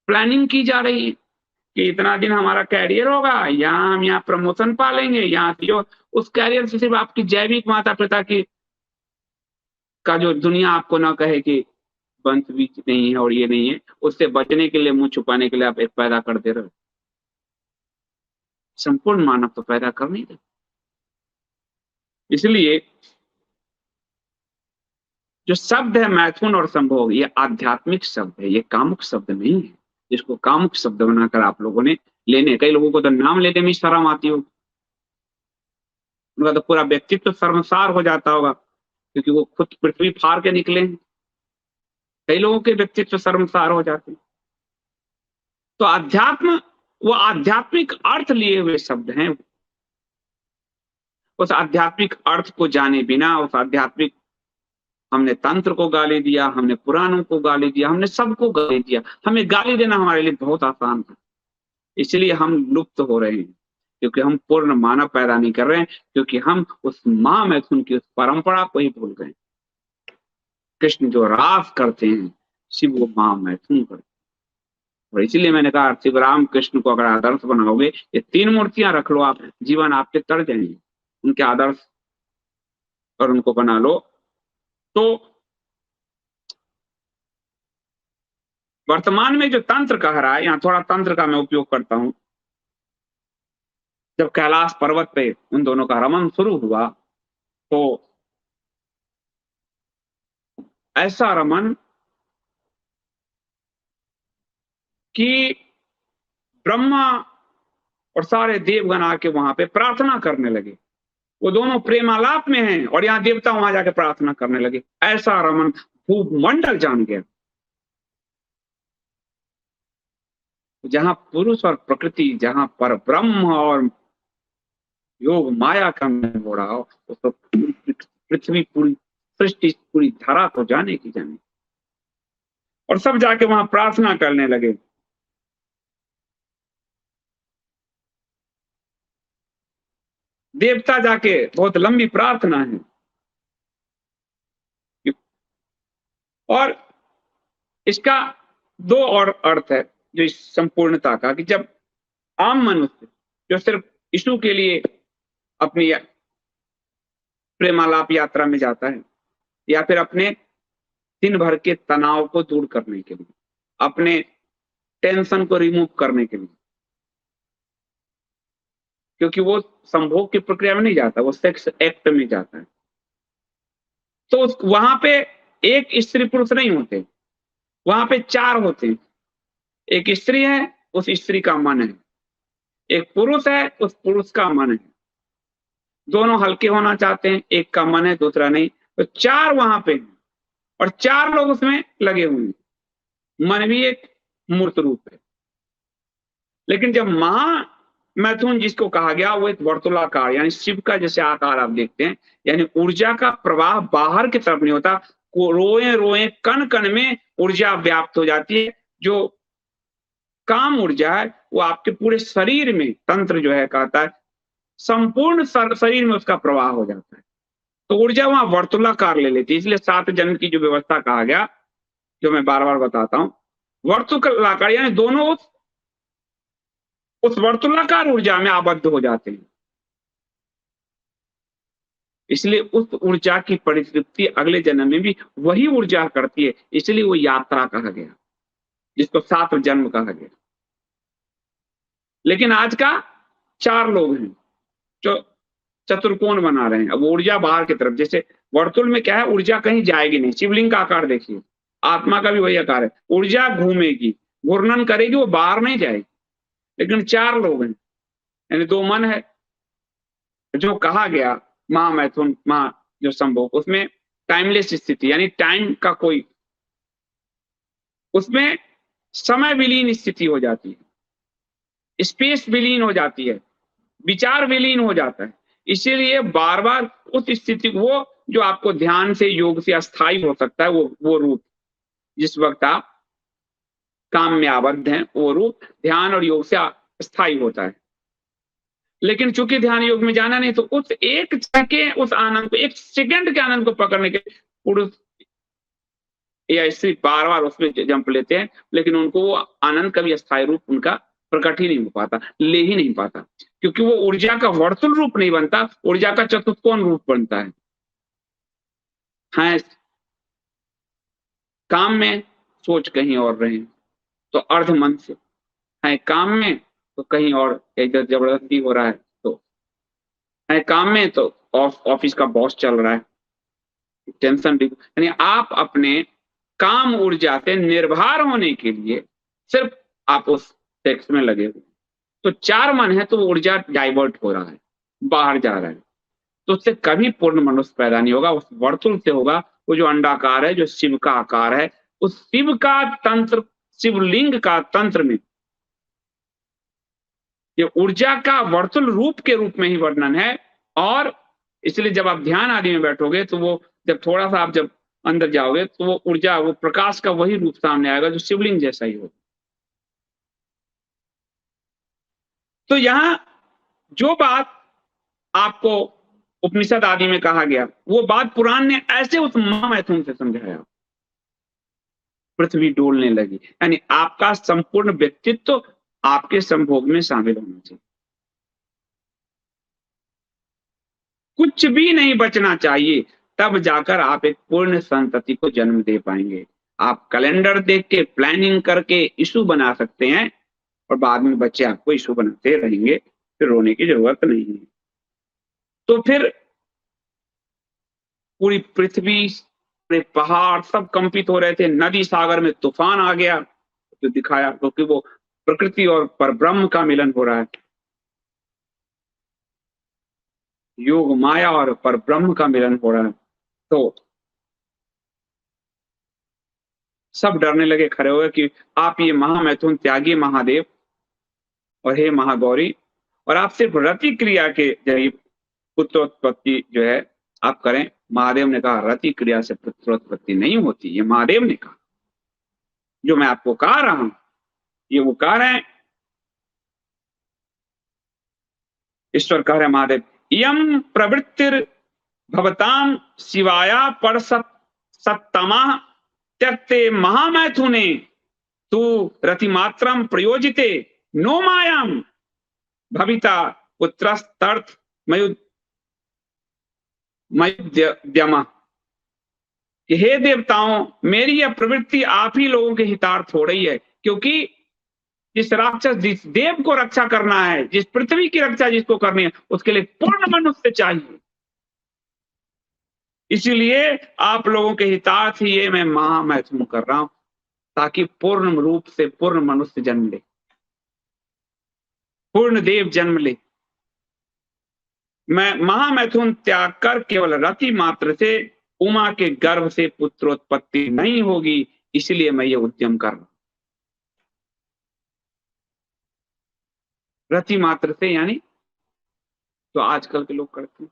प्लानिंग की जा रही है कि इतना दिन हमारा कैरियर होगा, यहाँ हम यहाँ प्रमोशन पालेंगे, यहाँ जो उस कैरियर से सिर्फ आपकी जैविक माता पिता की का जो दुनिया आपको ना कहे कि वंश बीज नहीं है और ये नहीं है, उससे बचने के लिए, मुंह छुपाने के लिए आप एक पैदा कर दे रहे हो। संपूर्ण मानव तो पैदा कर नहीं रहे। इसलिए जो शब्द है मैथुन और संभोग, ये आध्यात्मिक शब्द है, ये कामुक शब्द नहीं है जिसको कामुक शब्द बनाकर आप लोगों ने लेने। कई लोगों को तो नाम लेने में शर्म आती होगी, उनका तो पूरा व्यक्तित्व शर्मसार हो जाता होगा, क्योंकि वो खुद पृथ्वी फाड़ के निकले हैं। कई लोगों के व्यक्तित्व शर्मसार हो जाते हैं। तो अध्यात्म, वो आध्यात्मिक अर्थ लिए हुए शब्द हैं। उस आध्यात्मिक अर्थ को जाने बिना, उस आध्यात्मिक, हमने तंत्र को गाली दिया, हमने पुराणों को गाली दिया, हमने सबको गाली दिया। हमें गाली देना हमारे लिए बहुत आसान था, इसलिए हम लुप्त हो रहे हैं, क्योंकि हम पूर्ण मानव पैदा नहीं कर रहे हैं, क्योंकि हम उस महामैथुन की उस परंपरा को ही भूल गए। कृष्ण जो रास करते हैं, शिव वो महामैथुन करते हैं। और इसीलिए मैंने कहा शिवराम कृष्ण को अगर आदर्श बनाओगे, ये तीन मूर्तियां रख लो, आप जीवन आपके तर जाएंगे। उनके आदर्श और उनको बना लो। तो वर्तमान में जो तंत्र कह रहा है, यहाँ थोड़ा तंत्र का मैं उपयोग करता हूं। जब कैलाश पर्वत पे उन दोनों का रमन शुरू हुआ, तो ऐसा रमन कि ब्रह्मा और सारे देवगण आके वहां पे प्रार्थना करने लगे। वो दोनों प्रेमालाप में हैं और यहाँ देवता वहां जाके प्रार्थना करने लगे। ऐसा रमन भूमंडल जान गया। जहां पुरुष और प्रकृति, जहां पर ब्रह्म और योग माया का मेल हो रहा हो, तो पृथ्वी पूरी सृष्टि पूरी धरा तो जाने की जाने। और सब जाके वहां प्रार्थना करने लगे। देवता जाके, बहुत लंबी प्रार्थना है। और इसका दो और अर्थ है जो इस संपूर्णता का, कि जब आम मनुष्य जो सिर्फ यीशु के लिए अपनी प्रेमालाप यात्रा में जाता है, या फिर अपने दिन भर के तनाव को दूर करने के लिए, अपने टेंशन को रिमूव करने के लिए, क्योंकि वो संभोग की प्रक्रिया में नहीं जाता, वो सेक्स एक्ट में जाता है, तो वहां पे एक स्त्री पुरुष नहीं होते, वहां पे चार होते हैं। एक स्त्री है, उस स्त्री का मन है। एक पुरुष है, उस पुरुष का मन है। दोनों हल्के होना चाहते हैं, एक का मन है दूसरा नहीं। तो चार वहां पे हैं और चार लोग उसमें लगे हुए हैं। मन भी एक मूर्त रूप है। लेकिन जब मैथुन जिसको कहा गया वो एक वर्तुलाकार यानी शिव का जैसे आकार आप देखते हैं, यानी ऊर्जा का प्रवाह बाहर की तरफ नहीं होता, रोए रोए कण कण में ऊर्जा व्याप्त हो जाती है। जो काम ऊर्जा है वो आपके पूरे शरीर में, तंत्र जो है कहता है संपूर्ण शरीर में उसका प्रवाह हो जाता है। तो ऊर्जा वहां वर्तुलाकार ले लेती है, इसलिए 7 जन्म की जो व्यवस्था कहा गया, जो मैं बार बार बताता हूं, वर्तुलाकार यानी दोनों उस वर्तुलाकार ऊर्जा में आबद्ध हो जाते हैं। इसलिए उस ऊर्जा की परितृप्ति अगले जन्म में भी वही ऊर्जा करती है, इसलिए वो यात्रा कहा गया, जिसको 7 जन्म कहा गया। लेकिन आज का 4 लोग हैं जो चतुर्कोण बना रहे हैं। अब ऊर्जा बाहर की तरफ, जैसे वर्तुल में क्या है, ऊर्जा कहीं जाएगी नहीं। शिवलिंग का आकार देखिए, आत्मा का भी वही आकार है, ऊर्जा घूमेगी, घूर्णन करेगी, वो बाहर नहीं जाएगी। लेकिन 4 लोग हैं, यानी 2 मन है। जो कहा गया महामैथुन महा जो संभोग, उसमें टाइमलेस स्थिति यानी टाइम का कोई, उसमें समय विलीन स्थिति हो जाती है, स्पेस विलीन हो जाती है, विचार विलीन हो जाता है। इसीलिए बार बार उस स्थिति को, वो जो आपको ध्यान से योग से अस्थायी हो सकता है, वो रूप जिस वक्त आप काम में आबद्ध हैं, वो रूप ध्यान और योग से स्थायी होता है। लेकिन चूंकि ध्यान योग में जाना नहीं, तो उस एक क्षण के उस आनंद को, एक सेकंड के आनंद को पकड़ने के पुरुष या स्त्री बार बार उसमें जंप लेते हैं, लेकिन उनको वो आनंद का भी अस्थायी रूप उनका प्रकट ही नहीं हो पाता, ले ही नहीं पाता, क्योंकि वो ऊर्जा का वर्तुल रूप नहीं बनता, ऊर्जा का चतुष्कोण रूप बनता है। हाँ, काम में सोच कहीं और रहे तो अर्ध मन से, है काम में तो कहीं और इधर जबरदस्ती हो रहा है, तो है काम में तो ऑफिस का बॉस चल रहा है, टेंशन। यानी आप अपने काम ऊर्जा से निर्भर होने के लिए सिर्फ आप उस सेक्स में लगे हुए, तो 4 मन है तो ऊर्जा डाइवर्ट हो रहा है, बाहर जा रहा है, तो उससे कभी पूर्ण मनुष्य पैदा नहीं होगा। उस वर्तुल से होगा वो जो अंडाकार है, जो शिव का आकार है, उस शिव का तंत्र, शिवलिंग का तंत्र में ये ऊर्जा का वर्तुल रूप के रूप में ही वर्णन है। और इसलिए जब आप ध्यान आदि में बैठोगे, तो वो जब थोड़ा सा आप जब अंदर जाओगे, तो वो ऊर्जा, वो प्रकाश का वही रूप सामने आएगा जो शिवलिंग जैसा ही हो। तो यहां जो बात आपको उपनिषद आदि में कहा गया, वो बात पुराण ने ऐसे उस महामैथुन से समझाया, पृथ्वी डोलने लगी। यानी आपका संपूर्ण व्यक्तित्व आपके संभोग में शामिल होना चाहिए, कुछ भी नहीं बचना चाहिए, तब जाकर आप एक पूर्ण संतति को जन्म दे पाएंगे। आप कैलेंडर देख के, प्लानिंग करके इशू बना सकते हैं, और बाद में बच्चे आपको इशू बनाते रहेंगे, फिर रोने की जरूरत नहीं है। तो फिर पूरी पृथ्वी, पूरे पहाड़ सब कंपित हो रहे थे, नदी सागर में तूफान आ गया, तो दिखाया, क्योंकि वो प्रकृति और परब्रह्म का मिलन हो रहा है, योग माया और परब्रह्म का मिलन हो रहा है। तो सब डरने लगे, खड़े हुए कि आप ये महामैथुन त्यागी महादेव, और हे महागौरी, और आप सिर्फ रति क्रिया के जरिए पुत्रोत्पत्ति जो है आप करें। महादेव ने कहा रति क्रिया से पुत्रोत्पत्ति नहीं होती, ये महादेव ने कहा, जो मैं आपको कह रहा हूं ये वो कह रहे हैं, ईश्वर कह रहे हैं महादेव, यम प्रवृत्तिर भवताम शिवाया पर सत्तमा त्यक्ते महामैथुने तू रतिमात्रम प्रयोजिते नो मायाम भविता पुत्रस्तर्थ मयुद्यमा। कि हे देवताओं, मेरी यह प्रवृत्ति आप ही लोगों के हितार्थ हो रही है, क्योंकि जिस राक्षस, जिस देव को रक्षा करना है, जिस पृथ्वी की रक्षा जिसको करनी है, उसके लिए पूर्ण मनुष्य चाहिए। इसीलिए आप लोगों के हितार्थ ही ये मैं महामैथुन कर रहा हूं, ताकि पूर्ण रूप से पूर्ण मनुष्य जन्म ले, पूर्ण देव जन्म ले। मैं महामैथुन त्याग कर केवल रति मात्र से उमा के गर्भ से पुत्रोत्पत्ति नहीं होगी, इसलिए मैं ये उद्यम कर रहा हूं। रति मात्र से, यानी तो आजकल के लोग करते हैं,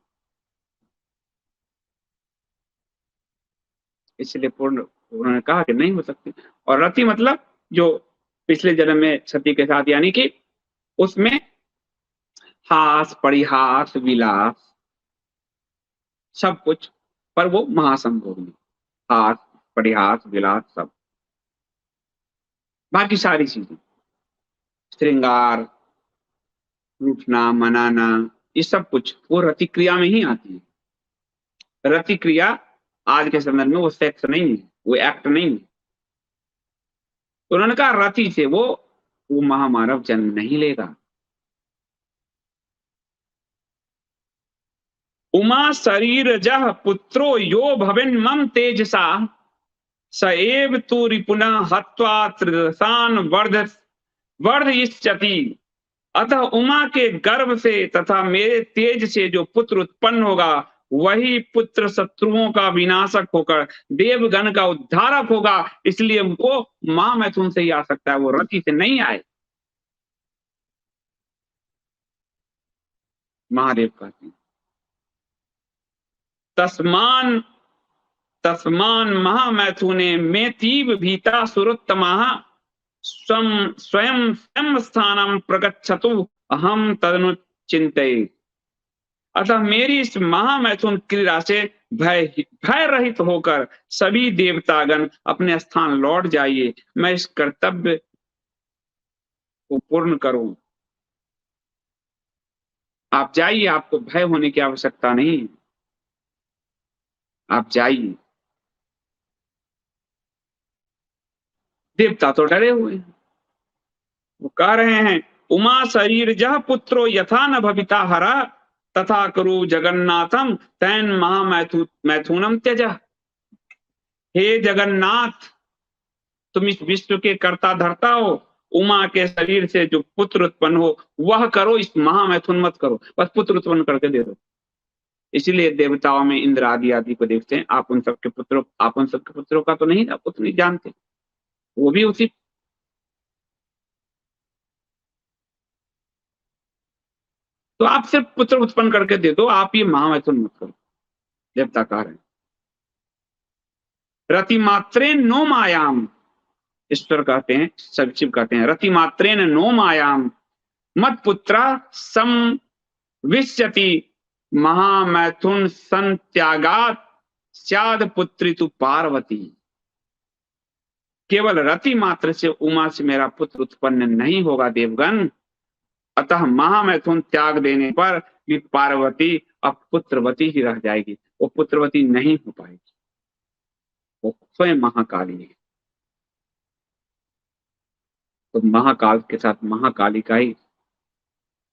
इसलिए पूर्ण उन्होंने कहा कि नहीं हो सकती। और रति मतलब जो पिछले जन्म में सती के साथ, यानी कि उसमें हास परिहास विलास सब कुछ, पर वो महासंभोग, हास परिहास विलास सब, बाकी सारी चीजें, श्रृंगार, रूठना मनाना, ये सब कुछ वो रति क्रिया में ही आती है। रति क्रिया आज के समय में वो सेक्स नहीं है, वो एक्ट नहीं है। तो उन्होंने कहा रति से वो महामानव जन्म नहीं लेगा। उमा शरीर जह पुत्रो यो भविन मम तेजसा स एव तु रिपुना हत्वा त्रिदशान वर्धयिष्यति। अतः उमा के गर्भ से तथा मेरे तेज से जो पुत्र उत्पन्न होगा, वही पुत्र शत्रुओं का विनाशक होकर देवगण का उद्धारक होगा। इसलिए वो महामैथुन से ही आ सकता है, वो रति से नहीं आए। महादेव कहते हैं तस्मान तस्मान महामैथुने में तीव भीता सुरोत्तमा स्वयं स्वयं स्थानम प्रगच्छतु अहम तदनु चिंतये। अतः मेरी इस महामैथुन क्रीड़ा से भय रहित होकर सभी देवतागण अपने स्थान लौट जाइए, मैं इस कर्तव्य को पूर्ण करूं। आप जाइए, आपको भय होने की आवश्यकता नहीं, आप जाइए। देवता तो डरे हुए हैं, वो कह रहे हैं उमा शरीर जह पुत्रो यथा न भविता हरा तथा करु जगन्नाथम तैन महामैथुनम त्यज। हे जगन्नाथ, तुम इस विश्व के कर्ता धर्ता हो, उमा के शरीर से जो पुत्र उत्पन्न हो वह करो, इस महामैथुन मत करो, बस पुत्र उत्पन्न करके दे दो। इसीलिए देवताओं में इंद्र आदि आदि को देखते हैं, आप उन सबके पुत्रों का तो नहीं उतनी जानते, वो भी उसी। तो आप सिर्फ पुत्र उत्पन्न करके दे दो, आप ये महामैथुन मत करो, देवता कह रहे हैं। रतिमात्रेन नो मायाम, ईश्वर कहते हैं, शिव कहते हैं रतिमात्रेन नो मायाम मत पुत्रा सम विश्यति महामैथुन संत्यागात स्याद पुत्री तु पार्वती। केवल रति मात्र से उमा से मेरा पुत्र उत्पन्न नहीं होगा देवगण, अतः महामैथुन त्याग देने पर भी पार्वती अब पुत्रवती ही रह जाएगी, वो पुत्रवती नहीं हो पाएगी, वो स्वयं महाकाली है। तो महाकाल के साथ महाकाली का ही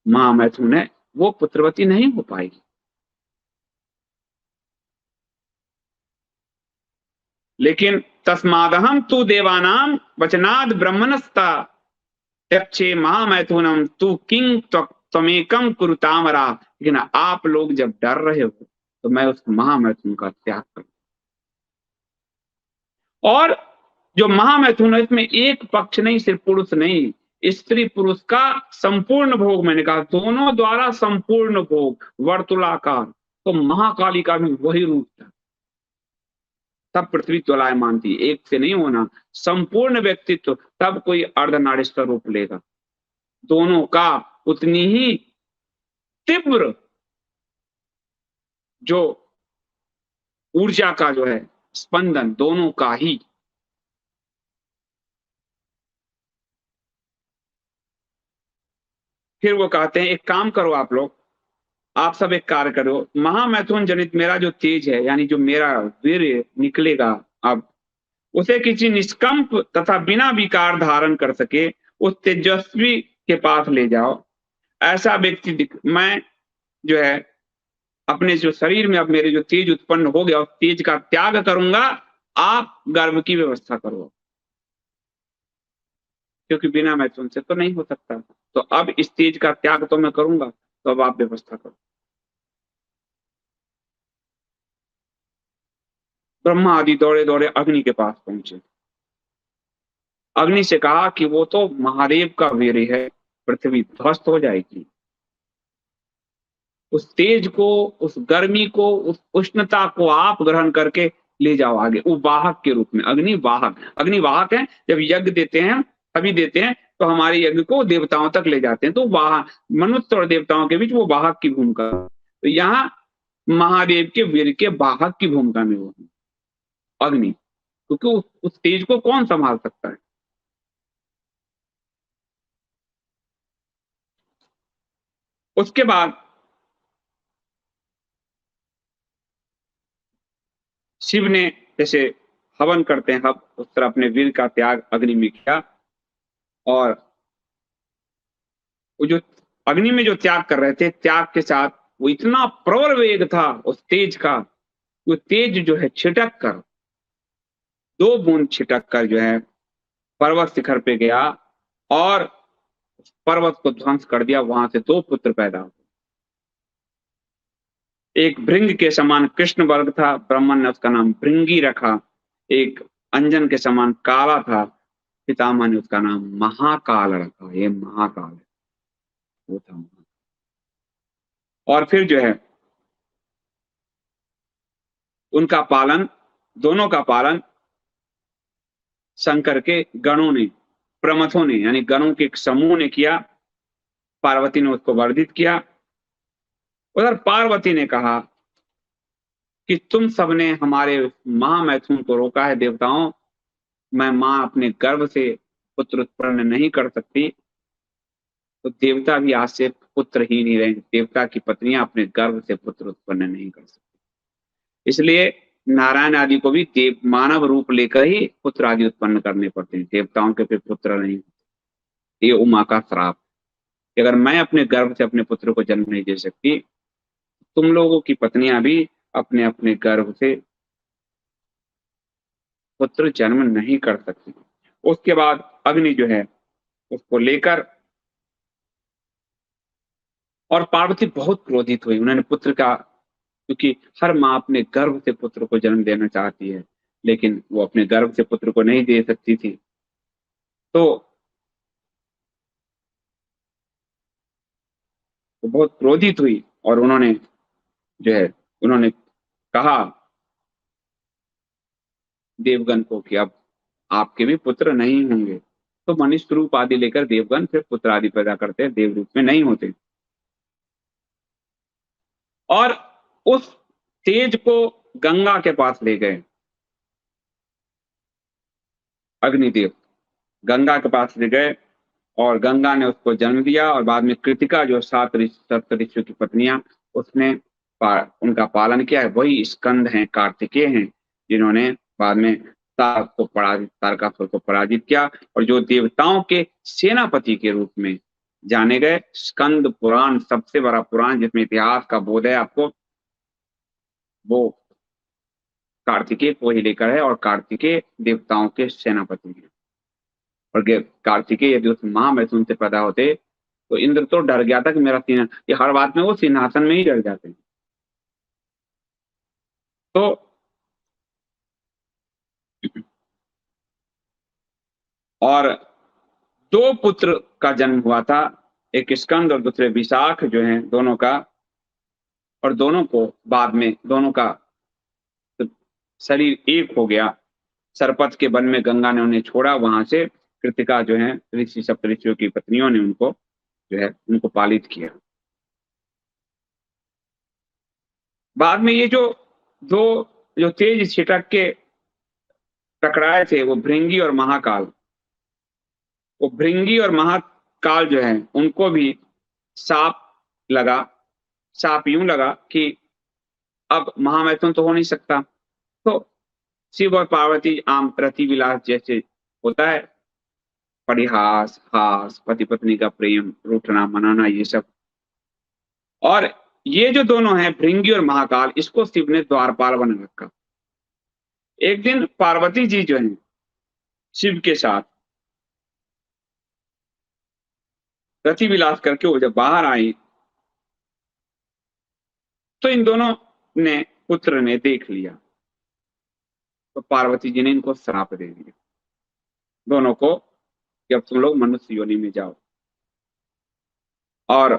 महामैथुन है, वो पुत्रवती नहीं हो पाएगी। लेकिन तस्मादहम तु देवानाम वचनाद ब्रह्मणस्ता त्यक्षे महामैथुनम तु किंग त्वमेकम कुरुतामरा। लेकिन आप लोग जब डर रहे हो तो मैं उस महामैथुन का त्याग करूं। और जो महामैथुन है इसमें एक पक्ष नहीं, सिर्फ पुरुष नहीं, स्त्री पुरुष का संपूर्ण भोग, मैंने कहा दोनों द्वारा संपूर्ण भोग, वर्तुलाकार। तो महाकाली का भी वही रूप था, तब पृथ्वी ज्वलायमान थी, एक से नहीं होना, संपूर्ण व्यक्तित्व, तब कोई अर्धनारीश्वर रूप लेगा। दोनों का उतनी ही तीव्र जो ऊर्जा का जो है स्पंदन, दोनों का ही। फिर वो कहते हैं एक काम करो आप लोग, आप सब एक कार्य करो, महामैथुन जनित मेरा जो तेज है, यानी जो मेरा वीर्य निकलेगा अब, उसे किसी निष्कंप तथा बिना विकार धारण कर सके उस तेजस्वी के पास ले जाओ। ऐसा व्यक्ति मैं जो है अपने जो शरीर में अब मेरे जो तेज उत्पन्न हो गया उस तेज का त्याग करूंगा, आप गर्भ की व्यवस्था करो, क्योंकि बिना मैथुन से तो नहीं हो सकता। तो अब इस तेज का त्याग तो मैं करूंगा, तो अब आप व्यवस्था करो। ब्रह्मा आदि दौड़े दौड़े अग्नि के पास पहुंचे, अग्नि से कहा कि वो तो महादेव का वीर्य है, पृथ्वी ध्वस्त हो जाएगी। उस तेज को, उस गर्मी को, उस उष्णता को आप ग्रहण करके ले जाओ आगे, वो वाहक के रूप में। अग्निवाहक, अग्निवाहक है, जब यज्ञ देते हैं तभी देते हैं, तो हमारे यज्ञ को देवताओं तक ले जाते हैं, तो वाहक, मनुष्य और देवताओं के बीच वो वाहक की भूमिका। तो यहाँ महादेव के वीर के वाहक की भूमिका में वो है, अग्नि, क्योंकि उस तेज को कौन संभाल सकता है। उसके बाद शिव ने, जैसे हवन करते हैं, हव उस तरह अपने वीर का त्याग अग्नि में किया, और वो जो अग्नि में जो त्याग कर रहे थे, त्याग के साथ वो इतना प्रबल वेग था उस तेज का, वो तेज जो है छिटक कर, 2 बूंद छिटक कर जो है पर्वत शिखर पे गया, और पर्वत को ध्वंस कर दिया। वहां से 2 पुत्र पैदा हुए। एक भृंग के समान कृष्ण वर्ग था, ब्राह्मण ने उसका नाम भृंगी रखा। एक अंजन के समान काला था, पितामह ने उसका नाम महाकाल रखा। ये महाकाल है, वो था महाकाल। और फिर जो है उनका पालन, दोनों का पालन शंकर के गणों ने, प्रमथों ने, यानी गणों के एक समूह ने किया। पार्वती ने उसको वर्धित किया। उधर पार्वती ने कहा कि तुम सबने हमारे महामैथुन को रोका है देवताओं, मैं मां अपने गर्भ से पुत्र उत्पन्न नहीं कर सकती, तो देवता भी आज से पुत्र ही नहीं रहेंगे, देवता की पत्नियां अपने गर्भ से पुत्र उत्पन्न नहीं कर सकती। इसलिए नारायण आदि को भी देव मानव रूप लेकर ही पुत्र आदि उत्पन्न करने पड़ते हैं, देवताओं के फिर पुत्र नहीं। ये उमा का श्राप कि अगर मैं अपने गर्भ से अपने पुत्र को जन्म नहीं दे सकती, तुम लोगों की पत्नियां भी अपने अपने गर्भ से पुत्र जन्म नहीं कर सकती। उसके बाद अग्नि जो है उसको लेकर, और पार्वती बहुत क्रोधित हुई। उन्होंने पुत्र का, क्योंकि हर माँ अपने गर्भ से पुत्र को जन्म देना चाहती है, लेकिन वो अपने गर्भ से पुत्र को नहीं दे सकती थी, तो वो बहुत क्रोधित हुई। और उन्होंने जो है, उन्होंने कहा देवगण को कि अब आपके भी पुत्र नहीं होंगे। तो मनुष्य रूप आदि लेकर देवगण फिर पुत्र आदि पैदा करते हैं, देव रूप में नहीं होते। और उस तेज को गंगा के पास ले गए, अग्निदेव गंगा के पास ले गए, और गंगा ने उसको जन्म दिया। और बाद में कृतिका जो 7 ऋषियों की पत्नियां, उसने उनका पालन किया है। वही स्कंद हैं, कार्तिकेय हैं, जिन्होंने बाद में तारकासुर को पराजित किया, और जो देवताओं के सेनापति के रूप में जाने गए। स्कंद पुराण सबसे बड़ा पुराण जिसमें इतिहास का बोध है आपको, वो कार्तिकेय को ही लेकर है, और कार्तिकेय देवताओं के सेनापति हैं। और कार्तिकेय यदि उस महामैथुन से पैदा होते, तो इंद्र तो डर गया था कि मेरा ये हर बात में वो सिंहासन में ही डर जाते हैं। तो और 2 पुत्र का जन्म हुआ था, एक स्कंद और दूसरे विशाख जो हैं दोनों का। और दोनों को बाद में, दोनों का शरीर एक हो गया। सरपत के वन में गंगा ने उन्हें छोड़ा, वहां से कृतिका जो है ऋषि सप्तऋषियों की पत्नियों ने उनको जो है उनको पालित किया। बाद में ये जो दो जो तेज छिटक के टकराए थे, वो भृंगी और महाकाल, वो भृंगी और महाकाल जो है उनको भी साप लगा। साप यूं लगा कि अब महामैथुन तो हो नहीं सकता। तो शिव और पार्वती आम रति विलास जैसे होता है, परिहास, हास, पति पत्नी का प्रेम, रूठना मनाना, ये सब। और ये जो दोनों हैं भृंगी और महाकाल, इसको शिव ने द्वारपाल बना रखा। एक दिन पार्वती जी जो है शिव के साथ रति विलास करके वो जब बाहर आई, तो इन दोनों ने पुत्र ने देख लिया। तो पार्वती जी ने इनको श्राप दे दिया दोनों को कि अब तुम लोग मनुष्य योनि में जाओ। और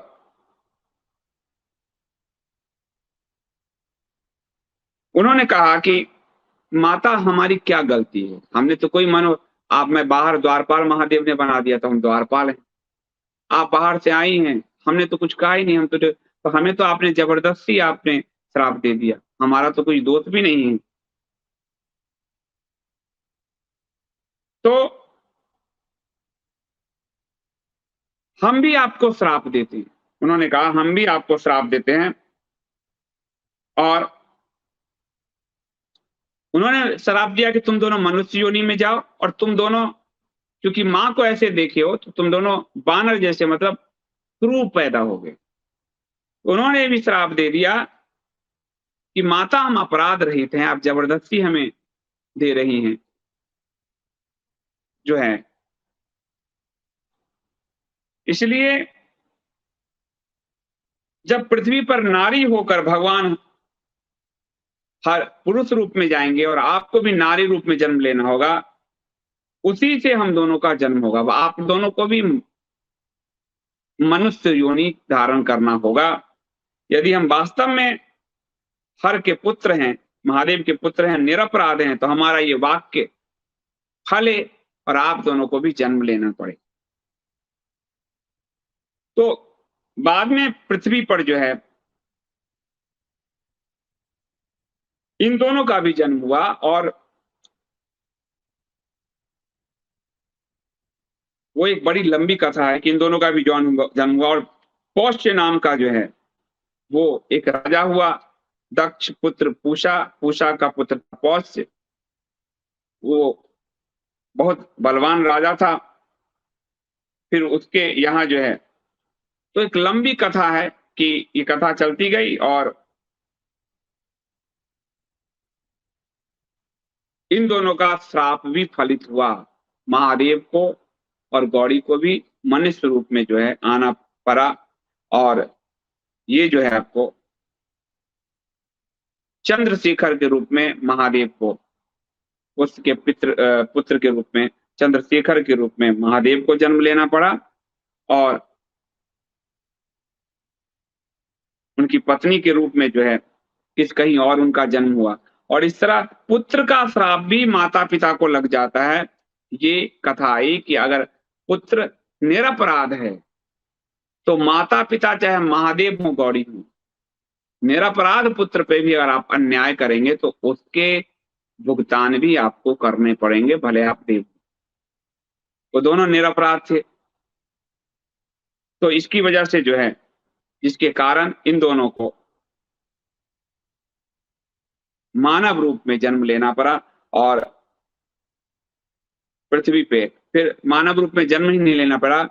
उन्होंने कहा कि माता हमारी क्या गलती है, हमने तो कोई मानो, आप मैं बाहर द्वारपाल महादेव ने बना दिया तो हम द्वारपाल हैं, आप बाहर से आई हैं, हमने तो कुछ कहा ही नहीं, हम तो हमें तो आपने जबरदस्ती आपने श्राप दे दिया, हमारा तो कोई दोष भी नहीं है। तो हम भी आपको श्राप देते हैं, उन्होंने कहा हम भी आपको श्राप देते हैं। और उन्होंने श्राप दिया कि तुम दोनों मनुष्य योनि में जाओ, और तुम दोनों क्योंकि माँ को ऐसे देखे हो तो तुम दोनों बानर जैसे मतलब क्रूर पैदा हो गए। उन्होंने भी श्राप दे दिया कि माता हम अपराध रहित हैं, आप जबरदस्ती हमें दे रही हैं जो है। इसलिए जब पृथ्वी पर नारी होकर भगवान हर पुरुष रूप में जाएंगे और आपको भी नारी रूप में जन्म लेना होगा, उसी से हम दोनों का जन्म होगा, आप दोनों को भी मनुष्य योनि धारण करना होगा। यदि हम वास्तव में हर के पुत्र हैं, महादेव के पुत्र हैं, निरपराध हैं, तो हमारा ये वाक्य फले और आप दोनों को भी जन्म लेना पड़े। तो बाद में पृथ्वी पर जो है इन दोनों का भी जन्म हुआ, और वो एक बड़ी लंबी कथा है कि इन दोनों का भी जन्म हुआ। और पौष्य नाम का जो है वो एक राजा हुआ, दक्ष पुत्र पूषा, पूषा का पुत्र पौष्य, वो बहुत बलवान राजा था। फिर उसके यहाँ जो है तो एक लंबी कथा है कि ये कथा चलती गई, और इन दोनों का श्राप भी फलित हुआ, महादेव को और गौड़ी को भी मनुष्य रूप में जो है आना पड़ा। और ये जो है आपको चंद्रशेखर के रूप में महादेव को, उसके पुत्र के रूप में चंद्रशेखर के रूप में महादेव को जन्म लेना पड़ा, और उनकी पत्नी के रूप में जो है किस कहीं और उनका जन्म हुआ। और इस तरह पुत्र का श्राप भी माता पिता को लग जाता है। ये कथा आई कि अगर पुत्र निरपराध है तो माता पिता चाहे महादेव हो गौड़ी हो, निरपराध पुत्र पे भी अगर आप अन्याय करेंगे तो उसके भुगतान भी आपको करने पड़ेंगे, भले आप देव। वो दोनों निरपराध थे, तो इसकी वजह से जो है, जिसके कारण इन दोनों को मानव रूप में जन्म लेना पड़ा। और पृथ्वी पे फिर मानव रूप में जन्म ही नहीं लेना पड़ा,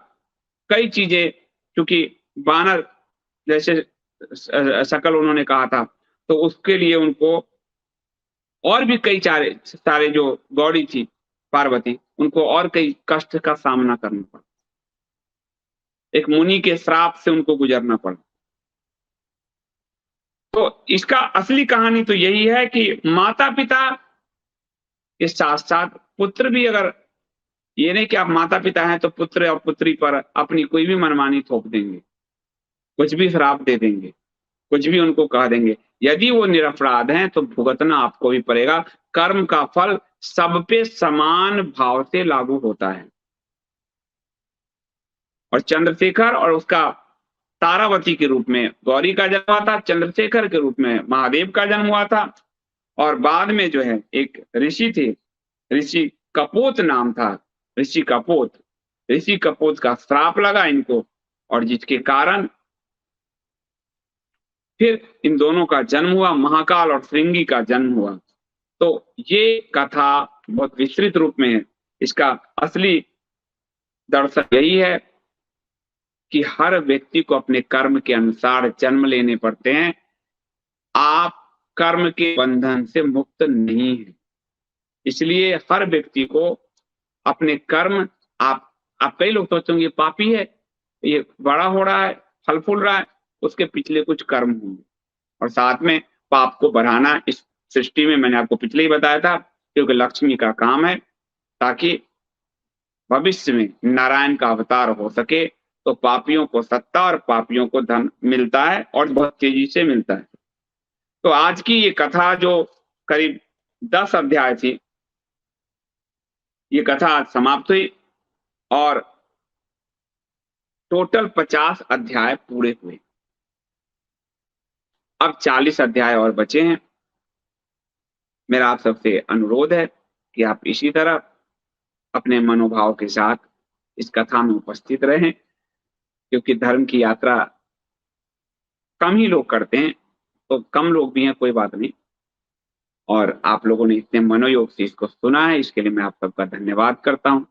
कई चीजें, क्योंकि बानर जैसे शकल उन्होंने कहा था, तो उसके लिए उनको और भी कई सारे जो गौड़ी थी पार्वती, उनको और कई कष्ट का सामना करना पड़ा, एक मुनि के श्राप से उनको गुजरना पड़ा। तो इसका असली कहानी तो यही है कि माता पिता के साथ साथ पुत्र भी, अगर ये नहीं कि आप माता पिता हैं तो पुत्र और पुत्री पर अपनी कोई भी मनमानी थोप देंगे, कुछ भी श्राप दे देंगे, कुछ भी उनको कह देंगे, यदि वो निरपराध हैं तो भुगतना आपको भी पड़ेगा। कर्म का फल सब पे समान भाव से लागू होता है। और चंद्रशेखर और उसका तारावती के रूप में गौरी का जन्म हुआ था, चंद्रशेखर के रूप में महादेव का जन्म हुआ था। और बाद में जो है एक ऋषि थे, ऋषि कपोत नाम था, ऋषि कपोत, ऋषि कपोत का श्राप लगा इनको, और जिसके कारण फिर इन दोनों का जन्म हुआ, महाकाल और श्रृंगी का जन्म हुआ। तो ये कथा बहुत विस्तृत रूप में है। इसका असली दर्शन यही है कि हर व्यक्ति को अपने कर्म के अनुसार जन्म लेने पड़ते हैं। आप कर्म के बंधन से मुक्त नहीं है, इसलिए हर व्यक्ति को अपने कर्म, आप कई लोग सोचेंगे पापी है, ये बड़ा हो रहा है, फल फूल रहा है, उसके पिछले कुछ कर्म होंगे। और साथ में पाप को बढ़ाना इस सृष्टि में, मैंने आपको पिछले ही बताया था, क्योंकि लक्ष्मी का काम है, ताकि भविष्य में नारायण का अवतार हो सके तो पापियों को सत्ता और पापियों को धन मिलता है और बहुत तेजी से मिलता है। तो आज की ये कथा जो करीब 10 अध्याय थी, ये कथा आज समाप्त हुई और टोटल 50 अध्याय पूरे हुए। अब 40 अध्याय और बचे हैं। मेरा आप सबसे अनुरोध है कि आप इसी तरह अपने मनोभाव के साथ इस कथा में उपस्थित रहें, क्योंकि धर्म की यात्रा कम ही लोग करते हैं, तो कम लोग भी हैं, कोई बात नहीं। और आप लोगों ने इतने मनोयोग से इसको सुना है, इसके लिए मैं आप सबका धन्यवाद करता हूं।